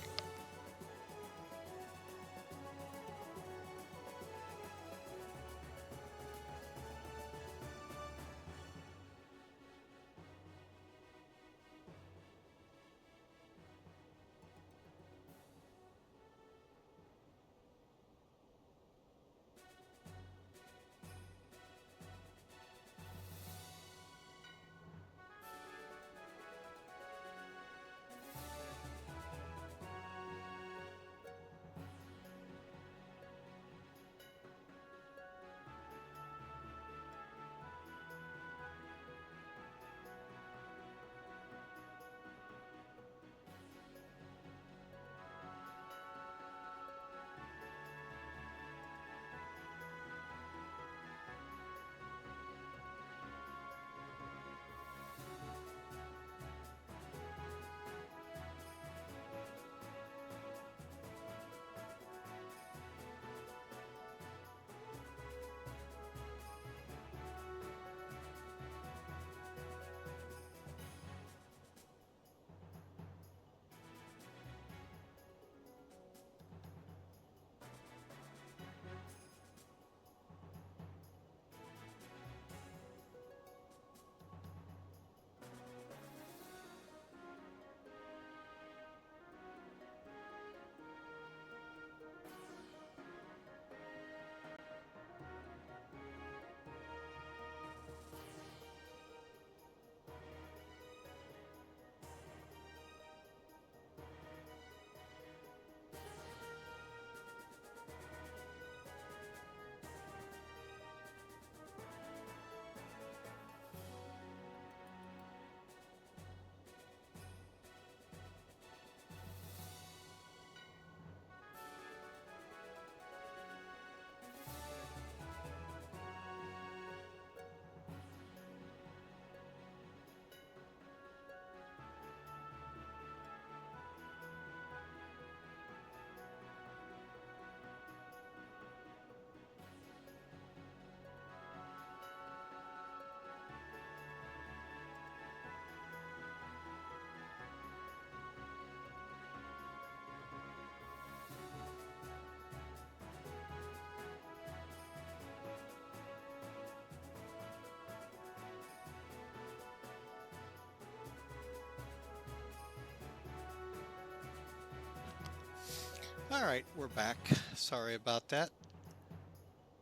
All right, we're back. Sorry about that.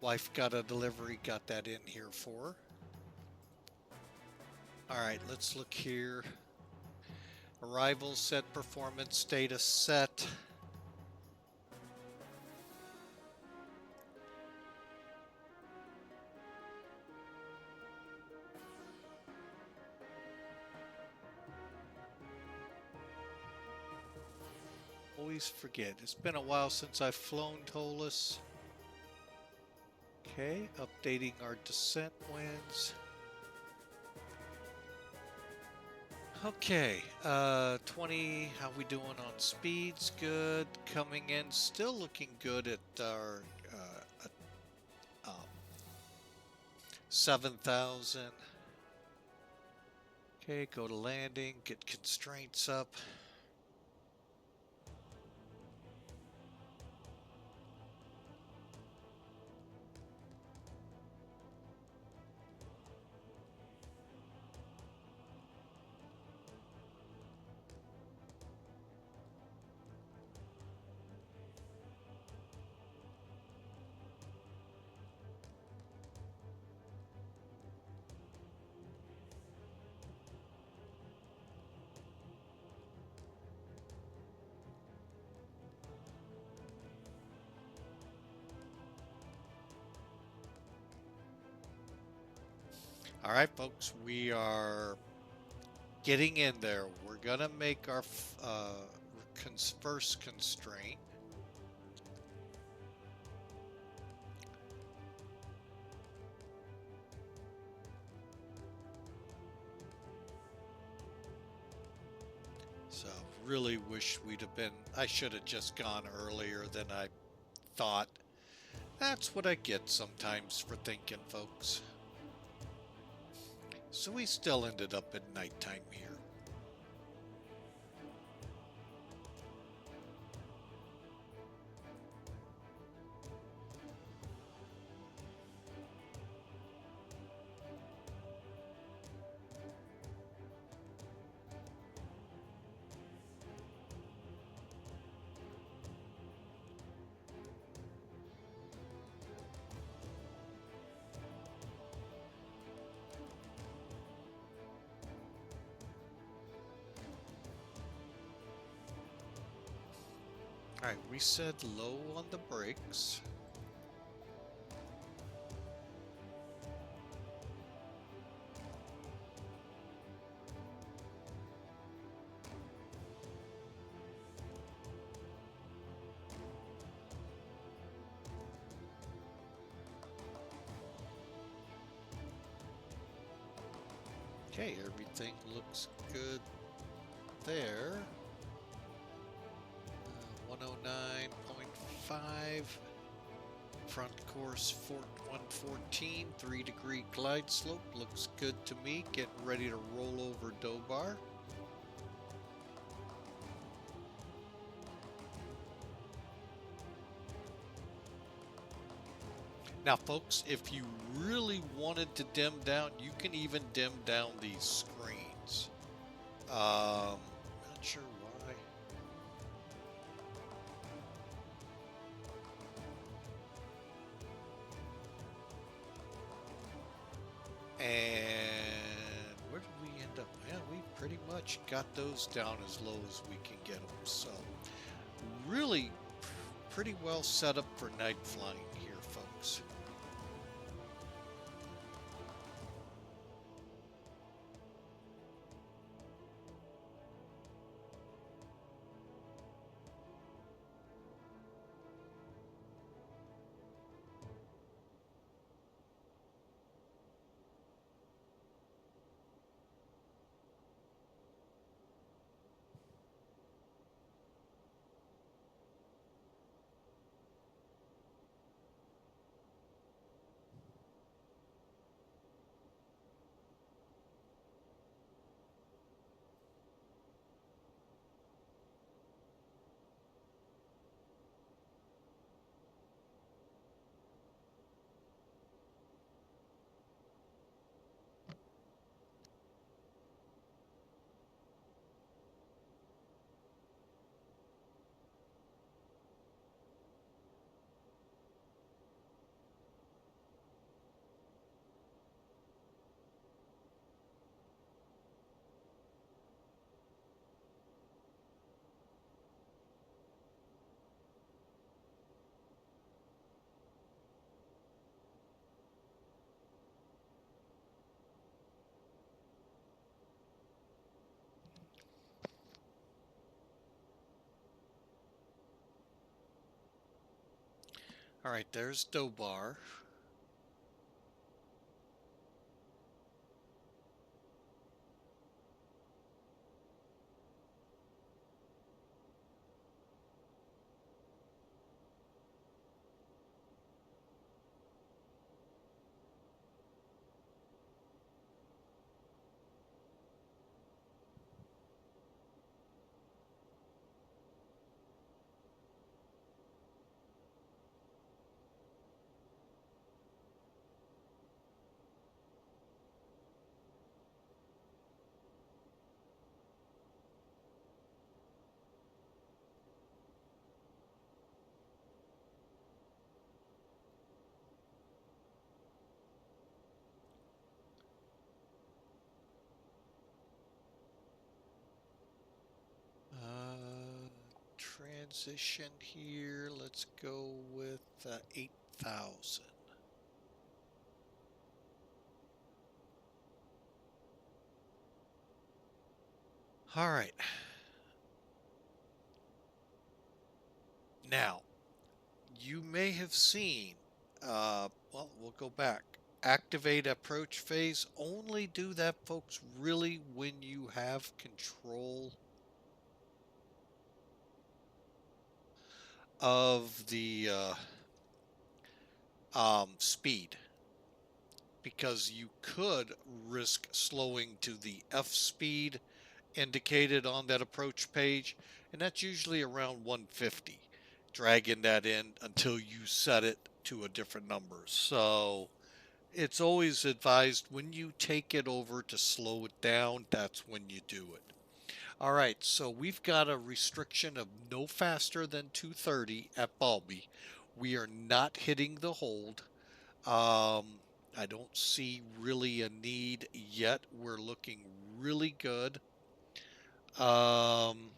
Wife got a delivery, got that in here for her. All right, let's look here. Arrival set, performance status set. Always forget. It's been a while since I've flown ToLiss. Okay, updating our descent winds. Okay, 20, how we doing on speeds? Good. Coming in, still looking good at our 7,000. Okay, go to landing, get constraints up. All right, folks, we are getting in there. We're gonna make our first constraint. So really wish we'd have been, I should have just gone earlier than I thought. That's what I get sometimes for thinking, folks. So we still ended up at nighttime here. All right, we said low on the brakes. Okay, everything looks good there. 109.5. Front course 114, 3-degree glide slope. Looks good to me. Getting ready to roll over DOBAR. Now, folks, if you really wanted to dim down, you can even dim down these screens. Not sure why. And where did we end up? Yeah, we pretty much got those down as low as we can get them. So really pretty well set up for night flying here, folks. All right, there's DOBAR. Transition here. Let's go with 8,000. All right. Now, you may have seen, well, we'll go back. Activate approach phase. Only do that, folks, really when you have control of the speed, because you could risk slowing to the F speed indicated on that approach page, and that's usually around 150, dragging that in until you set it to a different number. So it's always advised when you take it over to slow it down, that's when you do it. All right, so we've got a restriction of no faster than 230 at Balby. We are not hitting the hold. I don't see really a need yet. We're looking really good. Um,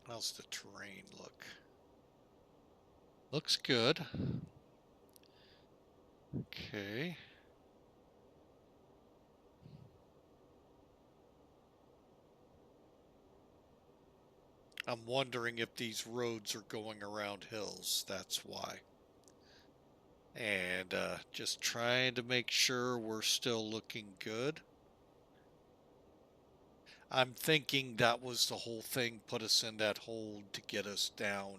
how's the terrain look? Looks good. Okay. I'm wondering if these roads are going around hills. That's why. And just trying to make sure we're still looking good. I'm thinking that was the whole thing, put us in that hold to get us down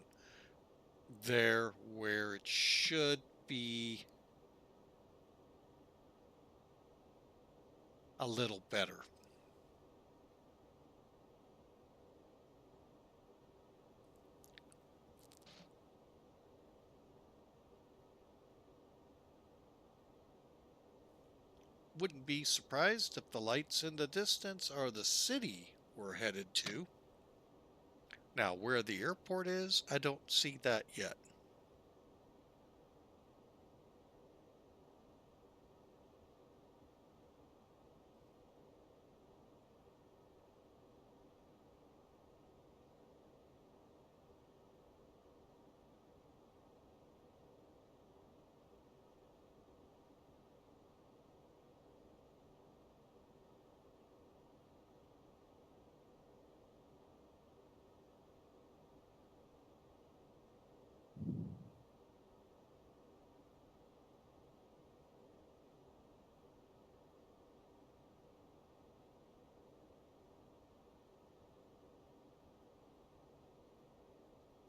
there where it should be a little better. Wouldn't be surprised if the lights in the distance are the city we're headed to. Now, where the airport is, I don't see that yet.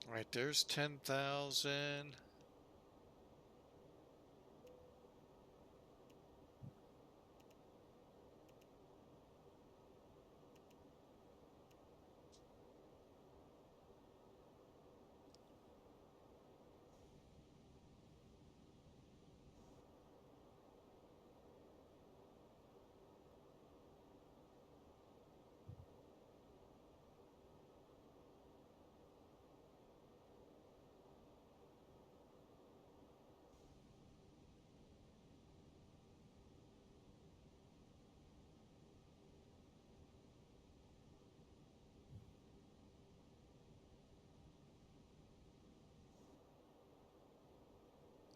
All right, there's 10,000.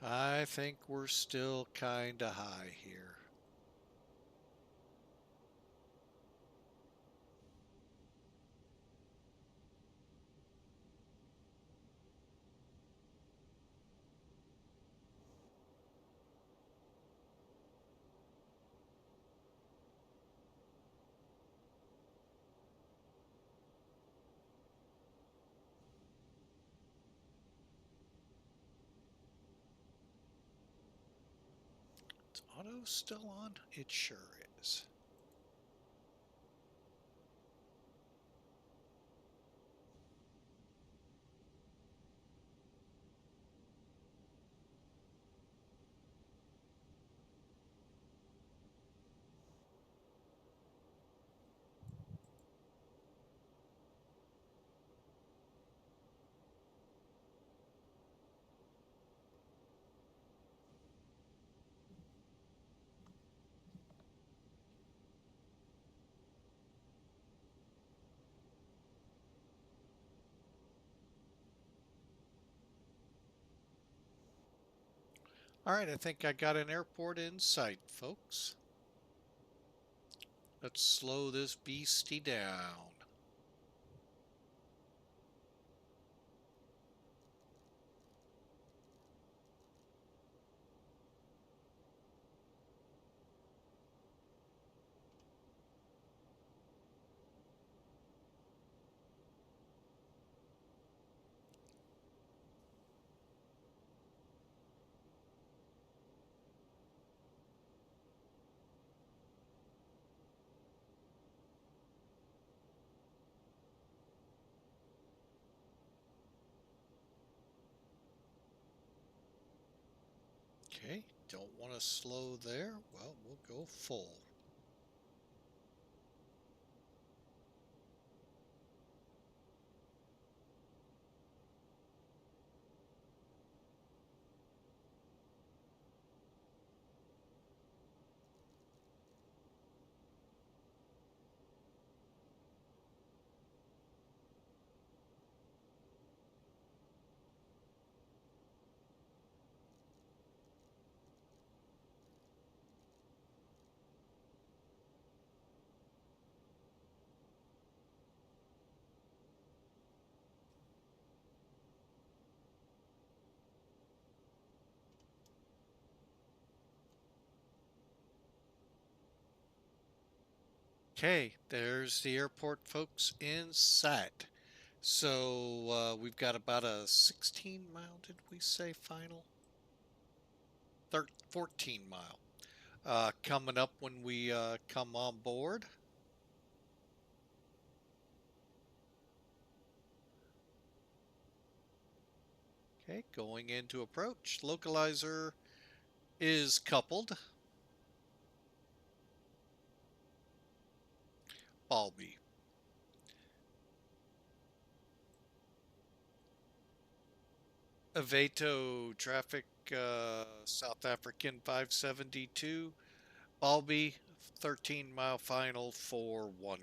I think we're still kinda high here. Is auto still on? It sure is. All right, I think I got an airport in sight, folks. Let's slow this beastie down. Okay, don't want to slow there. Well, we'll go full. Okay, there's the airport, folks, in sight. So we've got about a 16 mile, did we say final? 14 mile coming up when we come on board. Okay, going into approach. Localizer is coupled. Balby. Ivato traffic, South African 572. Balby, 13 mile final 411.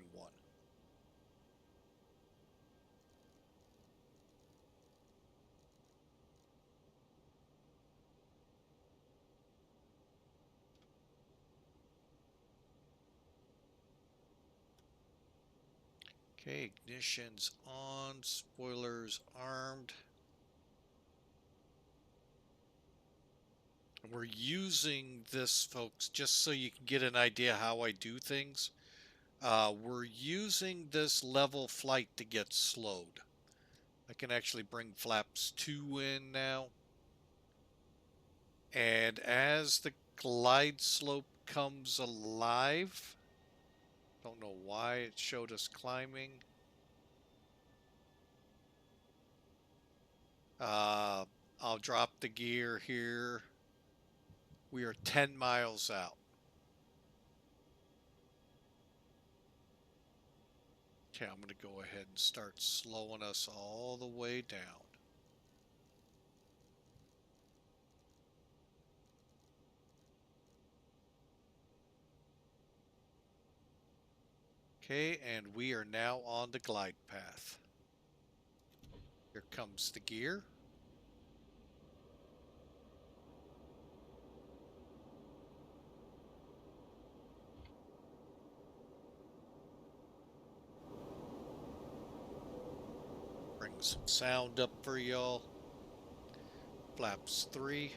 Okay, ignition's on, spoilers armed. We're using this, folks, just so you can get an idea how I do things. We're using this level flight to get slowed. I can actually bring flaps 2 in now. And as the glide slope comes alive, don't know why it showed us climbing. I'll drop the gear here. We are 10 miles out. Okay, I'm going to go ahead and start slowing us all the way down. Okay, and we are now on the glide path. Here comes the gear. some sound up for y'all. Flaps 3.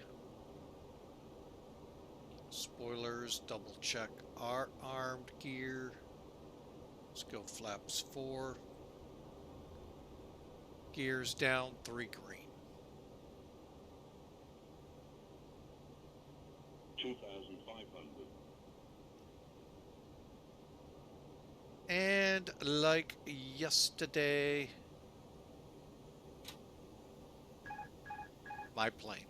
Spoilers, double check our armed gear. Let's go flaps 4. Gears down, 3 green. 2,500. And like yesterday, my plane.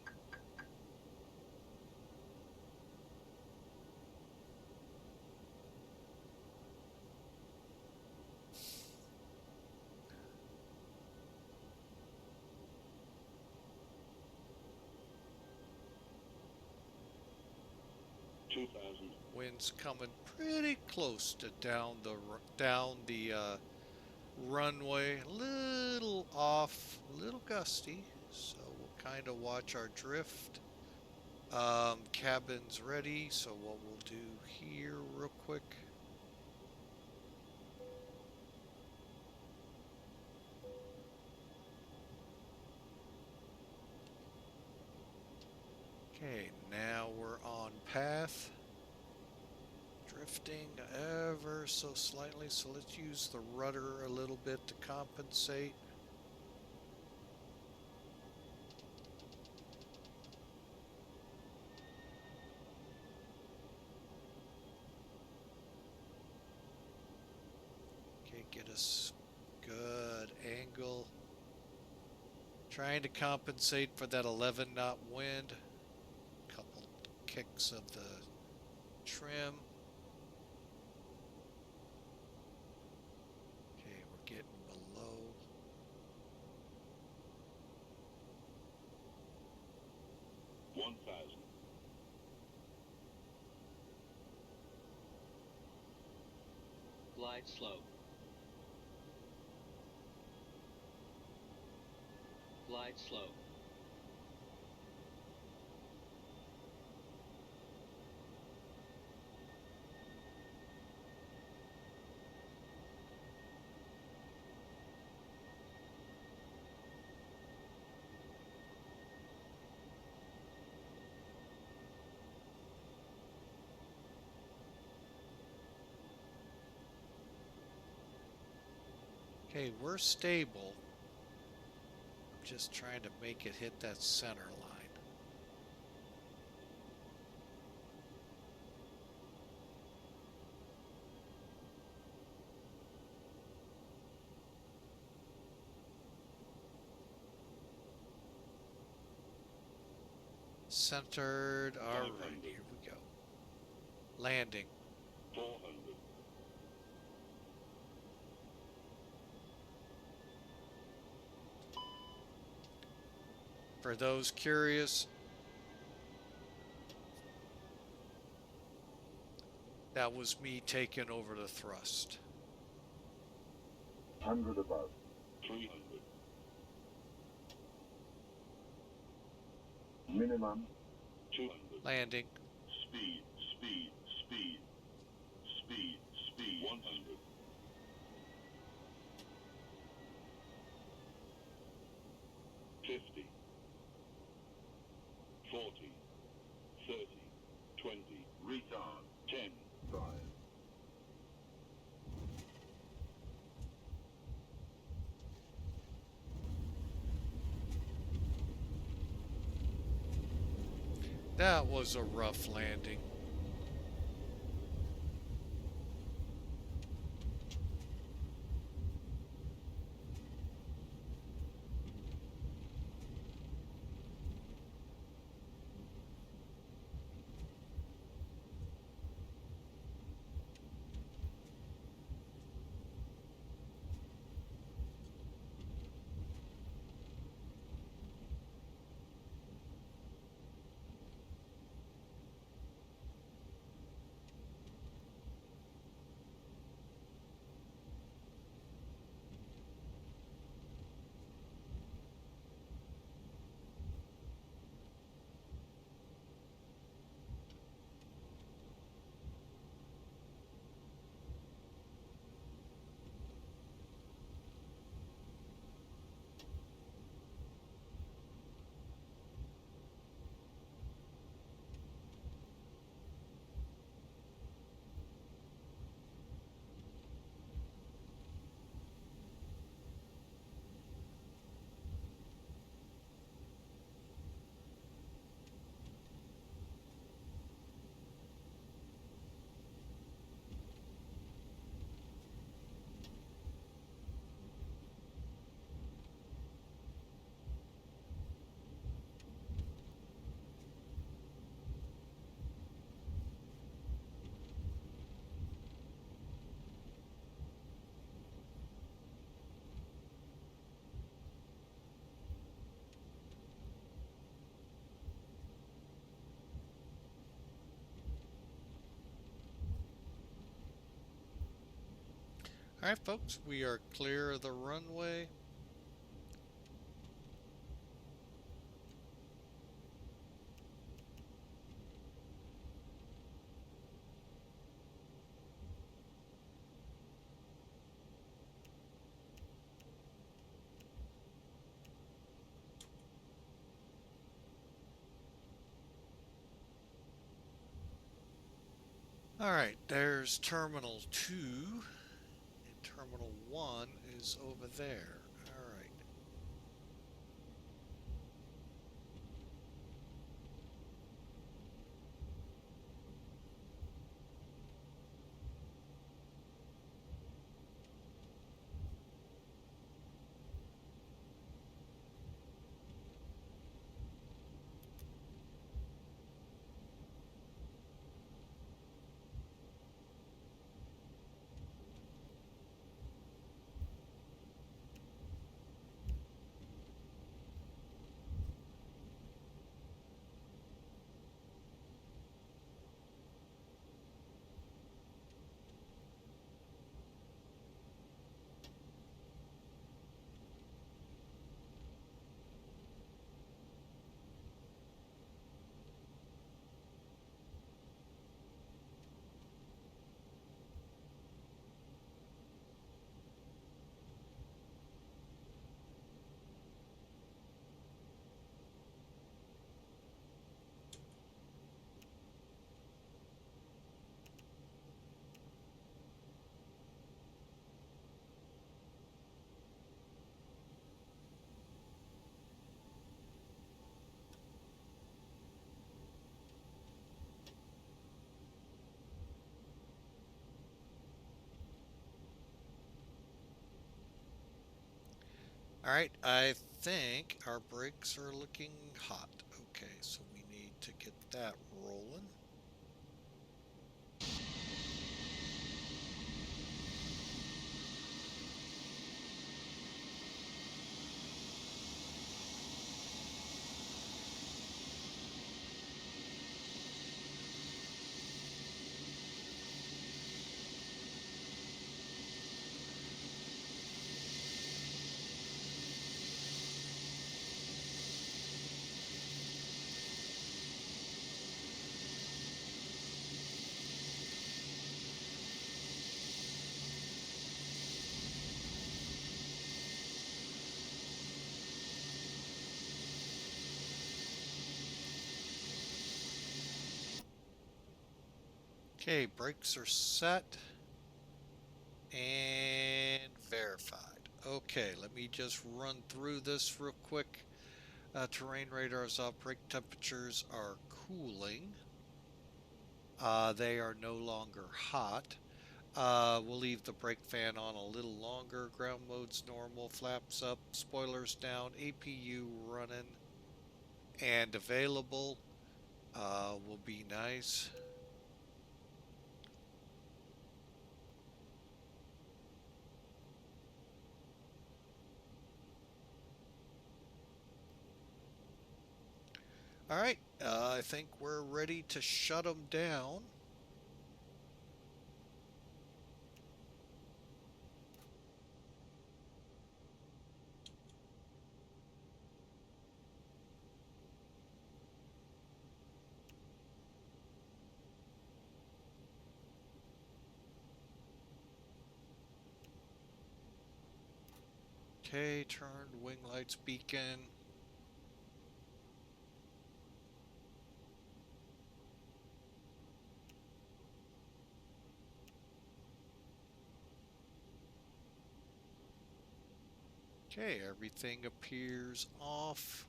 Wind's coming pretty close to down the runway. A little off, a little gusty, so we'll kind of watch our drift. Cabin's ready, so what we'll do here real quick. Okay, now we're on path. Drifting ever so slightly, so let's use the rudder a little bit to compensate. Okay, get us good angle. Trying to compensate for that 11 knot wind. Couple kicks of the trim. Okay, we're getting below. Glide slow. Glide slow. Okay, we're stable. I'm just trying to make it hit that center line. Centered. All right, here we go. Landing. 400. For those curious, that was me taking over the thrust. 100 above. 300. Minimum 200. Landing. Speed, speed, speed. Speed, speed. 100. 50. 40. 30. 20. Retard. 10. 5. That was a rough landing. All right, folks, we are clear of the runway. All right, there's Terminal 2, and Terminal 1 is over there. All right. All right, I think our brakes are looking hot. Okay, so we need to get that rolling. Okay, brakes are set and verified. Okay, let me just run through this real quick. Terrain radars off, brake temperatures are cooling. They are no longer hot. We'll leave the brake fan on a little longer. Ground mode's normal, flaps up, spoilers down, APU running and available. Will be nice. All right, I think we're ready to shut them down. Okay, turned wing lights beacon. Okay, everything appears off.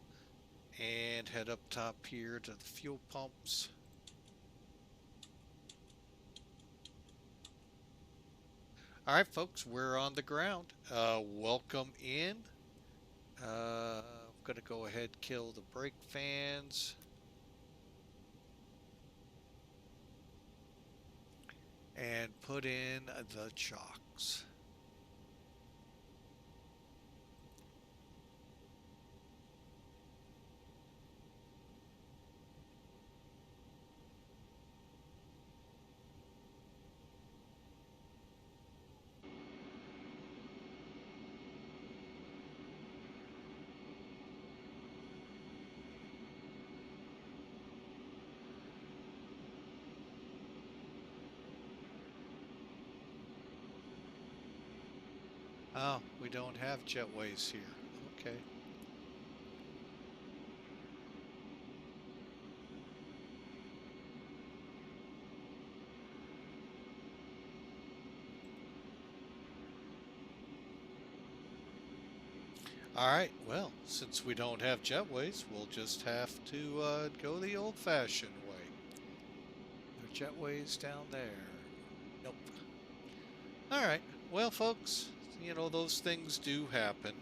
And head up top here to the fuel pumps. All right, folks, we're on the ground. Welcome in. I'm going to go ahead and kill the brake fans. And put in the chocks. Oh, we don't have jetways here. Okay. All right, well, since we don't have jetways, we'll just have to go the old-fashioned way. There are jetways down there. Nope. All right, well, folks, you know, those things do happen.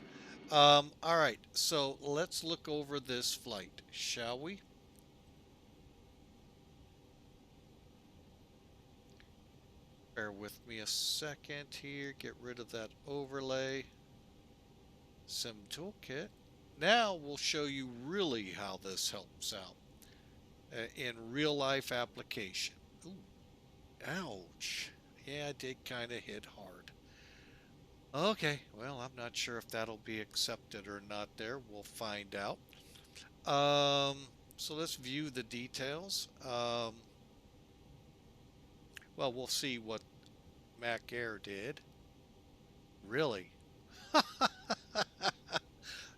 All right, so let's look over this flight, shall we? Bear with me a second here, get rid of that overlay. Sim toolkit. Now we'll show you really how this helps out in real life application. Ooh, ouch. Yeah, I did kind of hit hard. Okay, well, I'm not sure if that'll be accepted or not there. We'll find out. Um, so let's view the details. Well, we'll see what MACAIR did. Really?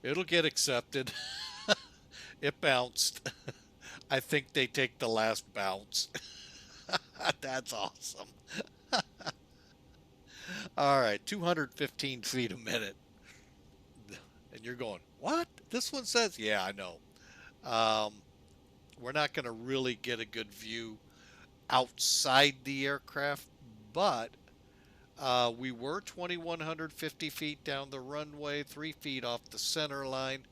It'll get accepted. It bounced. I think they take the last bounce. That's awesome. All right, 215 feet a minute. And you're going, what? This one says, yeah, I know. Um, we're not going to really get a good view outside the aircraft, but we were 2,150 feet down the runway, 3 feet off the center line.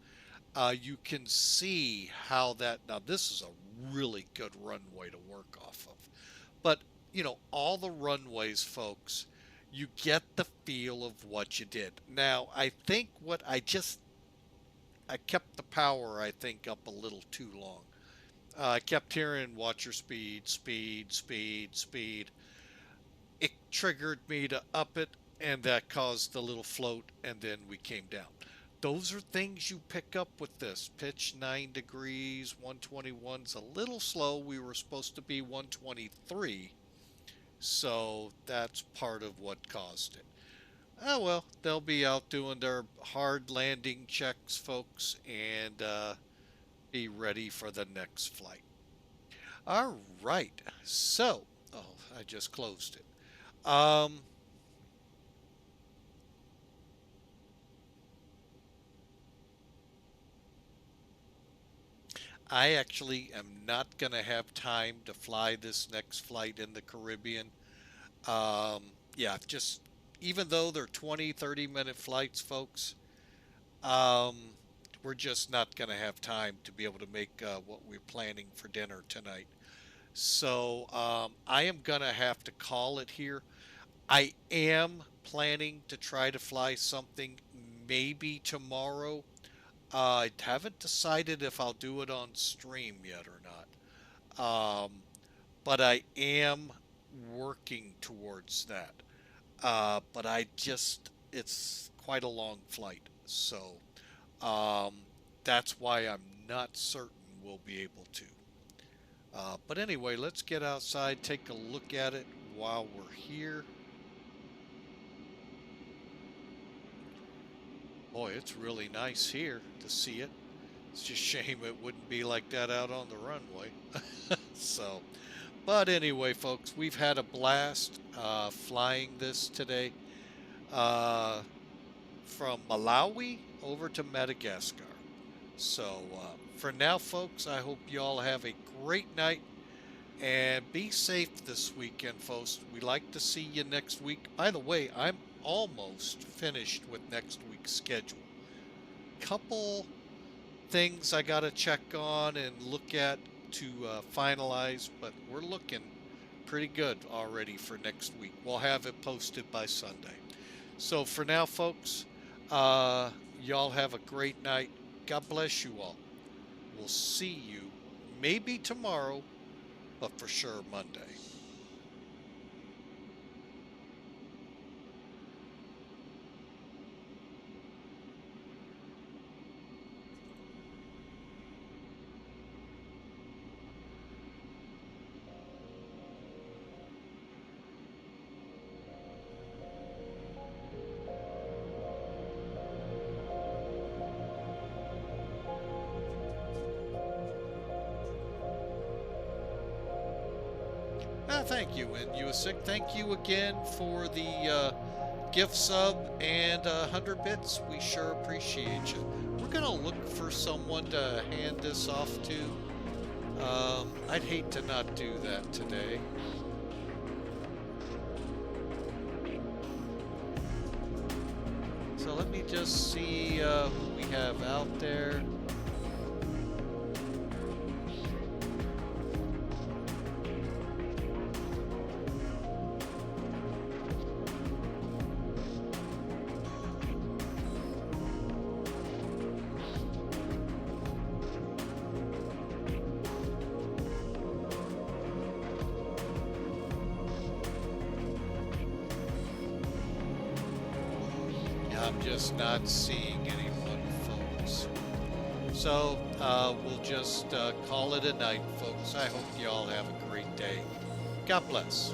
You can see how that, now this is a really good runway to work off of. But, you know, all the runways, folks, you get the feel of what you did. Now, I think I kept the power, I think, up a little too long. I kept hearing watch your speed, speed, speed, speed. It triggered me to up it, and that caused the little float, and then we came down. Those are things you pick up with this. Pitch 9 degrees, 121's a little slow. We were supposed to be 123, so that's part of what caused it. Oh well, they'll be out doing their hard landing checks, folks, and be ready for the next flight. All right, so, oh, I just closed it. I actually am not going to have time to fly this next flight in the Caribbean. Um, yeah, just even though they're 20, 30-minute flights, folks, um, we're just not going to have time to be able to make what we're planning for dinner tonight. So I am going to have to call it here. I am planning to try to fly something maybe tomorrow. I haven't decided if I'll do it on stream yet or not. But I am working towards that. But it's quite a long flight. So um, that's why I'm not certain we'll be able to. But anyway, let's get outside, take a look at it while we're here. Boy, it's really nice here to see it. It's just a shame it wouldn't be like that out on the runway. So, but anyway, folks, we've had a blast flying this today uh, from Malawi over to Madagascar. So, for now, folks, I hope you all have a great night and be safe this weekend, folks. We like to see you next week. By the way, I'm almost finished with next week's schedule. Couple things I got to check on and look at to finalize, but we're looking pretty good already for next week. We'll have it posted by Sunday. So for now, folks, y'all have a great night. God bless you all. We'll see you maybe tomorrow, but for sure Monday. thank you. And Usick, thank you again for the gift sub and 100 bits. We sure appreciate you. We're gonna look for someone to hand this off to. I'd hate to not do that today. So let me just see who we have out there. I'm just not seeing anyone, folks. So we'll just call it a night, folks. I hope you all have a great day. God bless.